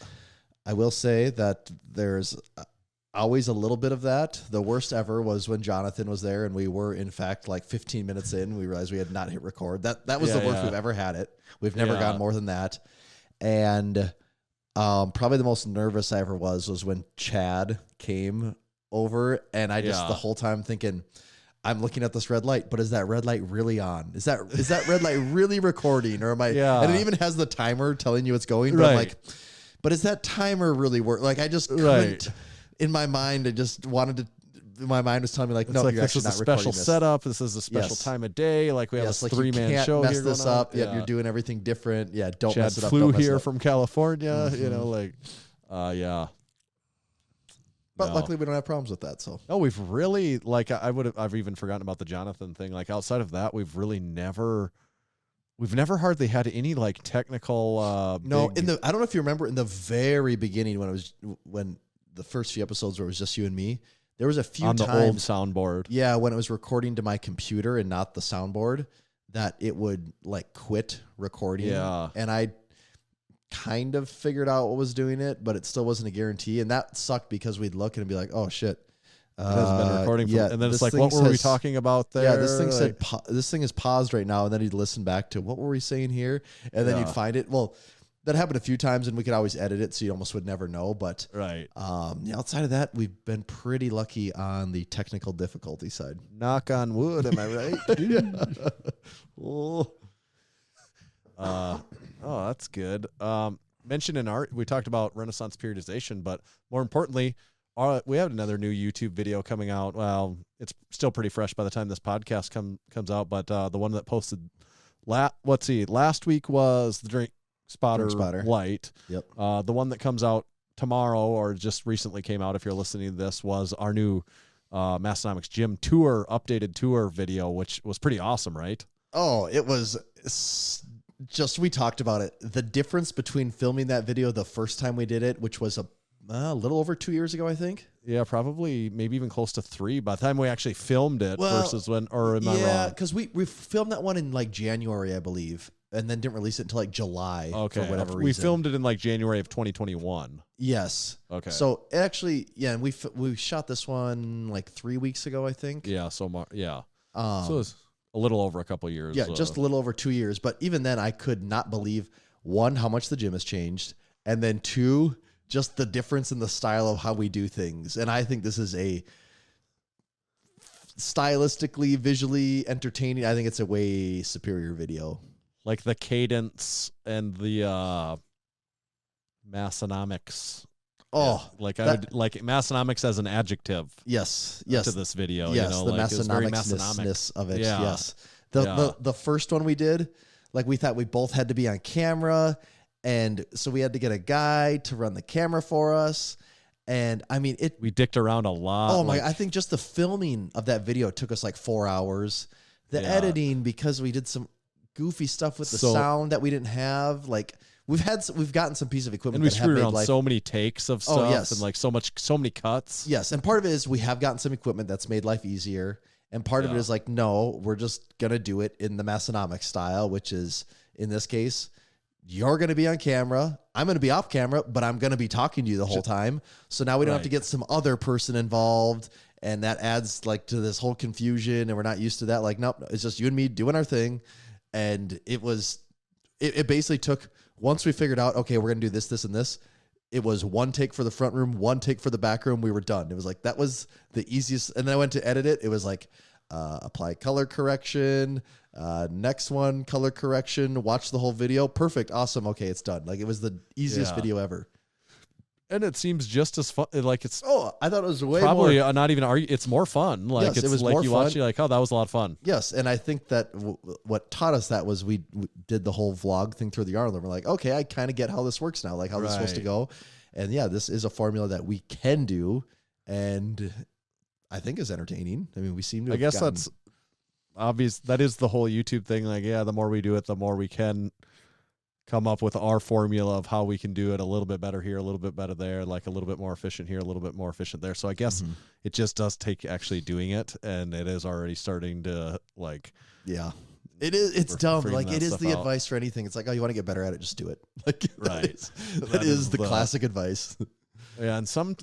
I will say that there's always a little bit of that. The worst ever was when Jonathan was there and we were, in fact, 15 minutes in, we realized we had not hit record. That was the worst we've ever had it. We've never gone more than that. And probably the most nervous I ever was when Chad came over, and I just the whole time thinking, I'm looking at this red light, but is that red light really on? Is that red light really recording? Or am I? Yeah. And it even has the timer telling you it's going. But I'm like, but is that timer really work? I just couldn't. In my mind, I just wanted to. My mind was telling me no, you're actually not recording this. This is a special setup. This is a special time of day. We have a 3-man show here. Mess this up. Yeah, you're doing everything different. Yeah, don't Chad mess it up. Flew here from California. Yeah. But luckily, we don't have problems with that. So no, we've really I've even forgotten about the Jonathan thing. Outside of that, we've never hardly had any technical. No, I don't know if you remember in the very beginning when the first few episodes where it was just you and me. There was a few on times the old soundboard. Yeah, when it was recording to my computer and not the soundboard. that it would like quit recording. Yeah. And I kind of figured out what was doing it, but it still wasn't a guarantee. And that sucked because we'd look and be like, oh shit. It hasn't been recording. Yeah, And then it's this like, thing what were we says- talking about there? Yeah, this thing Like, said this thing is paused right now, and then he'd listen back to what were we saying here, and then you'd find it. Well, that happened a few times, and we could always edit it, so you almost would never know. But right. outside of that, we've been pretty lucky on the technical difficulty side. Knock on wood, am I right? Oh, that's good. Mentioned in art, we talked about Renaissance periodization, but more importantly, we have another new YouTube video coming out. Well, it's still pretty fresh by the time this podcast comes out, but the one that posted last week was the Drink Spotter Light. Yep. The one that comes out tomorrow, or just recently came out if you're listening to this, was our new Massenomics gym tour, updated tour video, which was pretty awesome, right? Oh, it was just, we talked about it. The difference between filming that video the first time we did it, which was a little over 2 years ago, I think. Yeah, probably maybe even close to 3 by the time we actually filmed it versus when, or am I wrong? Yeah, because we filmed that one in like January, I believe, and then didn't release it until like July for whatever reason. We filmed it in like January of 2021. Yes. Okay. So actually, yeah, and we shot this one like 3 weeks ago, I think. Yeah. So it was a little over a couple years. Yeah, just a little over 2 years. But even then, I could not believe, one, how much the gym has changed, and then two, just the difference in the style of how we do things. And I think this is a stylistically, visually entertaining. I think it's a way superior video. Like the cadence and the Massenomics. Oh, like I would like Massenomics as an adjective. Yes. To this video. Yes, you know, the like Massenomics of it. Yeah. Yes. The first one we did, like we thought we both had to be on camera. And so we had to get a guy to run the camera for us. And I mean, we dicked around a lot. Oh my, I think just the filming of that video took us like 4 hours. The editing, because we did some goofy stuff with the sound that we didn't have. Like we've gotten some piece of equipment. And we screwed around so many takes of stuff and like so many cuts. Yes. And part of it is we have gotten some equipment that's made life easier. And part of it is like, no, we're just going to do it in the Massenomics style, which is in this case, you're going to be on camera. I'm going to be off camera, but I'm going to be talking to you the whole time. So now we don't have to get some other person involved. And that adds like to this whole confusion. And we're not used to that. Like, nope, it's just you and me doing our thing. And it basically took, once we figured out, okay, we're going to do this, this, and this. It was one take for the front room, one take for the back room. We were done. It was like, that was the easiest. And then I went to edit it. It was like, apply color correction, next one, color correction, watch the whole video. Perfect. Awesome. Okay. It's done. Like it was the easiest video ever. And it seems just as fun. Like it's, I thought it was way probably more, not even it's more fun. Like yes, it's it was like more you fun. watch, you're like, oh, that was a lot of fun. Yes. And I think that what taught us that was we did the whole vlog thing through the Arnold. We're like, okay, I kind of get how this works now, like how this is supposed to go. And yeah, this is a formula that we can do. And I think is entertaining. I mean, we seem to have gotten, that's obvious. That is the whole YouTube thing. Like, yeah, the more we do it, the more we can come up with our formula of how we can do it a little bit better here, a little bit better there, like a little bit more efficient here, a little bit more efficient there. So I guess it just does take actually doing it, and it is already starting to like. Yeah, it is. It's dumb. Like it is the out. Advice for anything. It's like, oh, you want to get better at it, just do it. Like right. That is the classic advice. Yeah, and some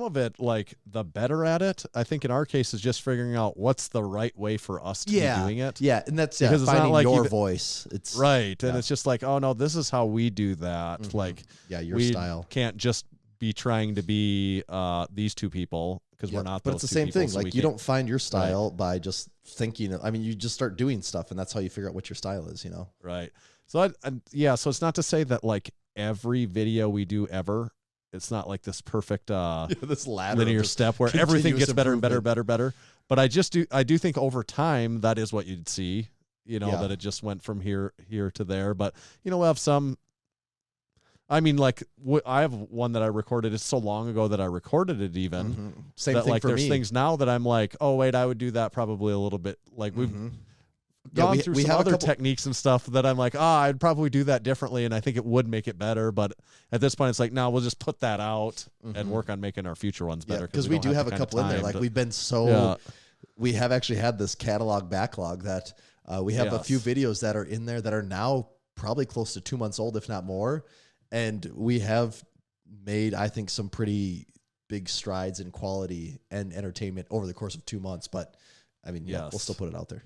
of it, like the better at it, I think in our case is just figuring out what's the right way for us to be doing it. Yeah, and that's because it's finding not like your voice. It's right, and it's just like, oh no, this is how we do that. Like, your style can't just be trying to be these two people because we're not. But those it's the two same people, thing. so Like you don't find your style by just thinking. I mean, you just start doing stuff, and that's how you figure out what your style is. You know. Right. So so it's not to say that like every video we do ever. It's not like this perfect this ladder linear step where everything gets better and better, better. But I do think over time that is what you'd see, you know, that it just went from here to there. But, you know, we'll have some, I mean, like I have one that I recorded. It's so long ago that I recorded it even. Same that, thing like for there's me. things now that I'm like, oh, wait, I would do that probably a little bit. Like we've gone through some other techniques and stuff that I'm like, I'd probably do that differently, and I think it would make it better. But at this point, it's like, no, we'll just put that out and work on making our future ones better. Because we do have a couple in there. Like we've been we have actually had this catalog backlog that We have a few videos that are in there that are now probably close to 2 months old, if not more. And we have made, I think, some pretty big strides in quality and entertainment over the course of 2 months. But I mean, we'll still put it out there.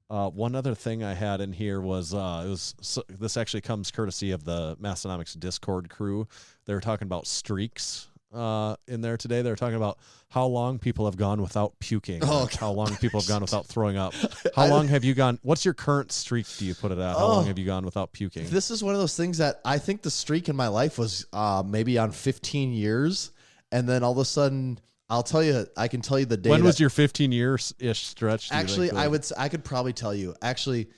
One other thing I had in here was this actually comes courtesy of the Massenomics Discord crew. They were talking about streaks in there today. They were talking about how long people have gone without puking, how long people have gone without throwing up. How long have you gone? What's your current streak? Do you put it at? How long have you gone without puking? This is one of those things that I think the streak in my life was maybe on 15 years, and then all of a sudden, I'll tell you, I can tell you the day. When was your 15-year-ish stretch? Actually, I could probably tell you. Actually,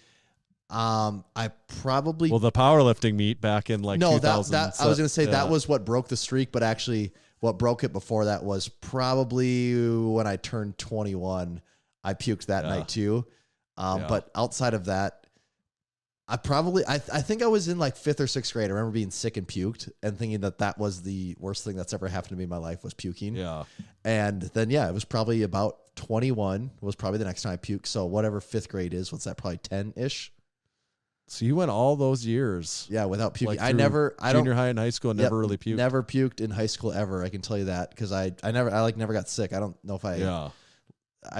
I probably the powerlifting meet back in like 2000. That I was going to say that was what broke the streak, but actually, what broke it before that was probably when I turned 21. I puked that night too. But outside of that, I think I was in like 5th or 6th grade. I remember being sick and puked and thinking that was the worst thing that's ever happened to me in my life was puking. Yeah. And then, it was probably about 21 was probably the next time I puked. So whatever 5th grade is, what's that? Probably 10-ish. So you went all those years. Yeah. Without puking. Like junior high and high school, never really puked. Never puked in high school ever. I can tell you that because I never got sick. I don't know if I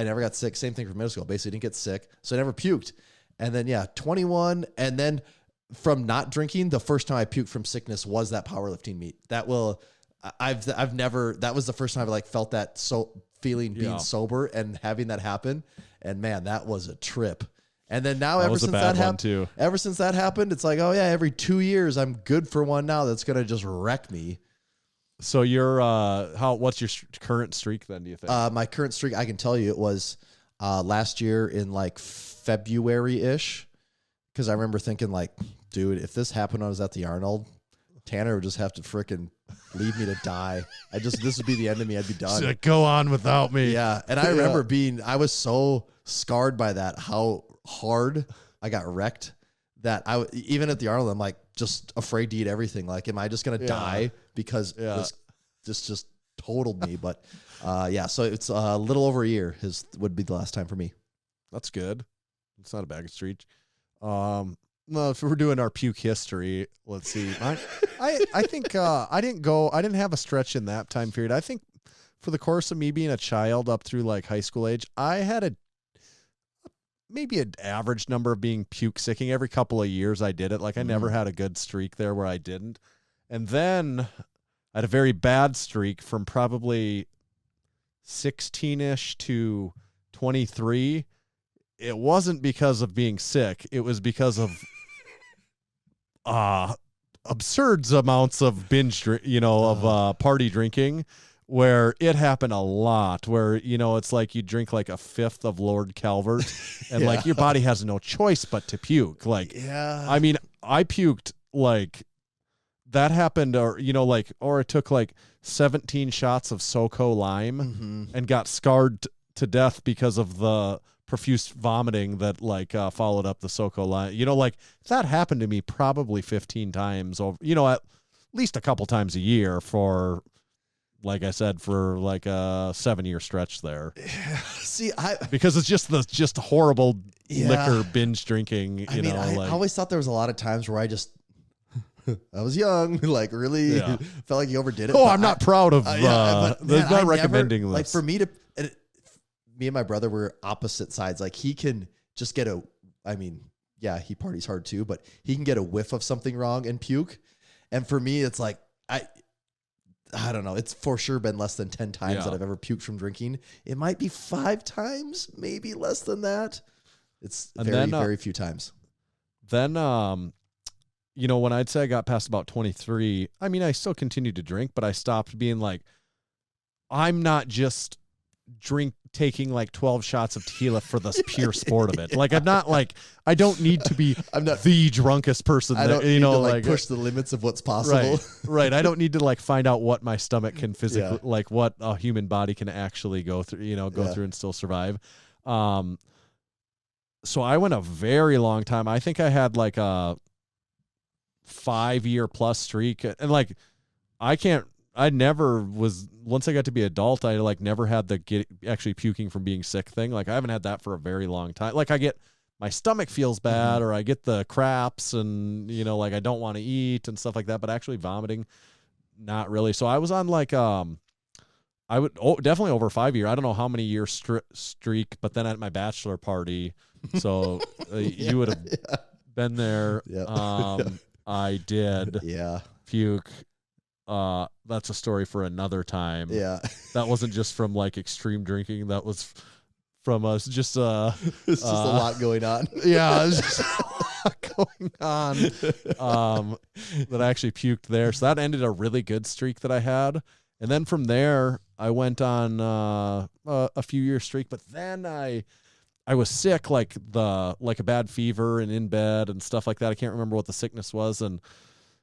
never got sick. Same thing for middle school. Basically didn't get sick. So I never puked. And then, 21. And then from not drinking, the first time I puked from sickness was that powerlifting meet. That was the first time I like felt that feeling being sober and having that happen. And man, that was a trip. And then now ever since that happened, it's like, every 2 years I'm good for one now. That's going to just wreck me. So you're, what's your current streak then, do you think? My current streak, I can tell you it was, last year in like February-ish, because I remember thinking like, dude, if this happened when I was at the Arnold, Tanner would just have to frickin' leave me to die. This would be the end of me. I'd be done. Like, go on without me. Yeah. And I remember I was so scarred by that, how hard I got wrecked that even at the Arnold, I'm like just afraid to eat everything. Like, am I just going to die because this just totaled me? But so it's a little over a year would be the last time for me. That's good. It's not a bad streak. Well, if we're doing our puke history, let's see. I think I didn't have a stretch in that time period. I think for the course of me being a child up through like high school age, I had maybe an average number of being puke sicking. Every couple of years I did it. Like I never had a good streak there where I didn't. And then I had a very bad streak from probably 16-ish to 23. It wasn't because of being sick. It was because of absurd amounts of binge, of party drinking, where it happened a lot. Where it's like you drink like a fifth of Lord Calvert, and like your body has no choice but to puke. Like, I mean, I puked like that happened, or it took like 17 shots of SoCo lime and got scarred to death because of the profuse vomiting that followed up the SoCo line. That happened to me probably 15 times over, at least a couple times a year for, like I said, for like a 7-year stretch there. See, because it's just horrible liquor binge drinking. I always thought there was a lot of times where I was young, like really felt like you overdid it. Oh, I'm not proud of, not recommending this. Like for me me and my brother were opposite sides. Like he can just get he parties hard too, but he can get a whiff of something wrong and puke. And for me, it's like, I don't know. It's for sure been less than 10 times that I've ever puked from drinking. It might be 5 times, maybe less than that. It's very few times. Then, when I'd say I got past about 23, I mean, I still continued to drink, but I stopped being like, I'm not just taking like 12 shots of tequila for the pure sport of it. Like, I'm not like, I don't need to be the drunkest person. I don't need to push the limits of what's possible. Right. I don't need to find out what my stomach can physically, what a human body can actually go through, through and still survive. So I went a very long time. I think I had like a 5-year plus streak, and I never was, once I got to be adult, I never had the actually puking from being sick thing. Like I haven't had that for a very long time. Like I get my stomach feels bad or I get the craps and, you know, like I don't want to eat and stuff like that, but actually vomiting, not really. So I was on like, I would definitely over 5 year. I don't know how many year streak, but then at my bachelor party, so you would have been there. I did puke. That's a story for another time. Yeah. That wasn't just from like extreme drinking. That was from us just it's just a lot going on. Yeah, it's just a lot going on. That I actually puked there. So that ended a really good streak that I had. And then from there I went on a few year streak, but then I was sick, like a bad fever and in bed and stuff like that. I can't remember what the sickness was, and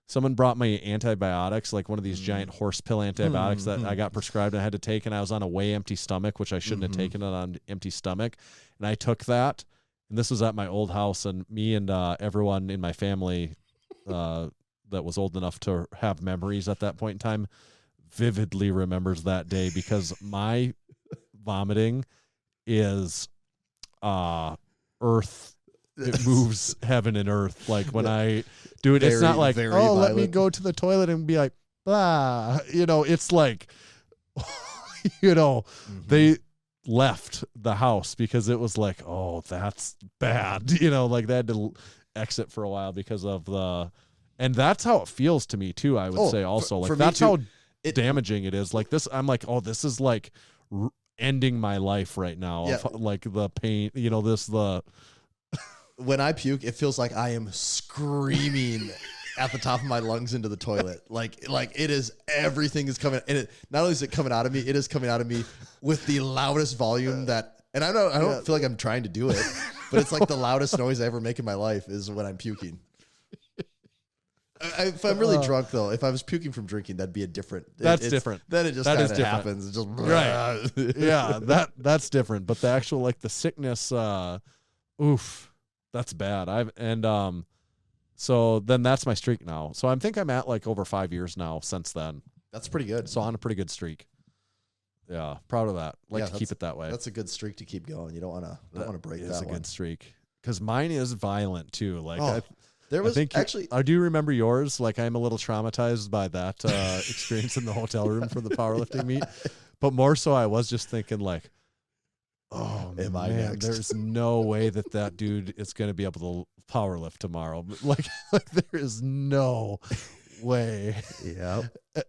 someone brought me antibiotics, like one of these giant horse pill antibiotics that I got prescribed and I had to take, and I was on a way empty stomach, which I shouldn't have taken it on empty stomach. And I took that, and this was at my old house, and me and everyone in my family that was old enough to have memories at that point in time vividly remembers that day, because my vomiting is earth. It moves heaven and earth. Like when I do it, it's not like, oh, violent. Let me go to the toilet and be like, blah. You know, it's like, you know, they left the house because it was like, oh, that's bad. You know, like they had to exit for a while because of and that's how it feels to me too, I would say also. Like that's how damaging it is. Like this, I'm like, oh, this is like ending my life right now. Yeah. Like the pain, you know, when I puke, it feels like I am screaming at the top of my lungs into the toilet. Like it is, everything is coming. And not only is it coming out of me, it is coming out of me with the loudest volume and I don't feel like I'm trying to do it, but it's like the loudest noise I ever make in my life is when I'm puking. If I'm really drunk though, if I was puking from drinking, that'd be different. That's different. Then it just kind of happens. It's just right. Yeah, that's different. But the actual, like the sickness, oof. That's bad. So then that's my streak now. So I think I'm at like over 5 years now since then. That's pretty good. So on a pretty good streak. Yeah, proud of that. Like to keep it that way. That's a good streak to keep going. You don't want to break that one. It's a good streak because mine is violent too. Like I do remember yours. Like I'm a little traumatized by that experience in the hotel room for the powerlifting meet, but more so I was just thinking like, oh man, there's no way that dude is going to be able to power lift tomorrow. Like there is no way. Yeah.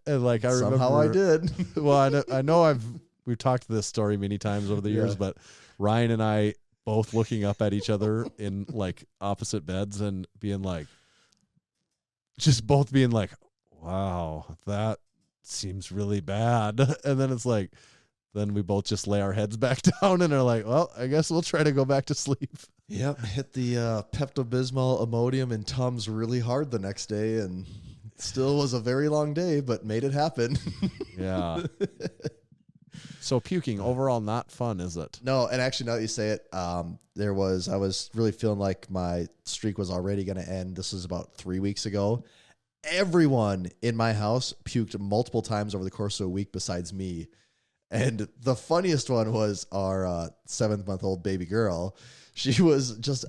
And like I remember somehow I did. Well, I know we've talked this story many times over the years, but Ryan and I both looking up at each other in like opposite beds and being like, just both being like, wow, that seems really bad. And then it's like, then we both just lay our heads back down and are like, well, I guess we'll try to go back to sleep. Yep. Hit the Pepto-Bismol, Imodium, and Tums really hard the next day, and still was a very long day, but made it happen. Yeah. So puking, overall not fun, is it? No, and actually now that you say it, I was really feeling like my streak was already going to end. This was about 3 weeks ago. Everyone in my house puked multiple times over the course of a week besides me. And the funniest one was our 7-month-old baby girl. She was just,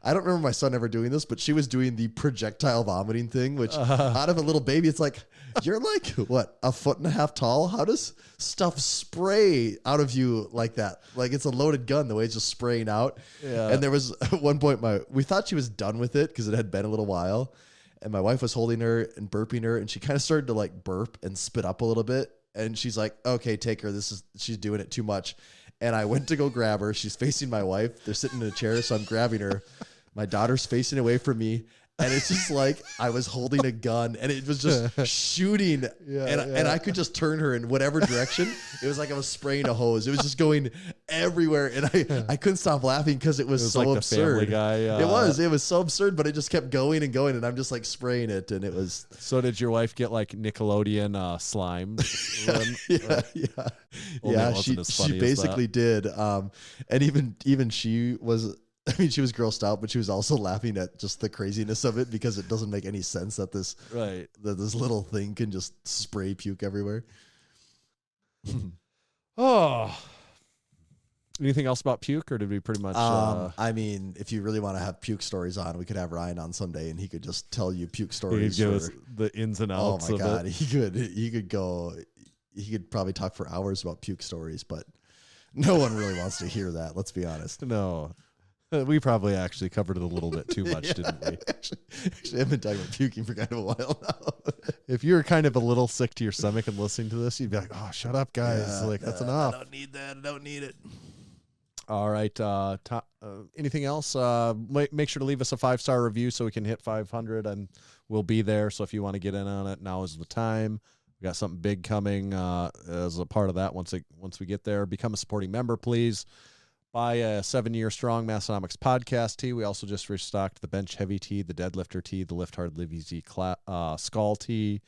I don't remember my son ever doing this, but she was doing the projectile vomiting thing, which out of a little baby, it's like, you're like, what, 1.5 feet tall? How does stuff spray out of you like that? Like it's a loaded gun, the way it's just spraying out. Yeah. And there was at one point, we thought she was done with it because it had been a little while. And my wife was holding her and burping her, and she kind of started to like burp and spit up a little bit. And she's like, okay, take her. She's doing it too much. And I went to go grab her. She's facing my wife. They're sitting in a chair, so I'm grabbing her. My daughter's facing away from me. And it's just like I was holding a gun and it was just shooting. And I could just turn her in whatever direction. It was like I was spraying a hose. It was just going everywhere. And I couldn't stop laughing because it was so like absurd. The Family Guy, it was so absurd, but it just kept going and going. And I'm just like spraying it. And it was. So did your wife get like Nickelodeon slime? Yeah. She basically did. And even she was. I mean, she was grossed out, but she was also laughing at just the craziness of it because it doesn't make any sense that this little thing can just spray puke everywhere. Oh, Anything else about puke, or did we pretty much? I mean, if you really want to have puke stories on, we could have Ryan on someday, and he could just tell you puke stories. He'd give us the ins and outs. Oh my God, it. he could probably talk for hours about puke stories, but no one really wants to hear that. Let's be honest. No, we probably actually covered it a little bit too much, didn't we? Actually, I've been talking about puking for kind of a while now. If you were kind of a little sick to your stomach and listening to this, you'd be like, "Oh, shut up, guys! That's enough. I don't need that. I don't need it." All right. Anything else? Make sure to leave us a 5-star review so we can hit 500, and we'll be there. So if you want to get in on it, now is the time. We got something big coming as a part of that. Once we get there, become a supporting member, please. Buy a 7-year strong Massenomics podcast tee. We also just restocked the bench heavy tee, the deadlifter tee, the lift hard, live easy skull tee,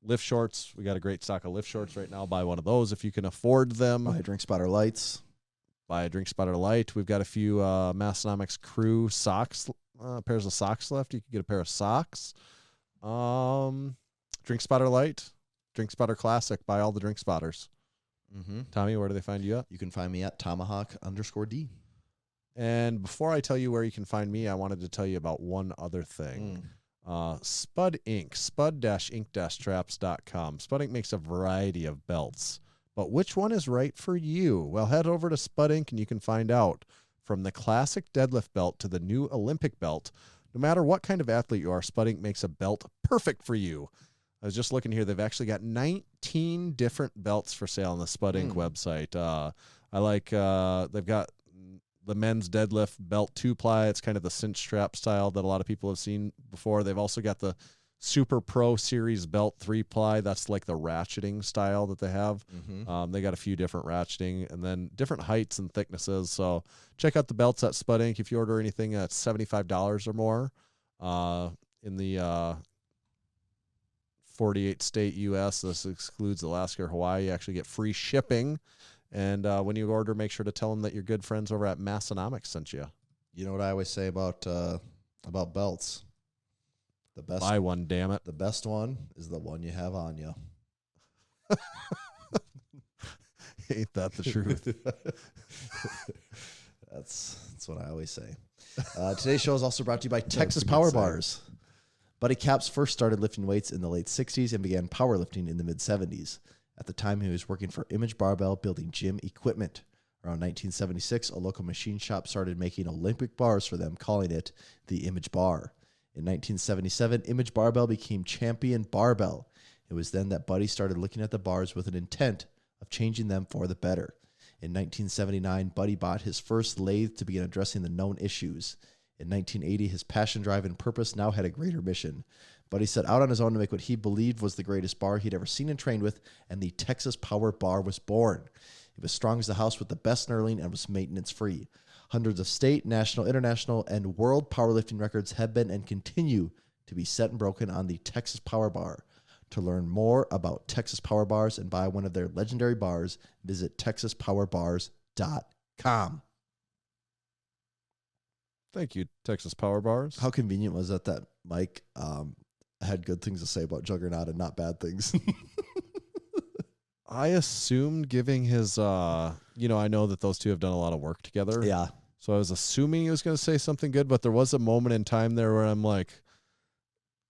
lift shorts. We got a great stock of lift shorts right now. Buy one of those if you can afford them. Buy Drink Spotter lights. Buy a Drink Spotter light. We've got a few Massenomics crew socks, pairs of socks left. You can get a pair of socks. Drink Spotter light, Drink Spotter classic. Buy all the Drink Spotters. Mm-hmm. Tommy, where do they find you at? You can find me at Tomahawk_D. And before I tell you where you can find me, I wanted to tell you about one other thing. SPUD Inc. SPUD-ink-traps.com. SPUD Inc. makes a variety of belts. But which one is right for you? Well, head over to SPUD Inc. and you can find out. From the classic deadlift belt to the new Olympic belt, no matter what kind of athlete you are, SPUD Inc. makes a belt perfect for you. I was just looking here. They've actually got 19 different belts for sale on the SPUD Inc. website. I like they've got the men's deadlift belt 2-ply. It's kind of the cinch strap style that a lot of people have seen before. They've also got the Super Pro Series belt 3-ply. That's like the ratcheting style that they have. They got a few different ratcheting and then different heights and thicknesses. So check out the belts at SPUD Inc. If you order anything at $75 or more in the 48 state U.S., this excludes Alaska or Hawaii, you actually get free shipping. And when you order, make sure to tell them that your good friends over at Massenomics sent you. You know what I always say about belts? The best. Buy one, damn it. The best one is the one you have on you. Ain't that the truth? That's what I always say. Today's show is also brought to you by Texas Power Bars. Buddy Caps first started lifting weights in the late 60s and began powerlifting in the mid-70s. At the time, he was working for Image Barbell building gym equipment. Around 1976, a local machine shop started making Olympic bars for them, calling it the Image Bar. In 1977, Image Barbell became Champion Barbell. It was then that Buddy started looking at the bars with an intent of changing them for the better. In 1979, Buddy bought his first lathe to begin addressing the known issues. In 1980, his passion, drive, and purpose now had a greater mission. Buddy set out on his own to make what he believed was the greatest bar he'd ever seen and trained with, and the Texas Power Bar was born. It was strong as the house with the best knurling and was maintenance-free. Hundreds of state, national, international, and world powerlifting records have been and continue to be set and broken on the Texas Power Bar. To learn more about Texas Power Bars and buy one of their legendary bars, visit texaspowerbars.com. Thank you, Texas Power Bars. How convenient was that Mike had good things to say about Juggernaut and not bad things? I assumed giving his, I know that those two have done a lot of work together. Yeah. So I was assuming he was going to say something good, but there was a moment in time there where I'm like,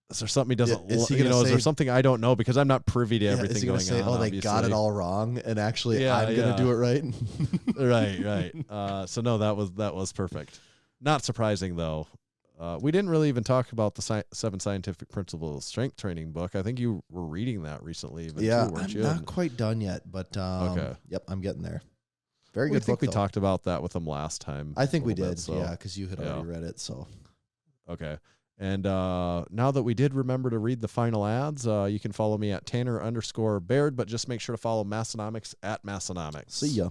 is there something he doesn't, is there something I don't know? Because I'm not privy to everything is he gonna going say, on. Oh, they got it all wrong, and actually I'm going to do it right? Right. So no, that was perfect. Not surprising though. We didn't really even talk about the 7 Scientific Principles of Strength Training book. I think you were reading that recently. Yeah, I'm not quite done yet, but okay. Yep, I'm getting there. Very good book. I think we talked about that with them last time. I think we did, yeah, because you had already read it. So, okay. And now that we did remember to read the final ads, you can follow me at Tanner_Baird, but just make sure to follow Massenomics at Massenomics. See ya.